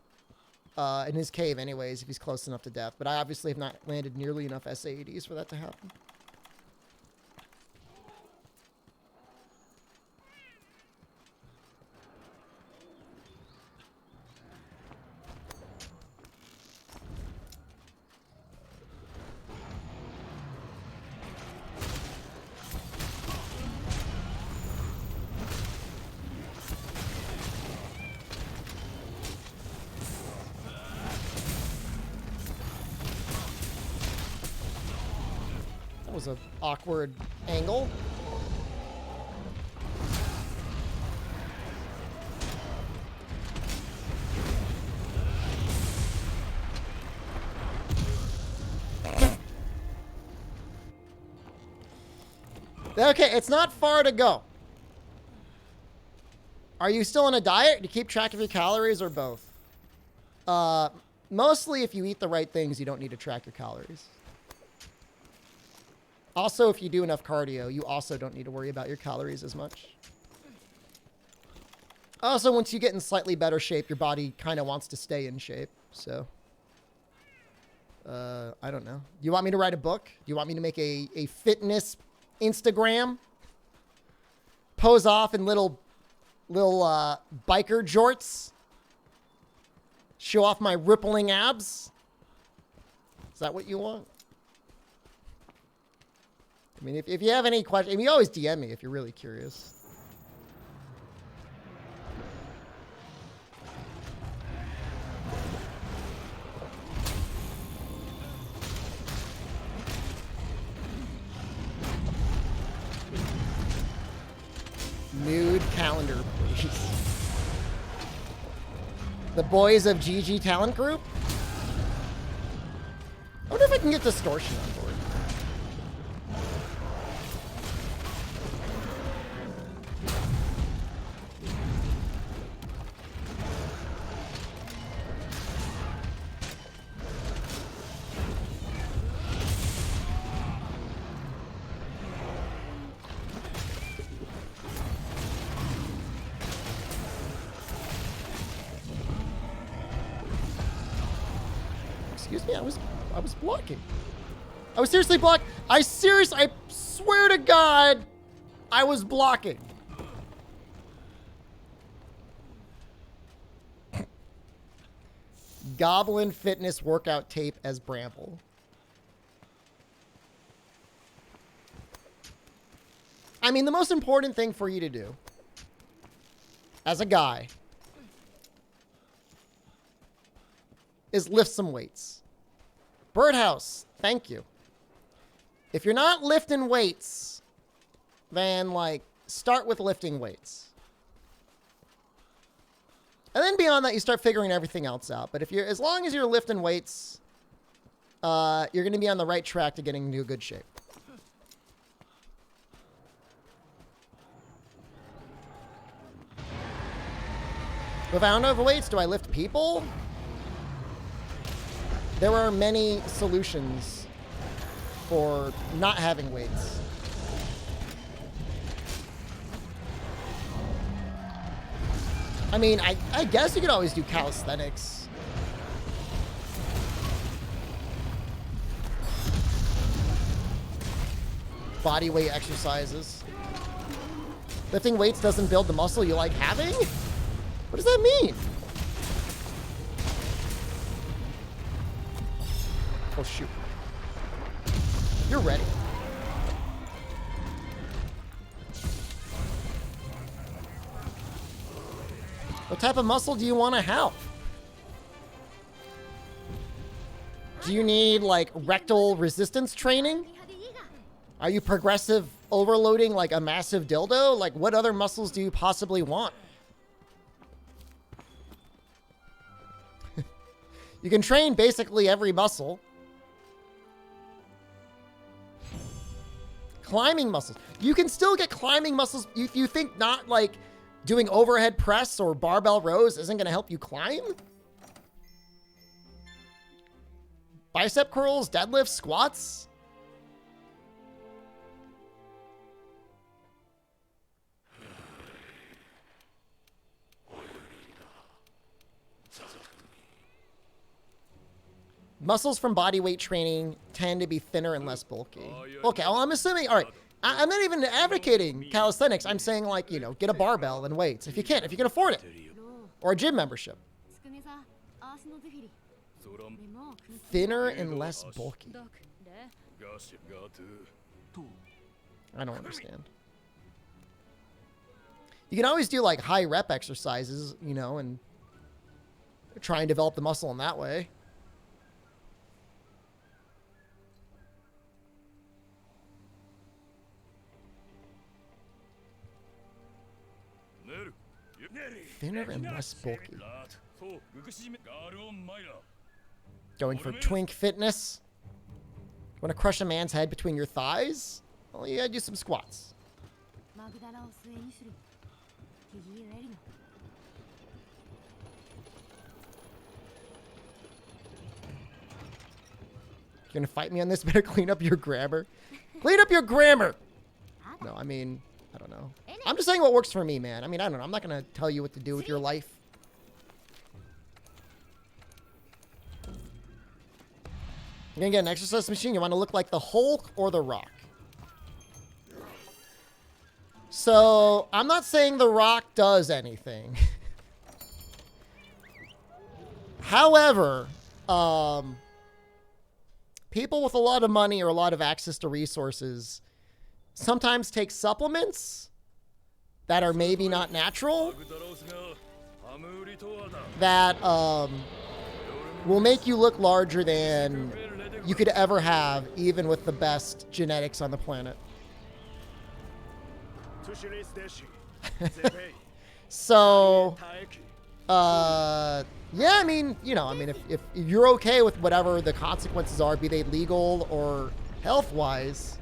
in his cave anyways if he's close enough to death. But I obviously have not landed nearly enough SAEDs for that to happen. Was an awkward angle. Okay, it's not far to go. Are you still on a diet? Do you keep track of your calories or both? Mostly if you eat the right things, you don't need to track your calories. Also, if you do enough cardio, you also don't need to worry about your calories as much. Also, once you get in slightly better shape, your body kind of wants to stay in shape. So, I don't know. Do you want me to write a book? Do you want me to make a fitness Instagram? Pose off in little biker jorts? Show off my rippling abs? Is that what you want? I mean, if you have any questions, I mean, you always DM me if you're really curious. Nude calendar, please. The boys of GG Talent Group? I wonder if I can get Distortion on board. Excuse me, I was blocking. I was seriously blocking. I swear to God, I was blocking. Goblin fitness workout tape as Bramble. I mean, the most important thing for you to do as a guy is lift some weights. Birdhouse, thank you. If you're not lifting weights, then like start with lifting weights. And then beyond that, you start figuring everything else out. But if you're, as long as you're lifting weights, you're going to be on the right track to getting into good shape. If I don't have weights, do I lift people? There are many solutions for not having weights. I mean, I guess you could always do calisthenics. Body weight exercises. Lifting weights doesn't build the muscle you like having? What does that mean? Oh, shoot. You're ready. What type of muscle do you want to have? Do you need, like, rectal resistance training? Are you progressive overloading, like, a massive dildo? Like, what other muscles do you possibly want? You can train basically every muscle. Climbing muscles. You can still get climbing muscles if you think not like doing overhead press or barbell rows isn't going to help you climb. Bicep curls, deadlifts, squats. Muscles from body weight training tend to be thinner and less bulky. Okay, well, I'm assuming, all right, I'm not even advocating calisthenics. I'm saying, like, you know, get a barbell and weights if you can afford it. Or a gym membership. Thinner and less bulky. I don't understand. You can always do, like, high rep exercises, you know, and try and develop the muscle in that way. Thinner and less bulky. Going for twink fitness. Want to crush a man's head between your thighs? Well, you gotta do some squats. You're gonna fight me on this? Better clean up your grammar. Clean up your grammar! No, I mean, I don't know. I'm just saying what works for me, man. I mean, I don't know. I'm not going to tell you what to do with your life. You're going to get an exercise machine. You want to look like the Hulk or the Rock. So, I'm not saying the Rock does anything. However, people with a lot of money or a lot of access to resources sometimes take supplements that are maybe not natural, that will make you look larger than you could ever have, even with the best genetics on the planet. So, yeah, I mean, you know, I mean, if you're okay with whatever the consequences are, be they legal or health-wise.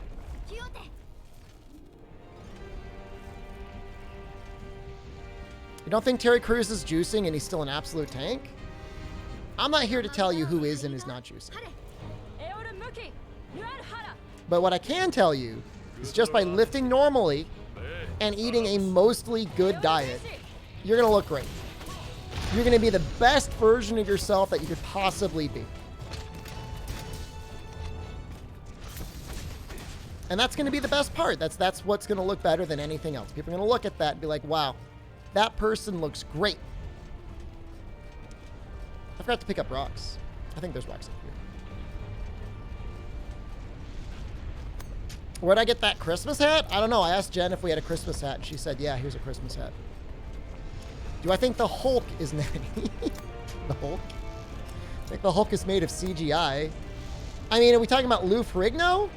You don't think Terry Crews is juicing and he's still an absolute tank? I'm not here to tell you who is and is not juicing. But what I can tell you is just by lifting normally and eating a mostly good diet, you're going to look great. You're going to be the best version of yourself that you could possibly be. And that's going to be the best part. That's what's going to look better than anything else. People are going to look at that and be like, wow, that person looks great. I forgot to pick up rocks. I think there's rocks up here. Where'd I get that Christmas hat? I don't know. I asked Jen if we had a Christmas hat, and she said, yeah, here's a Christmas hat. Do I think the Hulk is natty? The Hulk? I think the Hulk is made of CGI. I mean, are we talking about Lou Ferrigno?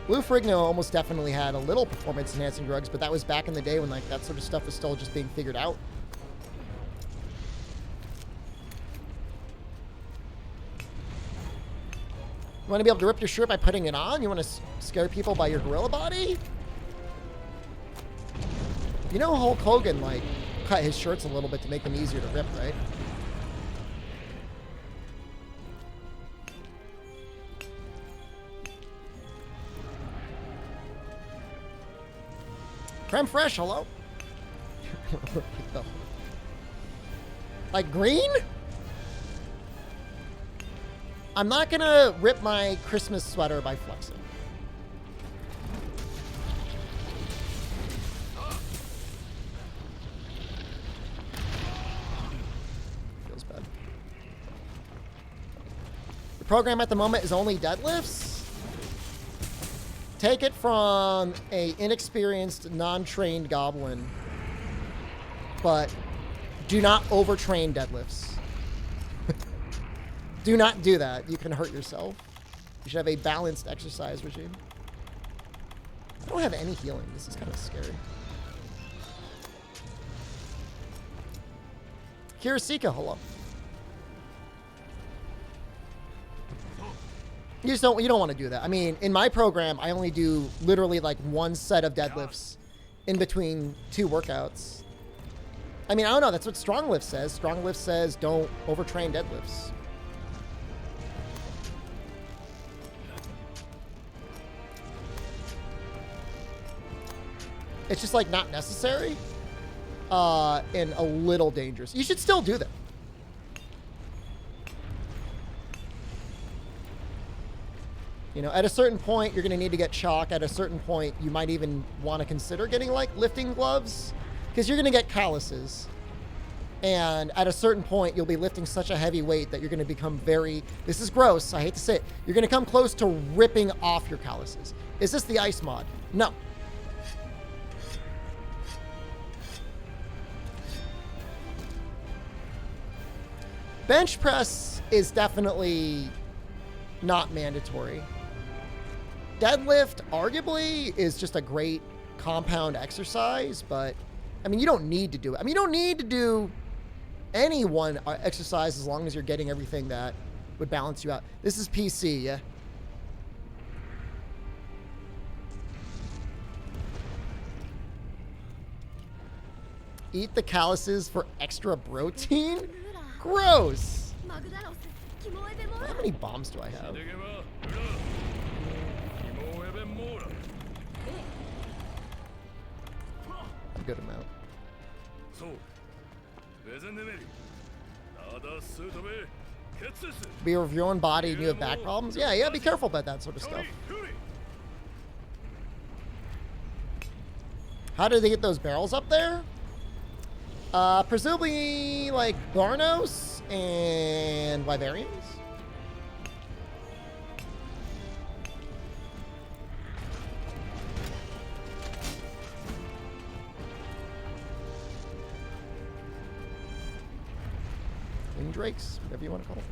Lou Ferrigno almost definitely had a little performance-enhancing drugs, but that was back in the day when like that sort of stuff was still just being figured out. You want to be able to rip your shirt by putting it on? You want to scare people by your gorilla body? You know Hulk Hogan, like, cut his shirts a little bit to make them easier to rip, right? Creme fraiche, hello? Like green? I'm not gonna rip my Christmas sweater by flexing. Feels bad. The program at the moment is only deadlifts. Take it from a inexperienced, non-trained goblin, but do not overtrain deadlifts. Do not do that. You can hurt yourself. You should have a balanced exercise regime. I don't have any healing. This is kind of scary. Kirasika, hello. You don't want to do that. I mean, in my program, I only do literally like one set of deadlifts in between 2 workouts. I mean, I don't know. That's what Strong Lift says. Strong Lift says don't overtrain deadlifts. It's just like not necessary and a little dangerous. You should still do them. You know, at a certain point, you're going to need to get chalk. At a certain point, you might even want to consider getting like lifting gloves because you're going to get calluses. And at a certain point, you'll be lifting such a heavy weight that you're going to become very, this is gross, I hate to say it, you're going to come close to ripping off your calluses. Is this the ice mod? No. Bench press is definitely not mandatory. Deadlift, arguably, is just a great compound exercise, but, I mean, you don't need to do it. I mean, you don't need to do any one exercise as long as you're getting everything that would balance you out. This is PC, yeah? Eat the calluses for extra protein? Gross! How many bombs do I have? A good amount. Be of your own body and you have back problems? Yeah, be careful about that sort of stuff. How did they get those barrels up there? Presumably like Garnos and Vivarians? Drakes, whatever you want to call it.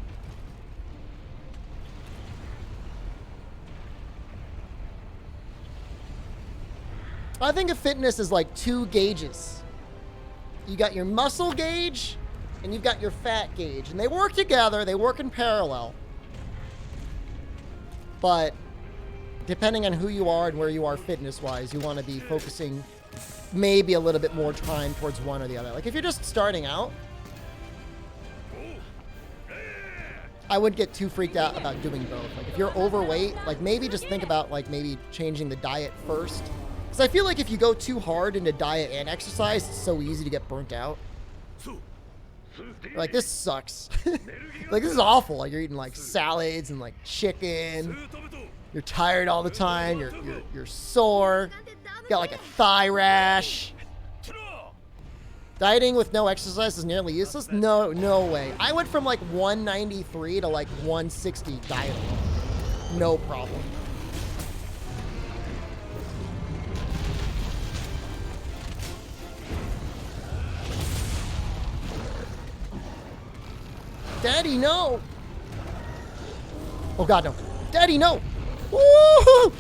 I think of fitness as like 2 gauges. You got your muscle gauge and you've got your fat gauge, and they work together, they work in parallel. But depending on who you are and where you are fitness-wise, you want to be focusing maybe a little bit more time towards one or the other. Like if you're just starting out, I wouldn't get too freaked out about doing both. Like if you're overweight, like maybe just think about like maybe changing the diet first. Because I feel like if you go too hard into diet and exercise, it's so easy to get burnt out. Like this sucks. Like this is awful. Like you're eating like salads and like chicken. You're tired all the time. You're sore. You got like a thigh rash. Dieting with no exercise is nearly useless? No way. I went from like 193 to like 160 dieting. No problem. Daddy, no! Oh God, no. Daddy, no! Woo!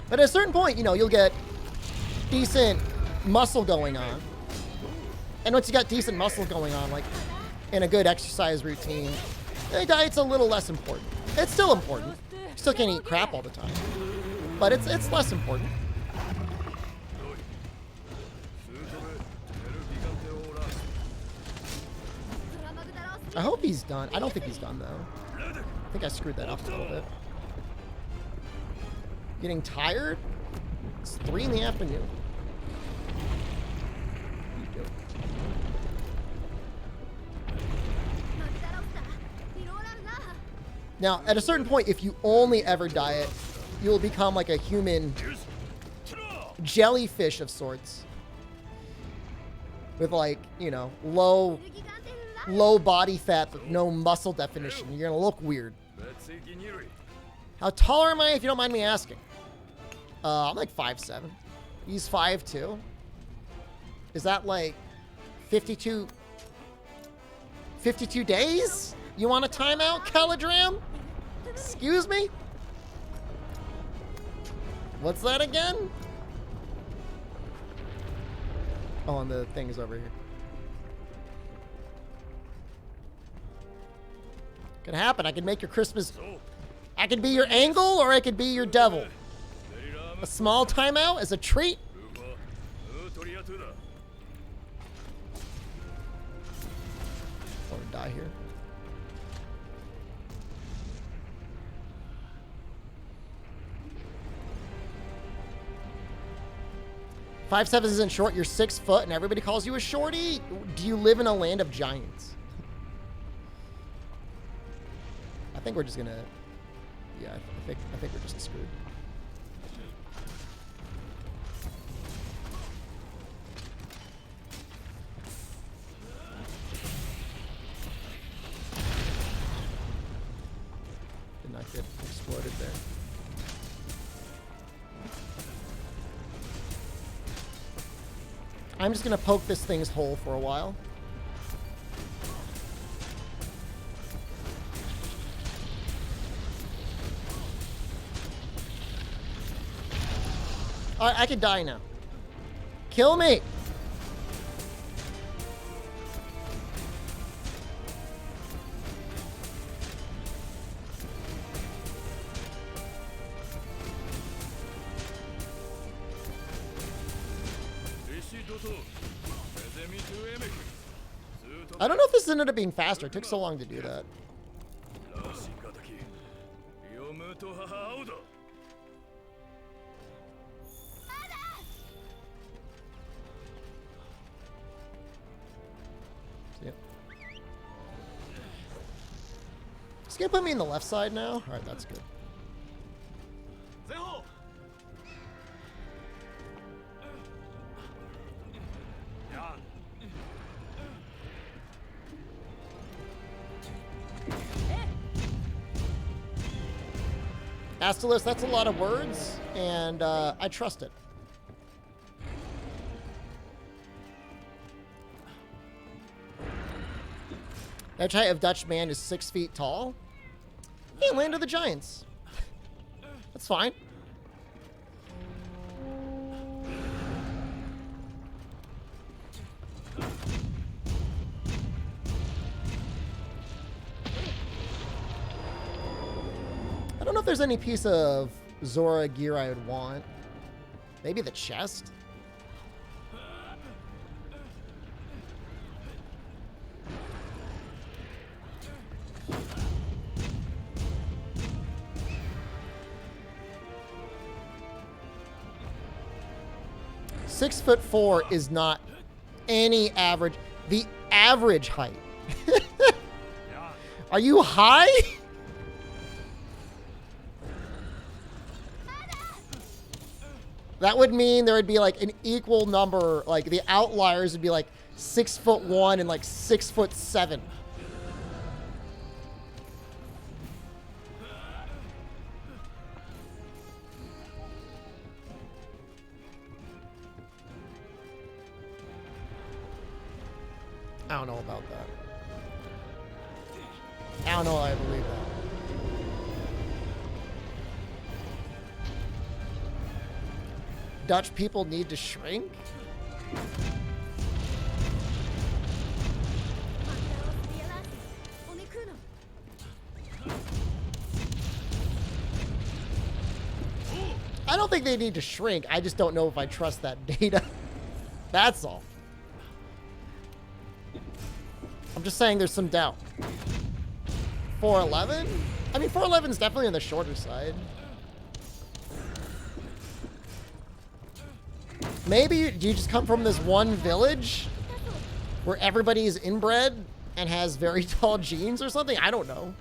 But at a certain point, you know, you'll get decent muscle going on. And once you got decent muscle going on, like in a good exercise routine, the diet's a little less important. It's still important. You still can't eat crap all the time. But it's less important. I hope he's done. I don't think he's done, though. I think I screwed that up a little bit. Getting tired? It's 3 in the afternoon. Now, at a certain point, if you only ever diet, you will become like a human jellyfish of sorts. With like, you know, low body fat, but no muscle definition. You're gonna look weird. How tall am I, if you don't mind me asking? I'm like 5'7". He's 5'2". Is that like 52 days? You want a timeout, Calidram? Excuse me? What's that again? Oh, and the thing is over here. Can happen. I can make your Christmas. I could be your angle, or I could be your devil. A small timeout as a treat. Or die here. Five seven isn't short. You're 6 foot, and everybody calls you a shorty. Do you live in a land of giants? I think we're just gonna. Yeah, I think we're just screwed. Did not get exploded there. I'm just gonna poke this thing's hole for a while. Alright, I could die now. Kill me! I don't know if this ended up being faster. It took so long to do that. Yep. It's gonna put me in the left side now. All right, that's good. Astalis, that's a lot of words, and I trust it. Edge height of Dutch man is 6 feet tall. Hey, Land of the Giants. That's fine. I don't know if there's any piece of Zora gear I would want. Maybe the chest? .6'4" is not any average. The average height. Are you high? That would mean there would be like an equal number, like the outliers would be like 6'1" and like 6'7". I don't know about that. I don't know if I believe that. Dutch people need to shrink? I don't think they need to shrink. I just don't know if I trust that data. That's all. I'm just saying there's some doubt. 4'11"? I mean, 4'11" is definitely on the shorter side. Maybe do you just come from this one village where everybody is inbred and has very tall genes or something? I don't know.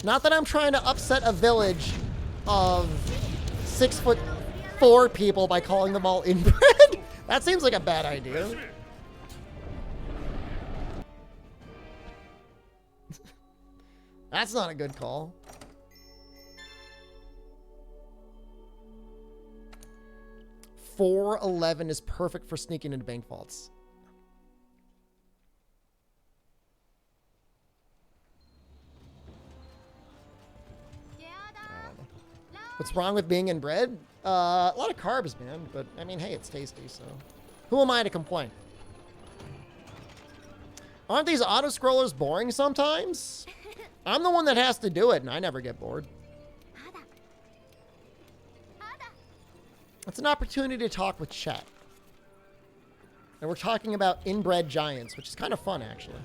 Not that I'm trying to upset a village of 6'4" people by calling them all inbred. That seems like a bad idea. That's not a good call. .411 is perfect for sneaking into bank vaults. What's wrong with being inbred? A lot of carbs, man. But, I mean, hey, it's tasty, so... Who am I to complain? Aren't these auto-scrollers boring sometimes? I'm the one that has to do it, and I never get bored. It's an opportunity to talk with chat. And we're talking about inbred giants, which is kind of fun, actually.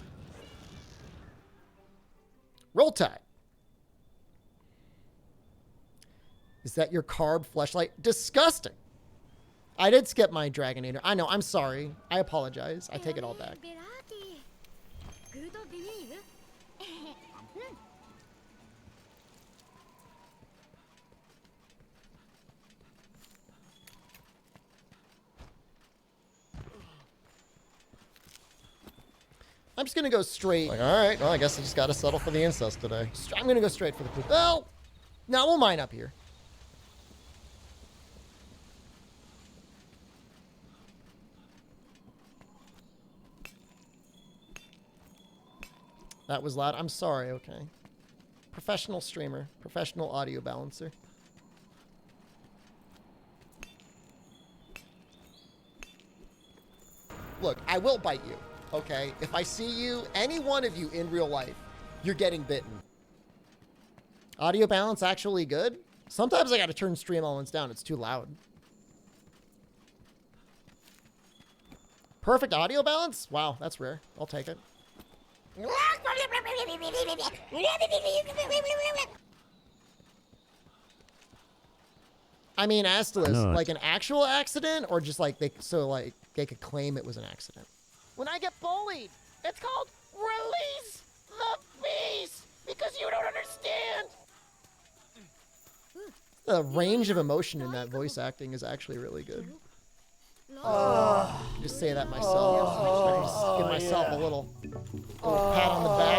Roll Tide. Is that your carb fleshlight? Disgusting. I did skip my Dragonator. I know, I'm sorry. I apologize. I take it all back. I'm just going to go straight. Like, all right, well, I guess I just got to settle for the incest today. I'm going to go straight for the poop. Well, no, we'll mine up here. That was loud. I'm sorry, okay. Professional streamer. Professional audio balancer. Look, I will bite you, okay? If I see you, any one of you in real life, you're getting bitten. Audio balance actually good? Sometimes I gotta turn stream elements down. It's too loud. Perfect audio balance? Wow, that's rare. I'll take it. I mean, Astalis, like an actual accident, or just like they could claim it was an accident? When I get bullied, it's called release the beast because you don't understand. The range of emotion in that voice acting is actually really good. Just say that myself. Just give myself a little pat on the back.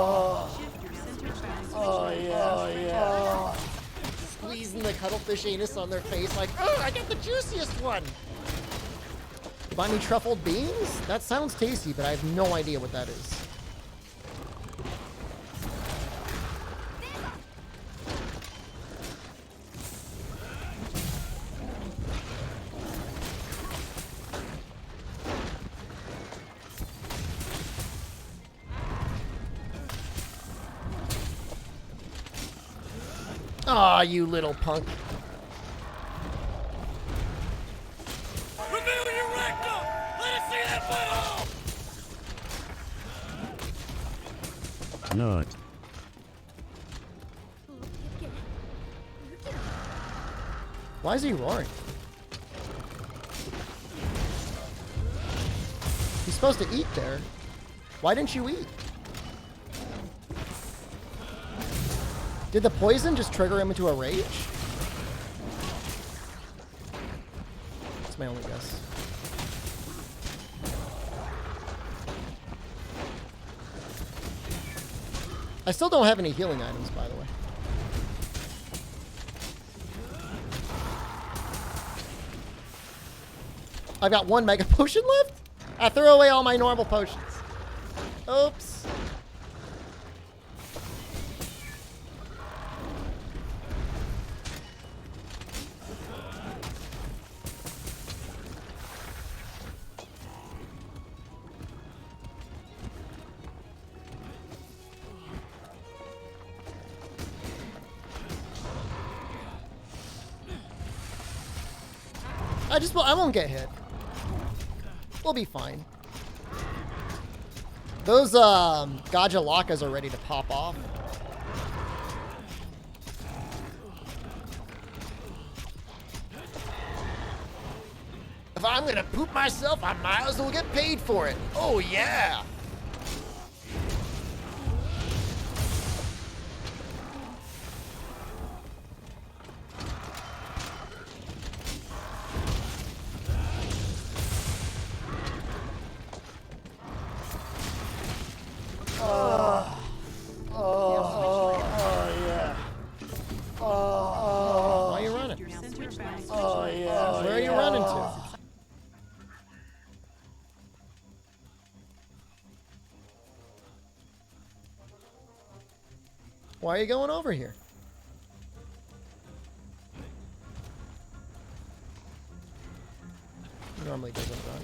Oh yeah. Squeezing the cuttlefish anus on their face like, oh, I got the juiciest one. Buy me truffled beans? That sounds tasty, but I have no idea what that is. Aw, you little punk. Reveal your rectum! Let us see that butthole! No. Why is he roaring? He's supposed to eat there. Why didn't you eat? Did the poison just trigger him into a rage? That's my only guess. I still don't have any healing items, by the way. I've got one mega potion left? I threw away all my normal potions. Oops. I won't get hit. We'll be fine. Those Gajalakas are ready to pop off. If I'm gonna poop myself, I might as well get paid for it. Oh yeah. Why are you running? Where are you running to? Why are you going over here? gonna run.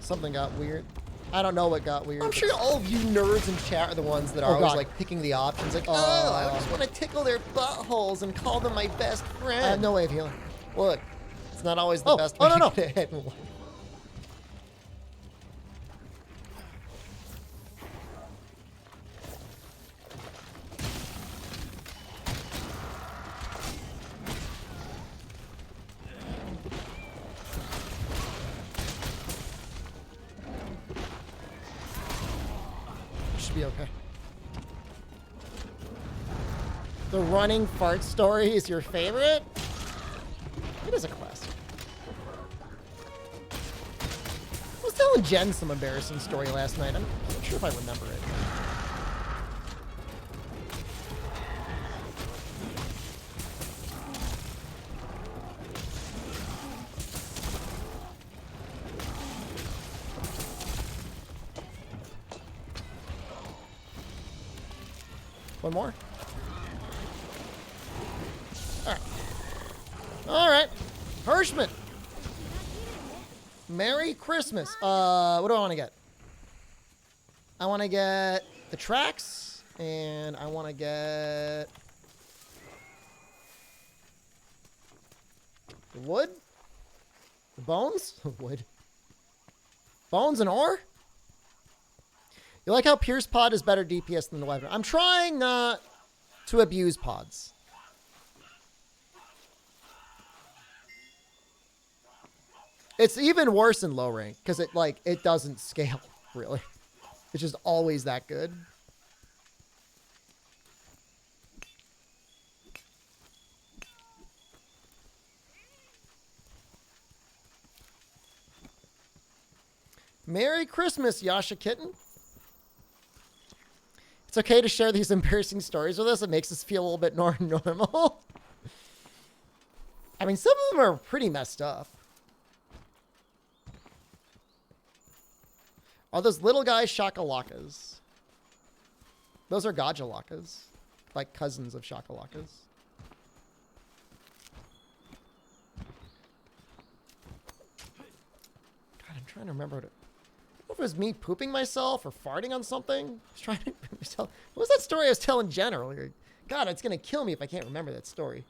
Something got weird. I don't know what got weird. I'm sure all of you nerds in chat are the ones that are always God. like picking the options. Like, oh, I just want to tickle their buttholes and call them my best friend. I have no way of healing. Look, it's not always the best Oh, way no. to hit one. Should be okay. The running fart story is your favorite? It is a classic. I was telling Jen some embarrassing story last night. I'm not sure if I remember it. One more. All right. Hirschman. Merry Christmas. What do I want to get? I want to get the tracks, and I want to get the wood, the bones, wood, bones and ore. You like how Pierce Pod is better DPS than the weapon? I'm trying not to abuse pods. It's even worse in low rank because it doesn't scale really. It's just always that good. Merry Christmas, Yasha Kitten. It's okay to share these embarrassing stories with us. It makes us feel a little bit more normal. I mean, some of them are pretty messed up. Are those little guys shakalakas? Those are gajalakas. Like cousins of shakalakas. God, I'm trying to remember what it... I don't know if it was me pooping myself or farting on something. I was trying to tell... What was that story I was telling Jen earlier? God, it's going to kill me if I can't remember that story.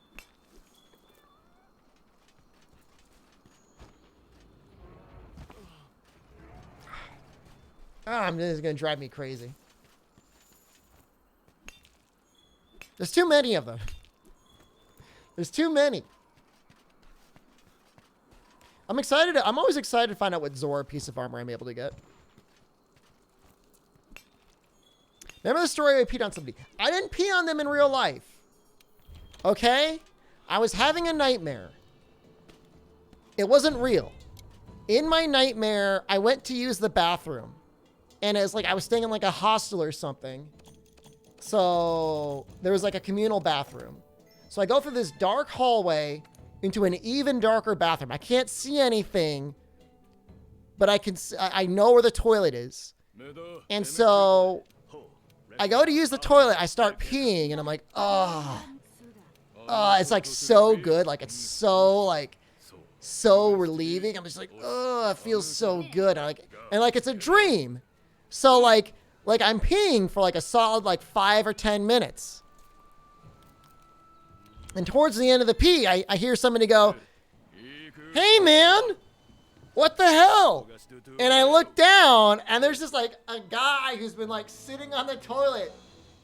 This is going to drive me crazy. There's too many of them. There's too many. I'm excited. I'm always excited to find out what Zora piece of armor I'm able to get. Remember the story I peed on somebody? I didn't pee on them in real life. Okay? I was having a nightmare. It wasn't real. In my nightmare, I went to use the bathroom. And it's like I was staying in like a hostel or something. So there was like a communal bathroom. So I go through this dark hallway into an even darker bathroom. I can't see anything, but I know where the toilet is. And so I go to use the toilet. I start peeing and I'm like, oh, it's like so good. Like it's so relieving. I'm just like, oh, it feels so good. And it's a dream. So like I'm peeing for like a solid like 5 or 10 minutes. And towards the end of the pee, I hear somebody go, hey man, what the hell? And I look down and there's just like a guy who's been like sitting on the toilet.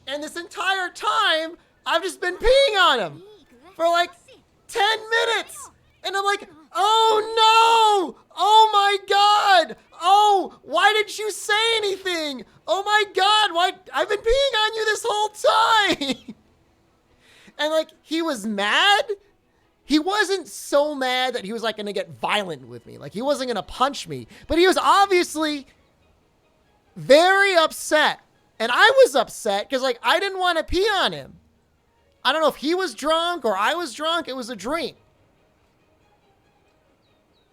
And this entire time, I've just been peeing on him for like 10 minutes. And I'm like, oh no! Oh my God! Oh, why didn't you say anything? Oh my God, why? I've been peeing on you this whole time. And like, he was mad. He wasn't so mad that he was like gonna get violent with me. Like he wasn't gonna punch me, but he was obviously very upset. And I was upset because like, I didn't want to pee on him. I don't know if he was drunk or I was drunk. It was a dream.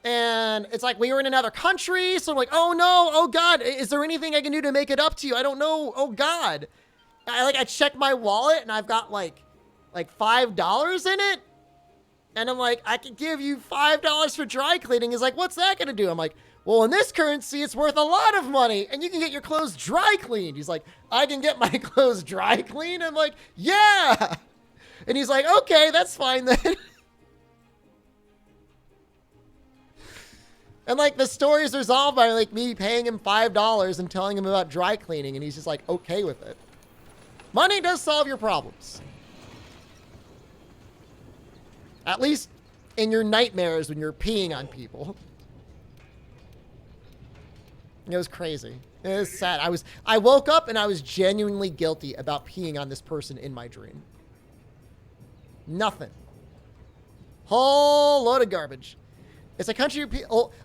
And it's like we were in another country. So I'm like, oh no, oh God, is there anything I can do to make it up to you? I don't know. Oh God. I checked my wallet and I've got like like $5 in it. And I'm like, I could give you $5 for dry cleaning. He's like, what's that going to do? I'm like, well, in this currency, it's worth a lot of money and you can get your clothes dry cleaned. He's like, I can get my clothes dry cleaned? I'm like, yeah. And he's like, okay, that's fine then. And like the story is resolved by like me paying him $5 and telling him about dry cleaning. And he's just like, okay with it. Money does solve your problems. At least in your nightmares when you're peeing on people. It was crazy. It was sad. I woke up and I was genuinely guilty about peeing on this person in my dream. Nothing. Whole load of garbage. It's a country.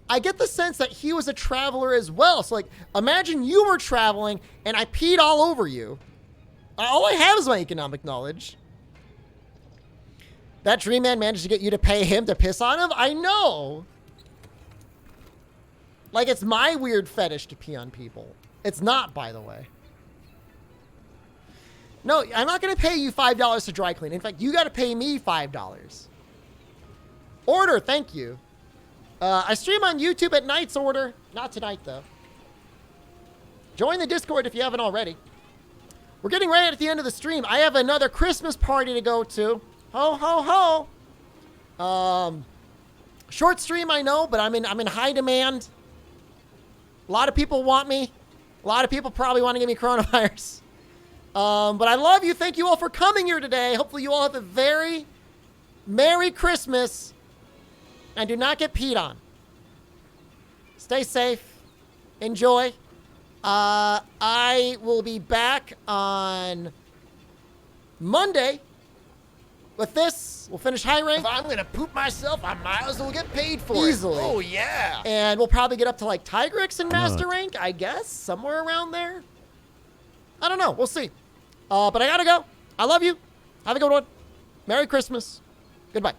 I get the sense that he was a traveler as well. So like, imagine you were traveling and I peed all over you. All I have is my economic knowledge. That dream man managed to get you to pay him to piss on him? I know. Like, it's my weird fetish to pee on people. It's not, by the way. No, I'm not going to pay you $5 to dry clean. In fact, you got to pay me $5. Order, thank you. I stream on YouTube at nights, Order. Not tonight, though. Join the Discord if you haven't already. We're getting right at the end of the stream. I have another Christmas party to go to. Ho, ho, ho. Short stream, I know, but I'm in high demand. A lot of people want me. A lot of people probably want to give me coronavirus. But I love you. Thank you all for coming here today. Hopefully you all have a very Merry Christmas. And do not get peed on. Stay safe. Enjoy. I will be back on Monday with this. We'll finish high rank. If I'm going to poop myself, I might as well get paid for Easily. it. Oh, yeah. And we'll probably get up to like Tigrex and Master Rank, I guess. Somewhere around there. I don't know. We'll see. But I gotta go. I love you. Have a good one. Merry Christmas. Goodbye.